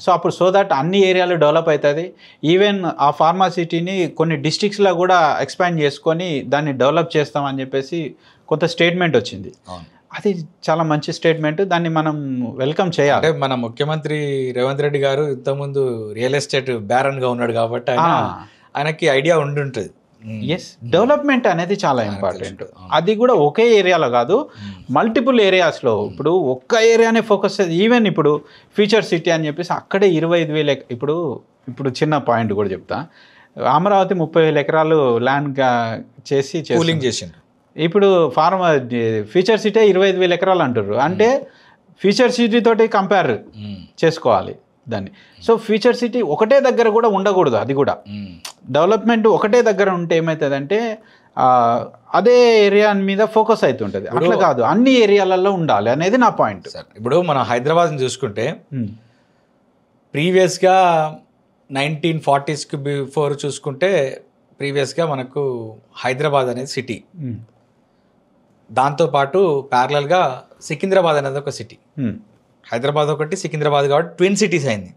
సో అప్పుడు సో దట్ అన్ని ఏరియాలు డెవలప్ అవుతుంది. ఈవెన్ ఆ ఫార్మాసిటీని కొన్ని డిస్ట్రిక్ట్స్లో కూడా ఎక్స్పాండ్ చేసుకొని దాన్ని డెవలప్ చేస్తామని చెప్పేసి కొంత స్టేట్మెంట్ వచ్చింది. అది చాలా మంచి స్టేట్మెంట్, దాన్ని మనం వెల్కమ్ చేయాలి. అంటే మన ముఖ్యమంత్రి రేవంత్ రెడ్డి గారు ఇంతకుముందు రియల్ ఎస్టేట్ బ్యారన్గా ఉన్నాడు కాబట్టి ఆయనకి ఐడియా ఉండుంటుంది. ఎస్, డెవలప్మెంట్ అనేది చాలా ఇంపార్టెంట్. అది కూడా ఒకే ఏరియాలో కాదు, మల్టిపుల్ ఏరియాస్లో. ఇప్పుడు ఒక్క ఏరియానే ఫోకస్, ఈవెన్ ఇప్పుడు ఫ్యూచర్ సిటీ అని చెప్పేసి అక్కడే 25,000. ఇప్పుడు చిన్న పాయింట్ కూడా చెప్తా, అమరావతి 30,000 ఎకరాలు ల్యాండ్ చేసి కూలింగ్ చేసిండు. ఇప్పుడు ఫ్యూచర్ సిటీ 25,000 ఎకరాలు అంటారు. అంటే ఫ్యూచర్ సిటీ తోటి కంపేర్ చేసుకోవాలి దాన్ని. సో ఫ్యూచర్ సిటీ ఒకటే దగ్గర కూడా ఉండకూడదు, అది కూడా డెవలప్మెంట్ ఒకటే దగ్గర ఉంటే ఏమవుతుందంటే అదే ఏరియా మీద ఫోకస్ అవుతుంటుంది. అట్లా కాదు, అన్ని ఏరియాలలో ఉండాలి అనేది నా పాయింట్. ఇప్పుడు మనం హైదరాబాద్ని చూసుకుంటే ప్రీవియస్గా 1940s బిఫోర్ చూసుకుంటే ప్రీవియస్గా మనకు హైదరాబాద్ అనేది సిటీ, దాంతోపాటు ప్యారలల్గా సికింద్రాబాద్ అనేది ఒక సిటీ, హైదరాబాద్ ఒకటి సికింద్రాబాద్ కాబట్టి ట్విన్ సిటీస్ అయింది.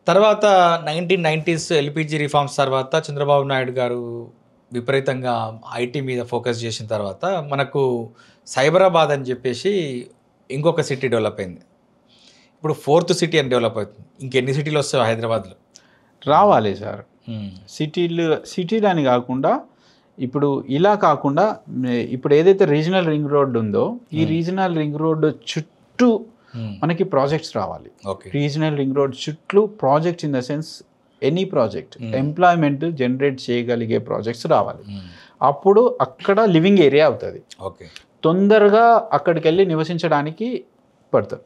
తర్వాత 1990s ఎల్పిజి రిఫార్మ్స్ తర్వాత చంద్రబాబు నాయుడు గారు విపరీతంగా ఐటీ మీద ఫోకస్ చేసిన తర్వాత మనకు సైబరాబాద్ అని చెప్పేసి ఇంకొక సిటీ డెవలప్ అయింది. ఇప్పుడు 4th సిటీ అని డెవలప్ అవుతుంది. ఇంకెన్ని సిటీలు వస్తాయి హైదరాబాద్లో? రావాలి సార్. సిటీలు అని కాకుండా ఇప్పుడు ఇలా కాకుండా ఇప్పుడు ఏదైతే రీజనల్ రింగ్ రోడ్ ఉందో ఈ రీజనల్ రింగ్ రోడ్ చుట్టూ మనకి ప్రాజెక్ట్స్ రావాలి. రీజనల్ రింగ్ రోడ్ చుట్టూ projects in the sense any project employment generate చేయగలిగే ప్రాజెక్ట్స్ రావాలి. అప్పుడు అక్కడ లివింగ్ ఏరియా అవుతుంది. తొందరగా అక్కడికి వెళ్ళి నివసించడానికి పడతారు,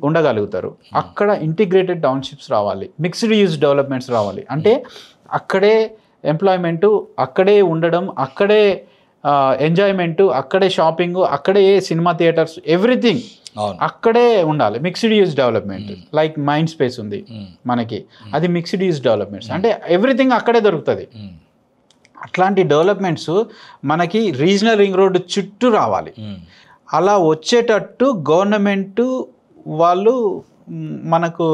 ఉండగలుగుతారు. అక్కడ ఇంటిగ్రేటెడ్ టౌన్షిప్స్ రావాలి, మిక్స్డ్ యూజ్ డెవలప్మెంట్స్ రావాలి. అంటే అక్కడే ఎంప్లాయ్మెంటు, అక్కడే ఉండడం, అక్కడే ఎంజాయ్మెంటు, అక్కడే షాపింగ్, అక్కడే సినిమా థియేటర్స్, ఎవ్రీథింగ్ అక్కడే ఉండాలి. Mixed use development like mind space ఉంది మనకి, అది మిక్స్డ్ యూజ్ డెవలప్మెంట్స్. అంటే ఎవ్రీథింగ్ అక్కడే దొరుకుతుంది. అట్లాంటి డెవలప్మెంట్స్ మనకి రీజనల్ రింగ్ రోడ్డు చుట్టూ రావాలి. అలా వచ్చేటట్టు గవర్నమెంట్ వాళ్ళు మనకు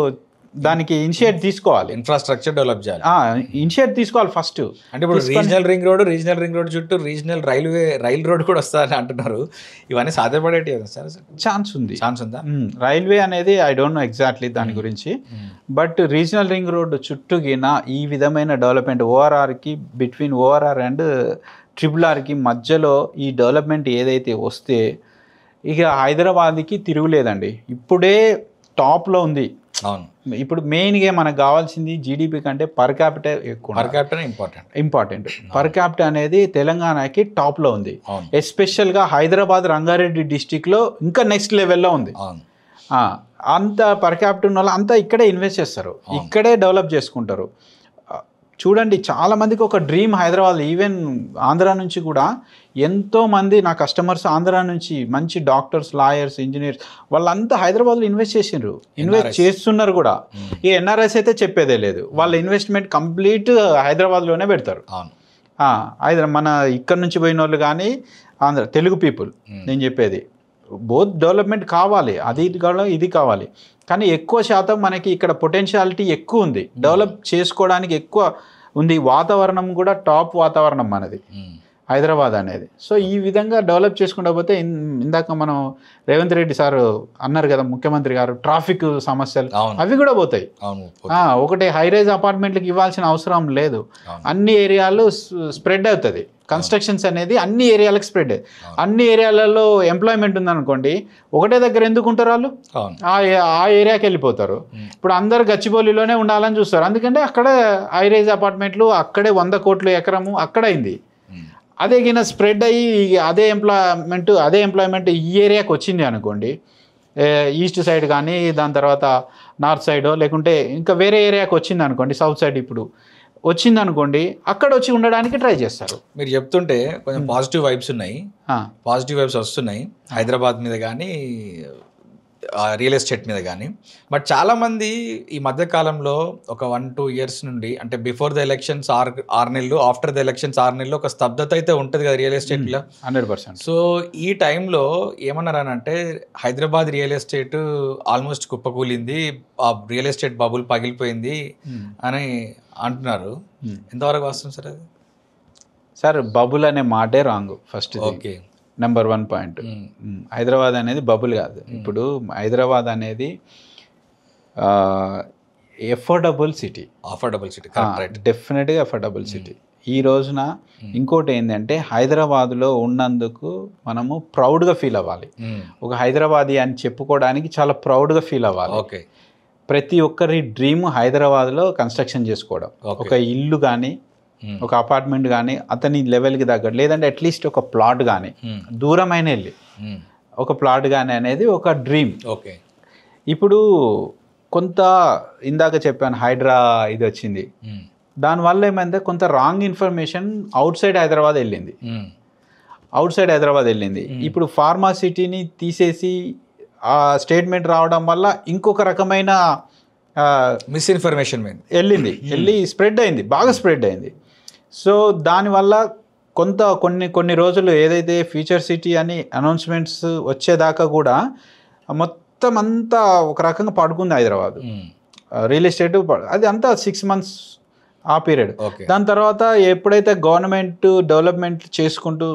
దానికి ఇనిషియేట్ తీసుకోవాలి, ఇన్ఫ్రాస్ట్రక్చర్ డెవలప్ చేయాలి, ఇనిషియేట్ తీసుకోవాలి ఫస్ట్. అంటే ఇప్పుడు రీజనల్ రింగ్ రోడ్ చుట్టూ రీజనల్ రైల్ రోడ్ కూడా వస్తుందని అంటున్నారు. ఇవన్నీ సాధ్యపడేటి సార్? ఛాన్స్ ఉందా? రైల్వే అనేది ఐ డోంట్ నో ఎగ్జాక్ట్లీ దాని గురించి, బట్ రీజనల్ రింగ్ రోడ్ చుట్టూగిన ఈ విధమైన డెవలప్మెంట్ ఓఆర్ఆర్కి బిట్వీన్ ఓఆర్ఆర్ అండ్ RRRకి మధ్యలో ఈ డెవలప్మెంట్ ఏదైతే వస్తే ఇక హైదరాబాద్కి తిరుగులేదండి. ఇప్పుడే టాప్లో ఉంది. అవును, ఇప్పుడు మెయిన్గా మనకు కావాల్సింది జీడిపి కంటే పర్ క్యాపిటల్ ఎక్కువ. Per capital important. Per capital అనేది తెలంగాణకి టాప్లో ఉంది. ఎస్పెషల్గా హైదరాబాద్ రంగారెడ్డి డిస్టిక్లో ఇంకా నెక్స్ట్ లెవెల్లో ఉంది. అంత పర్ క్యాపిటల్ ఉన్న వాళ్ళు అంతా ఇక్కడే ఇన్వెస్ట్ చేస్తారు, ఇక్కడే డెవలప్ చేసుకుంటారు. చూడండి, చాలామందికి ఒక డ్రీమ్ హైదరాబాద్. ఈవెన్ ఆంధ్ర నుంచి కూడా ఎంతోమంది నా కస్టమర్స్ ఆంధ్ర నుంచి మంచి డాక్టర్స్, లాయర్స్, ఇంజనీర్స్ వాళ్ళంతా హైదరాబాద్లో ఇన్వెస్ట్ చేస్తున్నారు కూడా. ఈ ఎన్ఆర్ఎస్ అయితే చెప్పేదే లేదు, వాళ్ళ ఇన్వెస్ట్మెంట్ కంప్లీట్ హైదరాబాద్లోనే పెడతారు. మన ఇక్కడ నుంచి పోయిన వాళ్ళు కానీ ఆంధ్ర తెలుగు పీపుల్, నేను చెప్పేది బోత్ డెవలప్మెంట్ కావాలి, అది ఇది కావాలి. కానీ ఎక్కువ శాతం మనకి ఇక్కడ పొటెన్షియాలిటీ ఎక్కువ ఉంది, డెవలప్ చేసుకోవడానికి ఎక్కువ ఉంది. వాతావరణం కూడా టాప్ వాతావరణం మనది హైదరాబాద్ అనేది. సో ఈ విధంగా డెవలప్ చేసుకుంటూ పోతే ఇందాక మనం రేవంత్ రెడ్డి సార్ అన్నారు కదా, ముఖ్యమంత్రి గారు, ట్రాఫిక్ సమస్యలు అవి కూడా పోతాయి. ఒకటి హైరైజ్ అపార్ట్మెంట్లకు ఇవ్వాల్సిన అవసరం లేదు, అన్ని ఏరియాలు స్ప్రెడ్ అవుతుంది. కన్స్ట్రక్షన్స్ అనేది అన్ని ఏరియాలకు స్ప్రెడ్ అయ్యి, అన్ని ఏరియాలలో ఎంప్లాయ్మెంట్ ఉందనుకోండి, ఒకటే దగ్గర ఎందుకు ఉంటారు వాళ్ళు? ఆ ఏరియాకి వెళ్ళిపోతారు. ఇప్పుడు అందరు గచ్చిబౌలిలోనే ఉండాలని చూస్తారు, అందుకంటే అక్కడ హైరైజ్ అపార్ట్మెంట్లు అక్కడే 100 కోట్లు ఎకరము అక్కడ అయింది. అదే కింద స్ప్రెడ్ అయ్యి అదే ఎంప్లాయ్మెంట్ ఈ ఏరియాకి వచ్చింది అనుకోండి, ఈస్ట్ సైడ్ కానీ దాని తర్వాత నార్త్ సైడ్ లేకుంటే ఇంకా వేరే ఏరియాకి వచ్చింది అనుకోండి, సౌత్ సైడ్ ఇప్పుడు వచ్చింది అనుకోండి, అక్కడ వచ్చి ఉండడానికి ట్రై చేస్తారు. మీరు చెప్తుంటే కొంచెం పాజిటివ్ వైబ్స్ వస్తున్నాయి హైదరాబాద్ మీద కానీ రియల్ ఎస్టేట్ మీద కానీ. బట్ చాలామంది ఈ మధ్యకాలంలో ఒక 1-2 years నుండి, అంటే బిఫోర్ ద ఎలక్షన్స్ 6 నెలలు, ఆఫ్టర్ ద ఎలక్షన్స్ 6 నెలలు ఒక స్తబ్దత అయితే ఉంటుంది కదా రియల్ ఎస్టేట్లో. 100%. సో ఈ టైంలో ఏమన్నారనంటే హైదరాబాద్ రియల్ ఎస్టేట్ ఆల్మోస్ట్ కుప్పకూలింది, ఆ రియల్ ఎస్టేట్ బబుల్ పగిలిపోయింది అని అంటున్నారు. ఎంతవరకు వస్తుంది సార్ అది? సార్, బబుల్ అనే మాటే wrong first. Okay, number 1 point. Hyderabad అనేది బబుల్ కాదు. ఇప్పుడు హైదరాబాద్ అనేది అఫోర్డబుల్ సిటీ, డెఫినెట్గా అఫోర్డబుల్ సిటీ. ఈ రోజున ఇంకోటి ఏంటంటే హైదరాబాద్లో ఉన్నందుకు మనము ప్రౌడ్గా ఫీల్ అవ్వాలి. ఒక హైదరాబాదీ అని చెప్పుకోవడానికి చాలా ప్రౌడ్గా ఫీల్ అవ్వాలి. ఓకే, ప్రతి ఒక్కరి డ్రీమ్ హైదరాబాద్లో కన్స్ట్రక్షన్ చేసుకోవడం, ఒక ఇల్లు కానీ ఒక అపార్ట్మెంట్ కానీ అతని లెవెల్కి తగ్గట్టు, లేదంటే అట్లీస్ట్ ఒక ప్లాట్ కానీ దూరమైన వెళ్ళి ఒక ప్లాట్ కానీ అనేది ఒక డ్రీమ్. ఓకే, ఇప్పుడు కొంత ఇందాక చెప్పాను హైడ్రా ఇది వచ్చింది, దానివల్ల ఏమైంది కొంత wrong information out side Hyderabad వెళ్ళింది. ఇప్పుడు ఫార్మాసిటీని తీసేసి ఆ స్టేట్మెంట్ రావడం వల్ల ఇంకొక రకమైన మిస్ఇన్ఫర్మేషన్ వెళ్ళి స్ప్రెడ్ అయింది, బాగా స్ప్రెడ్ అయింది. సో దానివల్ల కొన్ని రోజులు ఏదైతే ఫ్యూచర్ సిటీ అని అనౌన్స్మెంట్స్ వచ్చేదాకా కూడా మొత్తం అంతా ఒక రకంగా పడుకుంది హైదరాబాద్ రియల్ ఎస్టేట్. అది అంతా 6 months ఆ పీరియడ్. దాని తర్వాత ఎప్పుడైతే గవర్నమెంట్ డెవలప్మెంట్ చేసుకుంటూ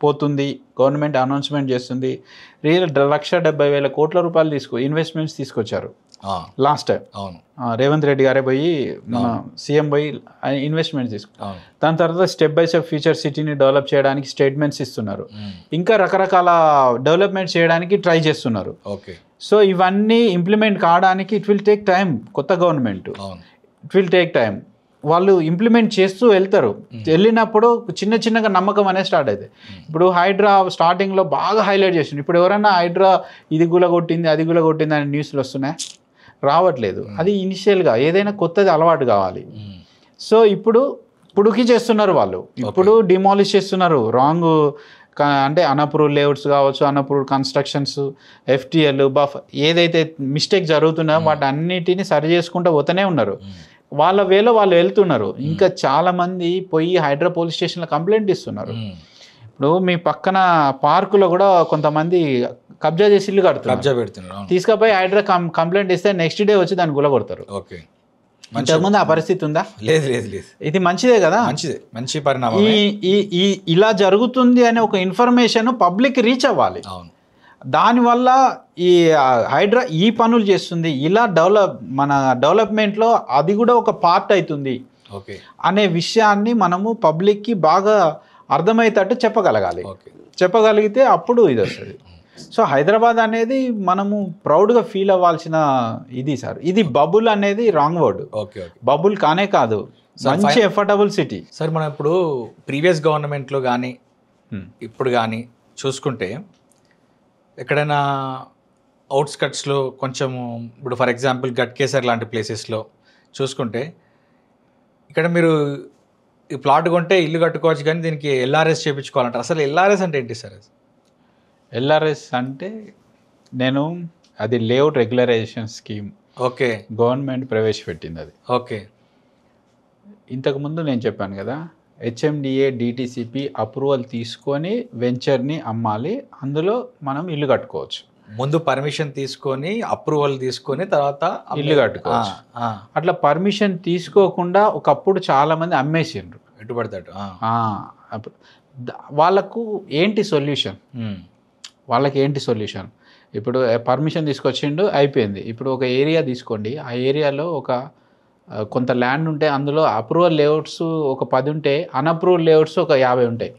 పోతుంది, గవర్నమెంట్ అనౌన్స్మెంట్ చేస్తుంది, 1,70,000 కోట్ల రూపాయలు ఇన్వెస్ట్మెంట్స్ తీసుకొచ్చారు లాస్ట్ టైం. రేవంత్ రెడ్డి గారే పోయి మన సీఎం పోయి ఇన్వెస్ట్మెంట్ తీసుకున్నారు. దాని తర్వాత స్టెప్ బై స్టెప్ ఫ్యూచర్ సిటీని డెవలప్ చేయడానికి స్టేట్మెంట్స్ ఇస్తున్నారు, ఇంకా రకరకాల డెవలప్మెంట్ చేయడానికి ట్రై చేస్తున్నారు. సో ఇవన్నీ ఇంప్లిమెంట్ కావడానికి ఇట్ విల్ టేక్ టైం. కొత్త government it will take time. వాళ్ళు ఇంప్లిమెంట్ చేస్తూ వెళ్తారు. వెళ్ళినప్పుడు చిన్నగా నమ్మకం అనేది స్టార్ట్ అవుతుంది. ఇప్పుడు హైడ్రా స్టార్టింగ్లో బాగా హైలైట్ చేసింది. ఇప్పుడు ఎవరైనా హైడ్రా ఇది గులగొట్టింది అది గులగొట్టింది అనే న్యూస్లు వస్తున్నాయి, రావట్లేదు. అది ఇనిషియల్గా ఏదైనా కొత్తది అలవాటు కావాలి. సో ఇప్పుడుకి చేస్తున్నారు వాళ్ళు, ఇప్పుడు డిమాలిష్ చేస్తున్నారు. రాంగ్ అంటే అన్అప్రూవ్డ్ లేఅవుట్స్ కావచ్చు, అన్అప్రూవ్డ్ కన్స్ట్రక్షన్స్, FTL, బఫ్ ఏదైతే మిస్టేక్ జరుగుతున్నాయో వాటి అన్నిటిని సరి చేసుకుంటూ పోతూనే ఉన్నారు. వాళ్ళ వేలో వాళ్ళు వెళ్తున్నారు. ఇంకా చాలామంది పోయి హైడ్రా పోలీస్ స్టేషన్లో కంప్లైంట్ ఇస్తున్నారు. ఇప్పుడు మీ పక్కన పార్కులో కూడా కొంతమంది కబ్జా చేసి ఇల్లు కడుతున్నారు, తీసుకుపోయి హైడ్రా కంప్లైంట్ ఇస్తే నెక్స్ట్ డే వచ్చి దాన్ని గులగొడతారు. ఇంతకుముందు ఆ పరిస్థితి ఉందా? లేదు. ఇది మంచిదే కదా, మంచి పరిణామం. ఇలా జరుగుతుంది అనే ఒక ఇన్ఫర్మేషన్ పబ్లిక్ రీచ్ అవ్వాలి. దానివల్ల ఈ హైడ్రా ఈ పనులు చేస్తుంది, ఇలా మన డెవలప్మెంట్లో అది కూడా ఒక పార్ట్ అవుతుంది అనే విషయాన్ని మనము పబ్లిక్కి బాగా అర్థమయ్యేటట్టు చెప్పగలిగితే అప్పుడు ఇది వస్తుంది. సో హైదరాబాద్ అనేది మనము ప్రౌడ్గా ఫీల్ అవ్వాల్సిన ఇది సార్. ఇది బబుల్ అనేది రాంగ్ వర్డ్. బబుల్ కానే కాదు, మంచి ఎఫర్టబుల్ సిటీ సార్. మనం ఇప్పుడు ప్రీవియస్ గవర్నమెంట్లో కానీ ఇప్పుడు కానీ చూసుకుంటే ఎక్కడైనా అవుట్స్కట్స్లో కొంచెము, ఇప్పుడు ఫర్ ఎగ్జాంపుల్ గట్కేసర్ లాంటి ప్లేసెస్లో చూసుకుంటే ఇక్కడ మీరు ఈ ప్లాట్ కొంటే ఇల్లు కట్టుకోవచ్చు, కానీ దీనికి LRS చేయించుకోవాలంటారు. అసలు LRS అంటే ఏంటి సార్? LRS అంటే అది లేఅవుట్ రెగ్యులరైజేషన్ స్కీమ్. గవర్నమెంట్ ప్రవేశపెట్టింది అది. ఇంతకుముందు నేను చెప్పాను కదా, HMDA DTCP అప్రూవల్ తీసుకొని వెంచర్ని అమ్మాలి, అందులో మనం ఇల్లు కట్టుకోవచ్చు. ముందు పర్మిషన్ తీసుకొని అప్రూవల్ తీసుకొని తర్వాత ఇల్లు కట్టుకోవచ్చు. అట్లా పర్మిషన్ తీసుకోకుండా ఒకప్పుడు చాలామంది అమ్మేసిండ్రు ఎటుపడతాడు. వాళ్ళకు ఏంటి సొల్యూషన్? ఇప్పుడు పర్మిషన్ తీసుకొచ్చిండు, అయిపోయింది. ఇప్పుడు ఒక ఏరియా తీసుకోండి, ఆ ఏరియాలో కొంత ల్యాండ్ ఉంటే అందులో అప్రూవల్ లేఅవుట్స్ ఒక 10 ఉంటే, అన్అప్రూవల్ లేఅవుట్స్ ఒక 50 ఉంటాయి.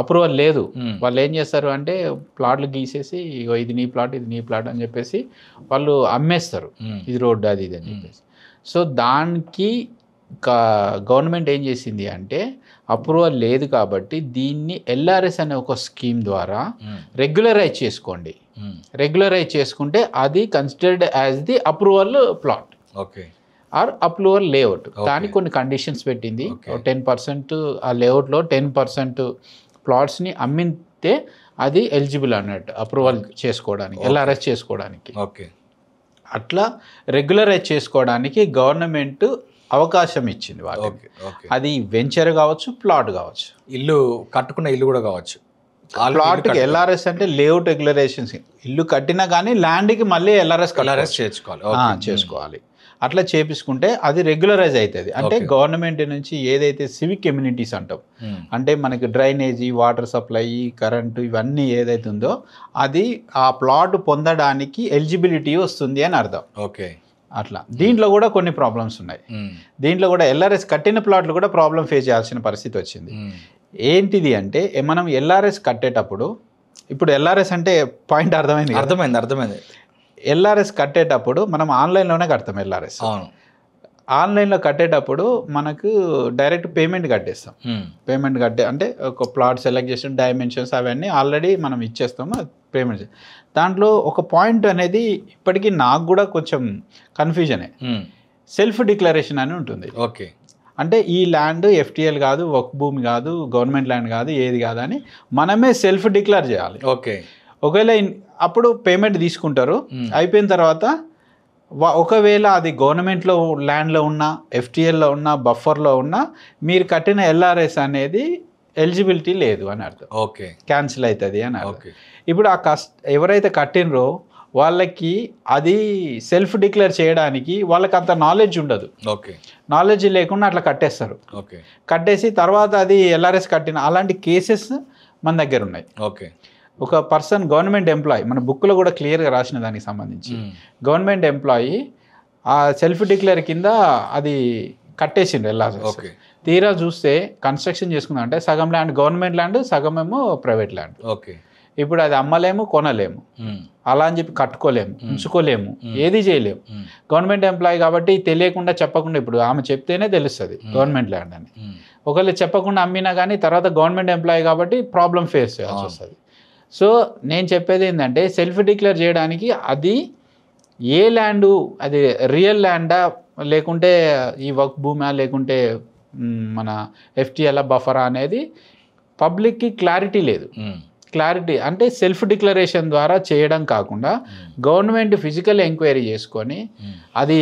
అప్రూవల్ లేదు. వాళ్ళు ఏం చేస్తారు అంటే ప్లాట్లు గీసేసి ఇది నీ ప్లాట్ ఇది నీ ప్లాట్ అని చెప్పేసి వాళ్ళు అమ్మేస్తారు, ఇది రోడ్డు అది ఇది అని చెప్పేసి. సో దానికి గవర్నమెంట్ ఏం చేసింది అంటే అప్రూవల్ లేదు కాబట్టి దీన్ని LRS అనే ఒక స్కీమ్ ద్వారా రెగ్యులరైజ్ చేసుకోండి. రెగ్యులరైజ్ చేసుకుంటే అది considered as the approval plot or approval layout. దానికి కొన్ని కండిషన్స్ పెట్టింది. 10% ఆ లేఅవుట్లో 10% ప్లాట్స్ని అమ్మితే అది ఎలిజిబుల్ అన్నట్టు అప్రూవల్ చేసుకోవడానికి, LRS చేసుకోవడానికి. అట్లా రెగ్యులరైజ్ చేసుకోవడానికి గవర్నమెంట్ అవకాశం ఇచ్చింది వాళ్ళకి. అది వెంచర్ కావచ్చు, ప్లాట్ కావచ్చు, ఇల్లు కట్టుకున్న ఇల్లు కూడా కావచ్చు. ప్లాట్కి LRS అంటే లేఅవుట్ రెగ్యులరేషన్స్. ఇల్లు కట్టినా కానీ ల్యాండ్కి మళ్ళీ LRS చేసుకోవాలి. అట్లా చేపించుకుంటే అది రెగ్యులరైజ్ అవుతుంది. అంటే గవర్నమెంట్ నుంచి ఏదైతే సివిక్ కమ్యూనిటీస్ అంటాం, అంటే మనకి డ్రైనేజీ, వాటర్ సప్లై, కరెంటు ఇవన్నీ ఏదైతే ఉందో అది ఆ ప్లాట్ పొందడానికి ఎలిజిబిలిటీ వస్తుంది అని అర్థం. అట్లా దీంట్లో కూడా కొన్ని ప్రాబ్లమ్స్ ఉన్నాయి. దీంట్లో కూడా LRS కట్టిన ప్లాట్లు కూడా ప్రాబ్లం ఫేస్ చేయాల్సిన పరిస్థితి వచ్చింది. ఏంటిది అంటే మనం LRS కట్టేటప్పుడు, ఇప్పుడు LRS అంటే పాయింట్ అర్థమైంది. LRS కట్టేటప్పుడు మనం ఆన్లైన్లోనే కడతాం. LRS ఆన్లైన్లో కట్టేటప్పుడు మనకు డైరెక్ట్ పేమెంట్ కట్టేస్తాం. అంటే ఒక ప్లాట్ సెలెక్ట్ చేసిన డైమెన్షన్స్ అవన్నీ ఆల్రెడీ మనం ఇచ్చేస్తాము, పేమెంట్. దాంట్లో ఒక పాయింట్ అనేది ఇప్పటికీ నాకు కూడా కొంచెం కన్ఫ్యూజనే. సెల్ఫ్ డిక్లరేషన్ అని ఉంటుంది. అంటే ఈ ల్యాండ్ FTL కాదు, వక్ భూమి కాదు, గవర్నమెంట్ ల్యాండ్ కాదు, ఏది కాదు అని మనమే సెల్ఫ్ డిక్లేర్ చేయాలి. ఒకవేళ అప్పుడు పేమెంట్ తీసుకుంటారు. అయిపోయిన తర్వాత ఒకవేళ అది గవర్నమెంట్లో ల్యాండ్లో ఉన్న ఎఫ్టీఎల్లో ఉన్న బఫర్లో ఉన్న మీరు కట్టిన ఎల్ఆర్ఎస్ అనేది ఎలిజిబిలిటీ లేదు అని అర్థం. ఓకే, క్యాన్సిల్ అవుతుంది అని అర్థం. ఓకే. ఇప్పుడు ఆ ఎవరైతే కట్టినరో వాళ్ళకి అది సెల్ఫ్ డిక్లేర్ చేయడానికి వాళ్ళకి అంత నాలెడ్జ్ ఉండదు. ఓకే, నాలెడ్జ్ లేకుండా అట్లా కట్టేస్తారు. ఓకే, కట్టేసి తర్వాత అది ఎల్ఆర్ఎస్ కట్టిన అలాంటి కేసెస్ మన దగ్గర ఉన్నాయి. ఓకే. ఒక పర్సన్ గవర్నమెంట్ ఎంప్లాయీ, మన బుక్లో కూడా క్లియర్గా రాసిన దానికి సంబంధించి గవర్నమెంట్ ఎంప్లాయీ ఆ సెల్ఫ్ డిక్లేర్ కింద అది కట్టేసిండు ఎల్ఆర్ఎస్. ఓకే. తీరా చూస్తే కన్స్ట్రక్షన్ చేసుకుందాం అంటే సగం ల్యాండ్ గవర్నమెంట్ ల్యాండ్, సగం ఏమో ప్రైవేట్ ల్యాండ్. ఓకే. ఇప్పుడు అది అమ్మలేము, కొనలేము, అలా అని చెప్పి కట్టుకోలేము, ఉంచుకోలేము, ఏది చేయలేము. గవర్నమెంట్ ఎంప్లాయీ కాబట్టి తెలియకుండా చెప్పకుండా, ఇప్పుడు ఆమె చెప్తేనే తెలుస్తుంది గవర్నమెంట్ ల్యాండ్ అని. ఒకవేళ చెప్పకుండా అమ్మినా కానీ తర్వాత గవర్నమెంట్ ఎంప్లాయీ కాబట్టి ప్రాబ్లం ఫేస్ చేయాల్సి వస్తుంది. సో నేను చెప్పేది ఏంటంటే సెల్ఫ్ డిక్లేర్ చేయడానికి అది ఏ ల్యాండు, అది రియల్ ల్యాండా లేకుంటే ఈ వర్క్ భూమా లేకుంటే మన ఎఫ్టీఎల్ బఫరా అనేది పబ్లిక్కి క్లారిటీ లేదు. క్లారిటీ అంటే సెల్ఫ్ డిక్లరేషన్ ద్వారా చేయడం కాకుండా గవర్నమెంట్ ఫిజికల్ ఎంక్వైరీ చేసుకొని అది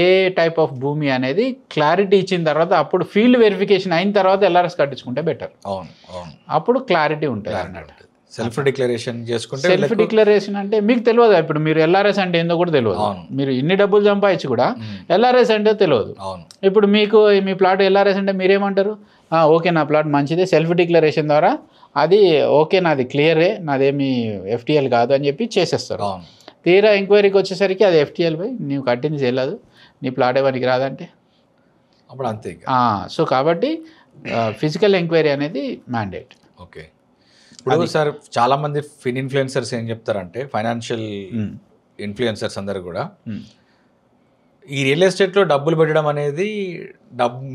ఏ టైప్ ఆఫ్ భూమి అనేది క్లారిటీ ఇచ్చిన తర్వాత అప్పుడు ఫీల్డ్ వెరిఫికేషన్ అయిన తర్వాత ఎల్ఆర్ఎస్ కట్టించుకుంటే బెటర్. అవును, అవును. అప్పుడు క్లారిటీ ఉంటుంది అన్నట్టు. సెల్ఫ్ డిక్లరేషన్ చేసుకుంటే సెల్ఫ్ డిక్లరేషన్ అంటే మీకు తెలియదు. ఇప్పుడు మీరు ఎల్ఆర్ఎస్ అంటే ఏందో కూడా తెలియదు. మీరు ఇన్ని డబ్బులు సంపాదించి కూడా ఎల్ఆర్ఎస్ అంటే తెలియదు. ఇప్పుడు మీకు మీ ప్లాట్ ఎల్ఆర్ఎస్ అంటే మీరేమంటారు? ఓకే, నా ప్లాట్ మంచిదే, సెల్ఫ్ డిక్లరేషన్ ద్వారా అది ఓకే, నాది క్లియరే, నాదేమి ఎఫ్టీఎల్ కాదు అని చెప్పి చేసేస్తారు. తీరా ఎంక్వైరీకి వచ్చేసరికి అది ఎఫ్టీఎల్ పై నీవు కట్టింది చేయలేదు, నీ ప్లాట్ ఎవరికి రాదంటే అప్పుడు అంతే. సో కాబట్టి ఫిజికల్ ఎంక్వైరీ అనేది మ్యాండేట్. ఓకే. ఇప్పుడు సార్ చాలా మంది ఇన్ఫ్లుయెన్సర్స్ ఏం చెప్తారంటే, ఫైనాన్షియల్ ఇన్ఫ్లుయెన్సర్స్ అందరు కూడా ఈ రియల్ ఎస్టేట్లో డబ్బులు పెట్టడం అనేది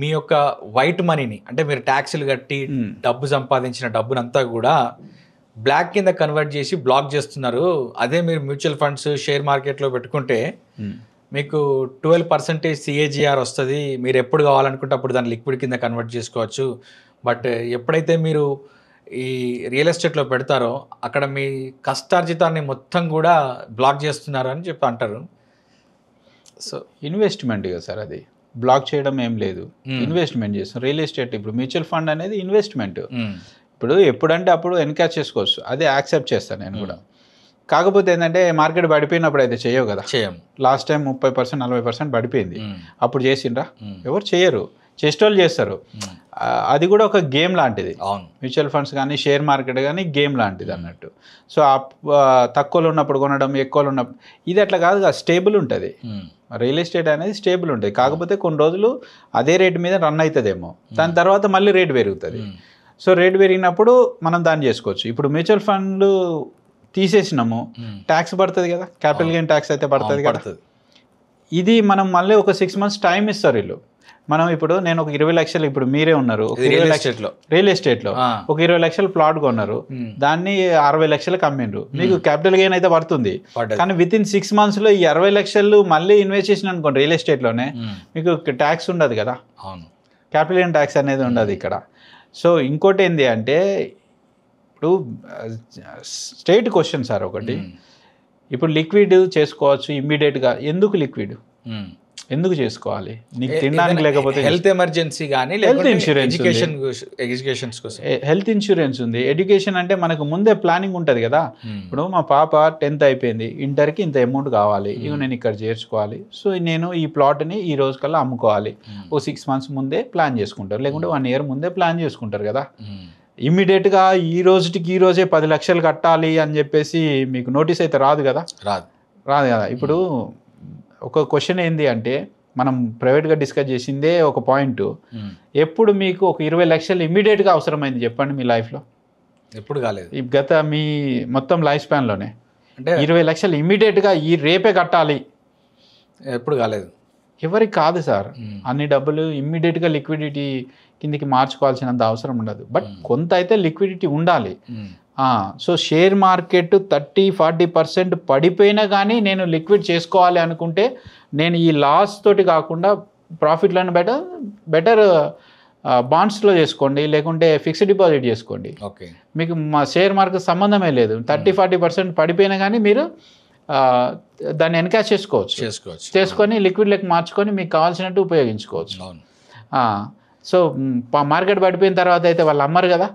మీ యొక్క వైట్ మనీని, అంటే మీరు ట్యాక్సులు కట్టి డబ్బు సంపాదించిన డబ్బునంతా కూడా బ్లాక్ కింద కన్వర్ట్ చేసి బ్లాక్ చేస్తున్నారు. అదే మీరు మ్యూచువల్ ఫండ్స్, షేర్ మార్కెట్లో పెట్టుకుంటే మీకు 12% CAGR వస్తుంది. మీరు ఎప్పుడు కావాలనుకుంటే అప్పుడు దాన్ని లిక్విడ్ కింద కన్వర్ట్ చేసుకోవచ్చు. బట్ ఎప్పుడైతే మీరు ఈ రియల్ ఎస్టేట్లో పెడతారో అక్కడ మీ కష్టార్జితాన్ని మొత్తం కూడా బ్లాక్ చేస్తున్నారు అని చెప్పి అంటారు. సో ఇన్వెస్ట్మెంట్ కదా సార్, అది బ్లాక్ చేయడం ఏం లేదు. ఇన్వెస్ట్మెంట్ చేస్తాం రియల్ ఎస్టేట్. ఇప్పుడు మ్యూచువల్ ఫండ్ అనేది ఇన్వెస్ట్మెంట్. ఇప్పుడు ఎప్పుడంటే అప్పుడు ఎన్కాష్ చేసుకోవచ్చు, అదే యాక్సెప్ట్ చేస్తాను నేను కూడా. కాకపోతే ఏంటంటే మార్కెట్ పడిపోయినప్పుడు అయితే చేయవు కదా. చేయం. లాస్ట్ టైం 30% 40% పడిపోయింది, అప్పుడు చేసిండ్రా? ఎవరు చేయరు. చేసేటోళ్ళు చేస్తారు. అది కూడా ఒక గేమ్ లాంటిది. మ్యూచువల్ ఫండ్స్ కానీ షేర్ మార్కెట్ కానీ గేమ్ లాంటిది అన్నట్టు. సో తక్కువలో ఉన్నప్పుడు కొనడం, ఎక్కువలో ఉన్నప్పుడు, ఇది అట్లా కాదు కదా, స్టేబుల్ ఉంటుంది. రియల్ ఎస్టేట్ అనేది స్టేబుల్ ఉంటుంది. కాకపోతే కొన్ని రోజులు అదే రేటు మీద రన్ అవుతుందేమో, దాని తర్వాత మళ్ళీ రేటు పెరుగుతుంది. సో రేటు పెరిగినప్పుడు మనం దాన్ని చేసుకోవచ్చు. ఇప్పుడు మ్యూచువల్ ఫండ్ తీసేసినాము, ట్యాక్స్ పడుతుంది కదా, క్యాపిటల్ గెయిన్ ట్యాక్స్ అయితే పడుతుంది కదా. ఇది మనం మళ్ళీ ఒక 6 months టైం ఇస్తారు వీళ్ళు. మనం ఇప్పుడు నేను ఒక 20 లక్షలు, ఇప్పుడు మీరే ఉన్నారు రియల్ ఎస్టేట్లో ఒక 20 లక్షలు ప్లాట్ కొన్నారు, దాన్ని 60 లక్షలకు అమ్మిండ్రు, మీకు క్యాపిటల్ గెయిన్ అయితే పడుతుంది. కానీ వితిన్ 6 months ఈ 60 లక్షలు మళ్ళీ ఇన్వెస్ట్ చేసిన అనుకోండి రియల్ ఎస్టేట్లోనే, మీకు ట్యాక్స్ ఉండదు కదా, క్యాపిటల్ గెయిన్ ట్యాక్స్ అనేది ఉండదు ఇక్కడ. సో ఇంకోటి ఏంటి అంటే, ఇప్పుడు స్ట్రైట్ క్వశ్చన్ సార్ ఒకటి, ఇప్పుడు లిక్విడ్ చేసుకోవచ్చు ఇమ్మీడియట్గా. ఎందుకు లిక్విడ్ ఎందుకు చేసుకోవాలి? నీకు తినడానికి లేకపోతే హెల్త్ ఎమర్జెన్సీ కానీ, హెల్త్ ఇన్సూరెన్స్, ఎడ్యుకేషన్స్ కోసం హెల్త్ ఇన్సూరెన్స్ ఉంది, ఎడ్యుకేషన్ అంటే మనకు ముందే ప్లానింగ్ ఉంటుంది కదా. ఇప్పుడు మా పాప 10th అయిపోయింది, ఇంటర్కి ఇంత అమౌంట్ కావాలి, ఇవి నేను ఇక్కడ చేర్చుకోవాలి, సో నేను ఈ ప్లాట్ని ఈ రోజు కల్లా అమ్ముకోవాలి. ఓ 6 months ముందే ప్లాన్ చేసుకుంటారు, లేకుంటే 1 year ముందే ప్లాన్ చేసుకుంటారు కదా. ఇమ్మీడియట్గా ఈ రోజే 10 లక్షలు కట్టాలి అని చెప్పేసి మీకు నోటీస్ అయితే రాదు కదా. రాదు కదా. ఇప్పుడు ఒక క్వశ్చన్ ఏంది అంటే, మనం ప్రైవేట్గా డిస్కస్ చేసిందే ఒక పాయింట్, ఎప్పుడు మీకు ఒక 20 లక్షలు ఇమ్మీడియట్గా అవసరమైంది చెప్పండి మీ లైఫ్లో? ఎప్పుడు కాలేదు. గత మీ మొత్తం లైఫ్ స్పాన్లోనే అంటే 20 లక్షలు ఇమ్మీడియట్గా ఈ రేపే కట్టాలి ఎప్పుడు కాలేదు. ఎవరికి కాదు సార్. అన్ని డబ్బులు ఇమ్మీడియట్గా లిక్విడిటీ కిందికి మార్చుకోవాల్సినంత అవసరం ఉండదు. బట్ కొంత అయితే లిక్విడిటీ ఉండాలి. సో షేర్ మార్కెట్ 30-40% పడిపోయినా కానీ నేను లిక్విడ్ చేసుకోవాలి అనుకుంటే, నేను ఈ లాస్ తోటి కాకుండా ప్రాఫిట్లను బెటర్ బాండ్స్లో చేసుకోండి, లేకుంటే ఫిక్స్డ్ డిపాజిట్ చేసుకోండి. ఓకే, మీకు మా షేర్ మార్కెట్ సంబంధమే లేదు. 30-40% పడిపోయినా కానీ మీరు దాన్ని ఎన్కాష్ చేసుకొని లిక్విడ్ లెక్క మార్చుకొని మీకు కావాల్సినట్టు ఉపయోగించుకోవచ్చు. సో మార్కెట్ పడిపోయిన తర్వాత అయితే వాళ్ళు అమ్మరు కదా,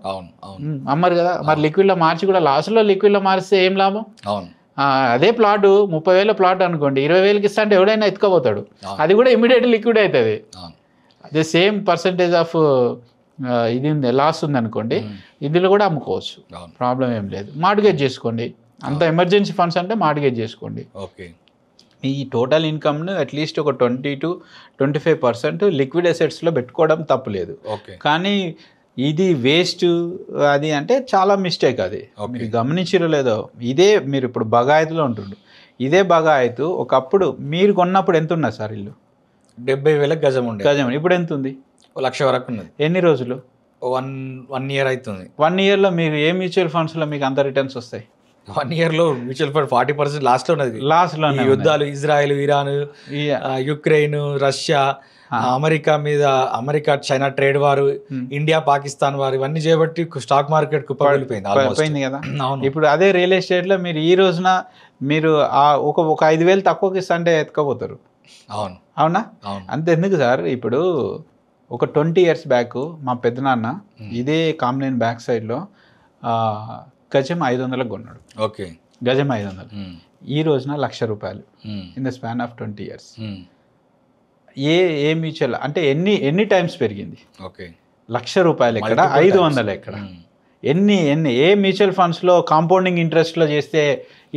మరి లిక్విడ్లో మార్చి కూడా లాస్ట్లో లిక్విడ్లో మారిస్తే ఏం లాభం? అదే ప్లాట్ 30,000 ప్లాట్ అనుకోండి, 20,000కి ఇస్తా అంటే ఎవడైనా ఎత్తుకోపోతాడు, అది కూడా ఇమీడియట్ లిక్విడ్ అవుతుంది. అదే సేమ్ పర్సంటేజ్ ఆఫ్ ఇది ఉంది లాస్ ఉంది అనుకోండి, ఇందులో కూడా అమ్ముకోవచ్చు, ప్రాబ్లం ఏం లేదు. మార్ట్గేజ్ చేసుకోండి, అంత ఎమర్జెన్సీ ఫండ్స్ అంటే మార్ట్గేజ్ చేసుకోండి. ఓకే. ఈ టోటల్ ఇన్కమ్ను అట్లీస్ట్ ఒక 20 to 25% లిక్విడ్ అసెట్స్లో పెట్టుకోవడం తప్పులేదు. కానీ ఇది వేస్ట్ అది అంటే చాలా మిస్టేక్. అది మీరు గమనించారో లేదో, ఇదే మీరు ఇప్పుడు బగాయతులో ఉంటుండ్రు, ఇదే బగాయతు ఒకప్పుడు మీరు కొన్నప్పుడు ఎంత ఉన్నది సార్ ఇల్లు? 70,000 గజం ఉండే. ఇప్పుడు ఎంత ఉంది? 1,00,000 వరకు ఉన్నది. ఎన్ని రోజులు? 1 year అవుతుంది. 1 yearలో మీరు ఏ మ్యూచువల్ ఫండ్స్లో మీకు అంత రిటర్న్స్ వస్తాయి? 1 yearలో మ్యూచువల్ ఫండ్ 40% లాస్ట్లో ఉన్నది. యుద్ధాలు, Israel, Iran, Ukraine, Russia, America China trade వారు, ఇండియా పాకిస్తాన్ వారు, ఇవన్నీ చేయబట్టి స్టాక్ మార్కెట్ కుప్పపోయింది కదా. ఇప్పుడు అదే రియల్ ఎస్టేట్లో మీరు ఈ రోజున మీరు ఒక 5,000 తక్కువకి ఇస్తా అంటే ఎత్తుకోపోతారు. అవునా? అంతెందుకు సార్, ఇప్పుడు ఒక 20 years బ్యాక్ మా పెద్దనాన్న ఇదే కామ్లేన్ బ్యాక్ సైడ్లో గజం 500కి కొన్నాడు. గజం 500. ఈ రోజున ₹1,00,000 in the span of 20 years. A mutual అంటే ఎన్ని టైమ్స్ పెరిగింది? ₹1,00,000 ఎక్కడ, 500 ఎక్కడ? ఎన్ని ఏ మ్యూచువల్ ఫండ్స్లో కాంపౌండింగ్ ఇంట్రెస్ట్లో చేస్తే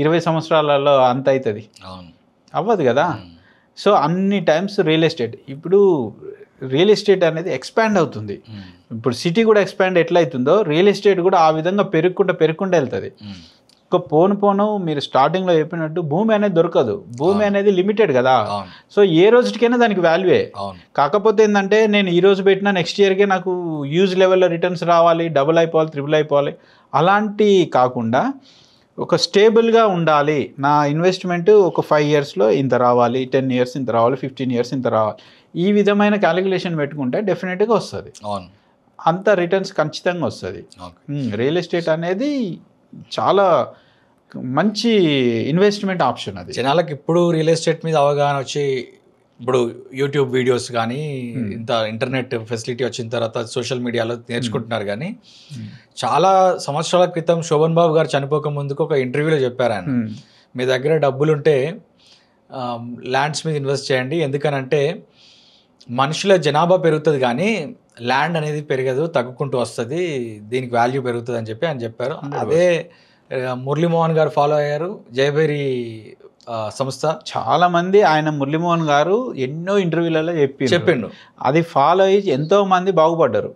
20 సంవత్సరాలలో అంత అవుతుంది? అవ్వదు కదా. సో అన్ని టైమ్స్ రియల్ ఎస్టేట్, ఇప్పుడు రియల్ ఎస్టేట్ అనేది ఎక్స్పాండ్ అవుతుంది. ఇప్పుడు సిటీ కూడా ఎక్స్పాండ్ ఎట్లా అవుతుందో రియల్ ఎస్టేట్ కూడా ఆ విధంగా పెరుగుకుంటూ వెళ్తుంది. ఒక పోను మీరు స్టార్టింగ్లో చెప్పినట్టు భూమి అనేది దొరకదు, భూమి అనేది లిమిటెడ్ కదా. సో ఏ రోజుకైనా దానికి వాల్యూయే. కాకపోతే ఏంటంటే నేను ఈ రోజు పెట్టినా నెక్స్ట్ ఇయర్కే నాకు యూజ్ లెవెల్లో రిటర్న్స్ రావాలి, డబుల్ అయిపోవాలి, ట్రిపుల్ అయిపోవాలి, అలాంటి కాకుండా ఒక స్టేబుల్గా ఉండాలి. నా ఇన్వెస్ట్మెంట్ ఒక 5 yearsలో ఇంత రావాలి, 10 years ఇంత రావాలి, 15 years ఇంత రావాలి, ఈ విధమైన క్యాలిక్యులేషన్ పెట్టుకుంటే డెఫినెట్గా వస్తుంది. అంత రిటర్న్స్ ఖచ్చితంగా వస్తుంది. రియల్ ఎస్టేట్ అనేది చాలా మంచి ఇన్వెస్ట్మెంట్ ఆప్షన్. అది జనాలకు ఇప్పుడు రియల్ ఎస్టేట్ మీద అవగాహన వచ్చి, ఇప్పుడు యూట్యూబ్ వీడియోస్ కానీ ఇంత ఇంటర్నెట్ ఫెసిలిటీ వచ్చిన తర్వాత సోషల్ మీడియాలో నేర్చుకుంటున్నారు. కానీ చాలా సంవత్సరాల క్రితం శోభన్ బాబు గారు చనిపోక ముందుకు ఒక ఇంటర్వ్యూలో చెప్పారు ఆయన, మీ దగ్గర డబ్బులుంటే ల్యాండ్స్ మీద ఇన్వెస్ట్ చేయండి, ఎందుకనంటే మనుషుల జనాభా పెరుగుతుంది కానీ ల్యాండ్ అనేది పెరగదు, తగ్గుకుంటూ వస్తుంది, దీనికి వాల్యూ పెరుగుతుంది అని చెప్పి ఆయన చెప్పారు. అదే మురళీమోహన్ గారు ఫాలో అయ్యారు, జయభేరి సంస్థ. చాలా మంది ఆయన మురళీమోహన్ గారు ఎన్నో ఇంటర్వ్యూలలో చెప్పిండు, అది ఫాలో అయ్యి ఎంతో మంది బాగుపడ్డారు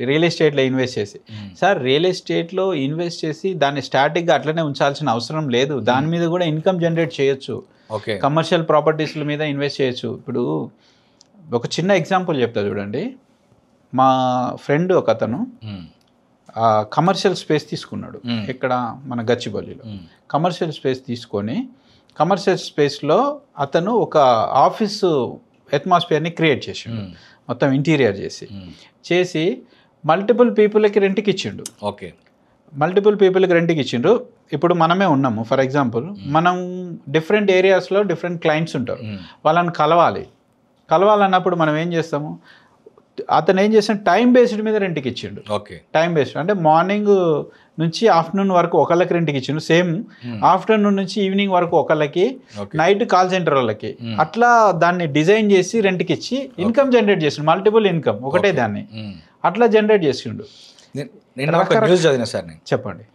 రియల్ ఎస్టేట్లో ఇన్వెస్ట్ చేసి. సార్ రియల్ ఎస్టేట్లో ఇన్వెస్ట్ చేసి దాన్ని స్టాటిక్గా అట్లనే ఉంచాల్సిన అవసరం లేదు, దాని మీద కూడా ఇన్కమ్ జనరేట్ చేయొచ్చు. కమర్షియల్ ప్రాపర్టీస్ల మీద ఇన్వెస్ట్ చేయొచ్చు. ఇప్పుడు ఒక చిన్న ఎగ్జాంపుల్ చెప్తా చూడండి. మా ఫ్రెండ్ ఒక అతను కమర్షియల్ స్పేస్ తీసుకున్నాడు, ఇక్కడ మన గచ్చిబౌలిలో కమర్షియల్ స్పేస్ తీసుకొని కమర్షియల్ స్పేస్లో అతను ఒక ఆఫీసు అట్మాస్ఫియర్ని క్రియేట్ చేసిండు, మొత్తం ఇంటీరియర్ చేసి మల్టిపుల్ పీపుల్కి రెంట్కి ఇచ్చిండు. మల్టిపుల్ పీపుల్కి రెంట్కి ఇచ్చిండు. ఇప్పుడు మనమే ఉన్నాము, ఫర్ ఎగ్జాంపుల్ మనం డిఫరెంట్ ఏరియాస్లో డిఫరెంట్ క్లయింట్స్ ఉంటారు, వాళ్ళని కలవాలన్నప్పుడు మనం ఏం చేస్తాము, అతను ఏం చేస్తాడు, టైం బేస్డ్ మీద రెంట్కి ఇచ్చిండు. టైం బేస్డ్ అంటే మార్నింగ్ నుంచి ఆఫ్టర్నూన్ వరకు ఒకళ్ళకి రెంట్కి ఇచ్చిండు, సేమ్ ఆఫ్టర్నూన్ నుంచి ఈవినింగ్ వరకు ఒకళ్ళకి, నైట్ కాల్ సెంటర్ వాళ్ళకి, అట్లా దాన్ని డిజైన్ చేసి రెంట్కి ఇచ్చి ఇన్కమ్ జనరేట్ చేసిండు. మల్టిపుల్ ఇన్కమ్ ఒకటే దాన్ని అట్లా జనరేట్ చేసిండు. చెప్పండి.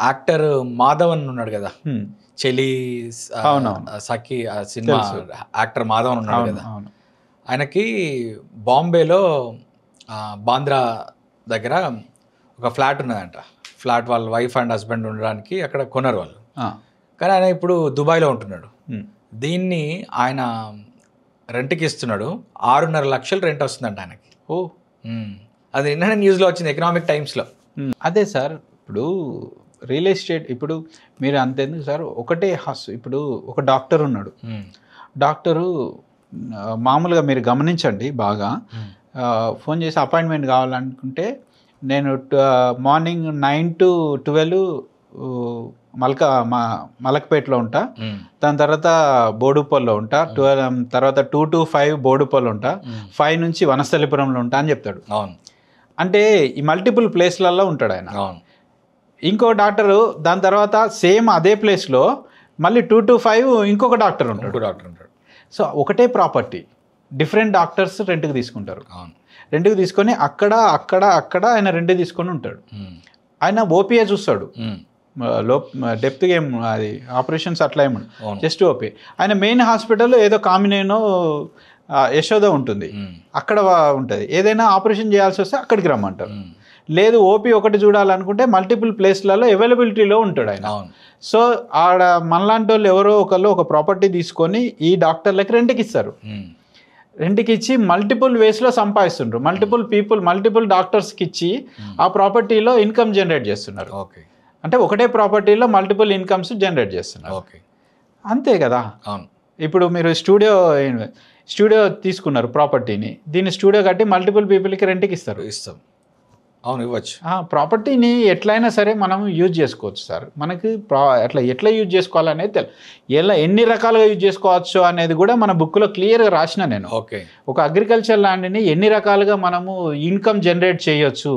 యాక్టర్ మాధవన్ ఉన్నాడు కదా, చెలి సఖి సినిమా యాక్టర్ మాధవన్ ఉన్నాడు కదా, ఆయనకి బాంబేలో బాంద్రా దగ్గర ఒక ఫ్లాట్ ఉన్నదంట. ఫ్లాట్ వాళ్ళ వైఫ్ అండ్ హస్బెండ్ ఉండడానికి అక్కడ కొన్నారు వాళ్ళు. కానీ ఆయన ఇప్పుడు దుబాయ్లో ఉంటున్నాడు. దీన్ని ఆయన రెంట్కి ఇస్తున్నాడు, 6.5 లక్షలు రెంట్ వస్తుందంట ఆయనకి. అది నిన్న న్యూస్లో వచ్చింది, ఎకనామిక్ టైమ్స్లో. అదే సార్, ఇప్పుడు రియల్ ఎస్టేట్ ఇప్పుడు మీరు అంతెందుకు సార్, ఒకటే ఇప్పుడు ఒక డాక్టర్ ఉన్నాడు, డాక్టరు మామూలుగా మీరు గమనించండి బాగా, ఫోన్ చేసి అపాయింట్మెంట్ కావాలనుకుంటే నేను మార్నింగ్ 9 to 12 మలక్పేటలో ఉంటా, మ్మ్. దాని తర్వాత బోడుపల్లో ఉంటా, తర్వాత 2 to 5 బోడుపల్లో ఉంటా, 5 నుంచి వనస్థలిపురంలో ఉంటా అని చెప్తాడు. అవును అంటే ఈ మల్టిపుల్ ప్లేస్లలో ఉంటాడు ఆయన. అవును ఇంకో డాక్టరు దాని తర్వాత సేమ్ అదే ప్లేస్లో మళ్ళీ 2 to 5 ఇంకొక డాక్టర్ ఉంటాడు. ఇంకో డాక్టర్ ఉంటాడు. సో ఒకటే ప్రాపర్టీ డిఫరెంట్ డాక్టర్స్ రెంట్కి తీసుకుంటారు. అవును. రెంట్కి తీసుకొని అక్కడ ఆయన రెంట్ తీసుకొని ఉంటాడు. మ్మ్. ఆయన ఓపీఏ చూస్తాడు, మ్మ్. డెప్త్గా ఏం అది ఆపరేషన్స్ అట్లా ఏమి అవును. Just OP. ఆయన మెయిన్ హాస్పిటల్లో ఏదో కామినేనో యశోద ఉంటుంది, మ్మ్. అక్కడ ఉంటుంది. ఏదైనా ఆపరేషన్ చేయాల్సి వస్తే అక్కడికి రమ్మంటారు. మ్మ్. లేదు ఓపీ ఒకటి చూడాలనుకుంటే మల్టిపుల్ ప్లేస్లలో అవైలబిలిటీలో ఉంటాడు ఆయన. అవును. సో ఆడ మనలాంటి వాళ్ళు ఎవరో ఒకళ్ళు ఒక ప్రాపర్టీ తీసుకొని ఈ డాక్టర్లకి రెంట్కి ఇస్తారు. మ్మ్. రెంట్కి ఇచ్చి మల్టిపుల్ వేస్లో సంపాదిస్తుండ్రు. మల్టిపుల్ డాక్టర్స్కి ఇచ్చి ఆ ప్రాపర్టీలో ఇన్కమ్ జనరేట్ చేస్తున్నారు. ఓకే. అంటే ఒకటే ప్రాపర్టీలో మల్టిపుల్ ఇన్కమ్స్ జనరేట్ చేస్తున్నారు. ఓకే. అంతే కదా. అవును. ఇప్పుడు మీరు స్టూడియో తీసుకున్నారు ప్రాపర్టీని, దీన్ని స్టూడియో కట్టి మల్టిపుల్ పీపుల్కి రెంట్కి ఇస్తారు. ఇస్తాం. అవును, ఇవ్వచ్చు. ప్రాపర్టీని ఎట్లయినా సరే మనం యూజ్ చేసుకోవచ్చు సార్. మనకి ఎట్లా యూజ్ చేసుకోవాలనేది ఎన్ని రకాలుగా యూజ్ చేసుకోవచ్చు అనేది కూడా మన బుక్లో క్లియర్గా రాసిన నేను. ఓకే. ఒక అగ్రికల్చర్ ల్యాండ్ని ఎన్ని రకాలుగా మనము ఇన్కమ్ జనరేట్ చేయొచ్చు.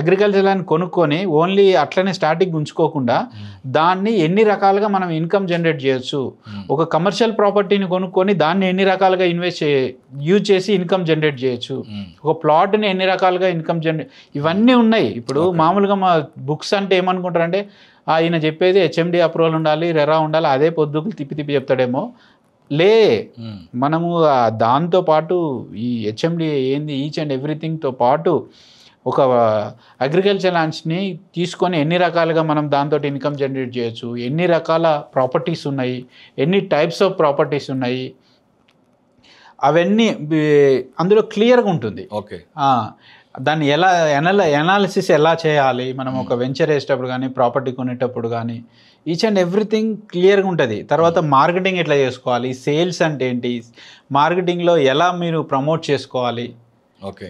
అగ్రికల్చర్ ల్యాండ్ కొనుక్కొని ఓన్లీ అట్లనే స్టాటిక్ ఉంచుకోకుండా దాన్ని ఎన్ని రకాలుగా మనం ఇన్కమ్ జనరేట్ చేయొచ్చు. ఒక కమర్షియల్ ప్రాపర్టీని కొనుక్కొని దాన్ని ఎన్ని రకాలుగా యూజ్ చేసి ఇన్కమ్ జనరేట్ చేయొచ్చు. ఒక ప్లాట్ని ఎన్ని రకాలుగా ఇన్కమ్ జనరేట్, ఇవన్నీ ఉన్నాయి. ఇప్పుడు మామూలుగా మా బుక్స్ అంటే ఏమనుకుంటారంటే ఈయన చెప్పేది హెచ్ఎండి అప్రూవల్ ఉండాలి, రెరా ఉండాలి, అదే పొద్దుకు తిప్పి చెప్తాడేమో. మనము దాంతో పాటు ఈ హెచ్ఎండి ఏంది ఈచ్ అండ్ ఎవ్రీథింగ్తో పాటు ఒక అగ్రికల్చర్ ల్యాండ్స్ని తీసుకొని ఎన్ని రకాలుగా మనం దాంతో ఇన్కమ్ జనరేట్ చేయొచ్చు, ఎన్ని రకాల ప్రాపర్టీస్ ఉన్నాయి, ఎన్ని టైప్స్ ఆఫ్ ప్రాపర్టీస్ ఉన్నాయి, అవన్నీ అందులో క్లియర్గా ఉంటుంది. ఓకే. దాన్ని ఎనాలిసిస్ ఎలా చేయాలి, మనం ఒక వెంచర్ వేసేటప్పుడు కానీ ప్రాపర్టీ కొనేటప్పుడు కానీ ఈచ్ అండ్ ఎవ్రీథింగ్ క్లియర్గా ఉంటుంది. తర్వాత మార్కెటింగ్ ఎట్లా చేసుకోవాలి, సేల్స్ అంటే ఏంటి, మార్కెటింగ్లో ఎలా మీరు ప్రమోట్ చేసుకోవాలి, ఓకే,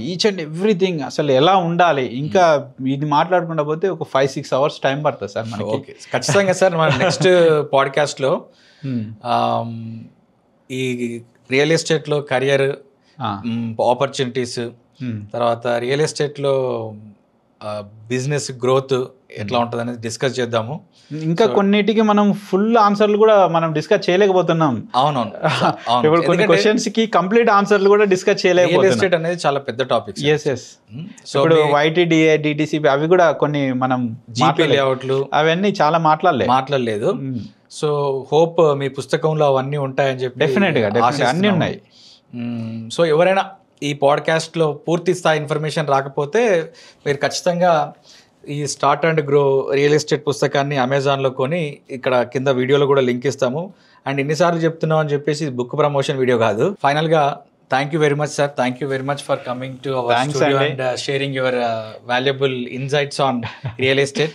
ఈచ్ అండ్ ఎవ్రీథింగ్ అసలు ఎలా ఉండాలి. ఇంకా ఇది మాట్లాడుకుంటా పోతే ఒక 5-6 hours టైం పడుతుంది సార్ మనకి. ఓకే, ఖచ్చితంగా సార్. మన నెక్స్ట్ పాడ్కాస్ట్లో ఈ రియల్ ఎస్టేట్లో కెరియర్ ఆపర్చునిటీస్, తర్వాత రియల్ ఎస్టేట్లో బిజినెస్ గ్రోత్ ఎట్లా ఉంటుంది అనేది డిస్కస్ చేద్దాము. ఇంకా కొన్నిటికి మనం ఫుల్ ఆన్సర్లు కూడా మనం డిస్కస్ చేయలేకపోతున్నాం. అవునవును. ఇప్పుడు కొన్ని క్వశ్చన్స్ కి కంప్లీట్ ఆన్సర్లు కూడా డిస్కస్ చేయలేకపోతున్నాం. రియల్ ఎస్టేట్ అనేది చాలా పెద్ద టాపిక్. సో ఇప్పుడు YTDA DTCP అవి కూడా కొన్ని మనం జీపీ లేఅవుట్లు అవన్నీ చాలా మాట్లాడలేదు. సో హోప్ మీ పుస్తకంలో అవన్నీ ఉంటాయని చెప్పి డెఫినెట్గా అన్నీ ఉన్నాయి. సో ఎవరైనా ఈ పాడ్కాస్ట్లో పూర్తి స్థాయి ఇన్ఫర్మేషన్ రాకపోతే మీరు ఖచ్చితంగా ఈ start and grow real estate పుస్తకాన్ని అమెజాన్లో కొని ఇక్కడ కింద వీడియోలో కూడా లింక్ ఇస్తాము. అండ్ ఎన్నిసార్లు చెప్తున్నాం అని చెప్పేసి బుక్ ప్రమోషన్ వీడియో కాదు. ఫైనల్గా thank you very much sir. Thank you very much for coming to our studio and sharing your valuable insights on real estate.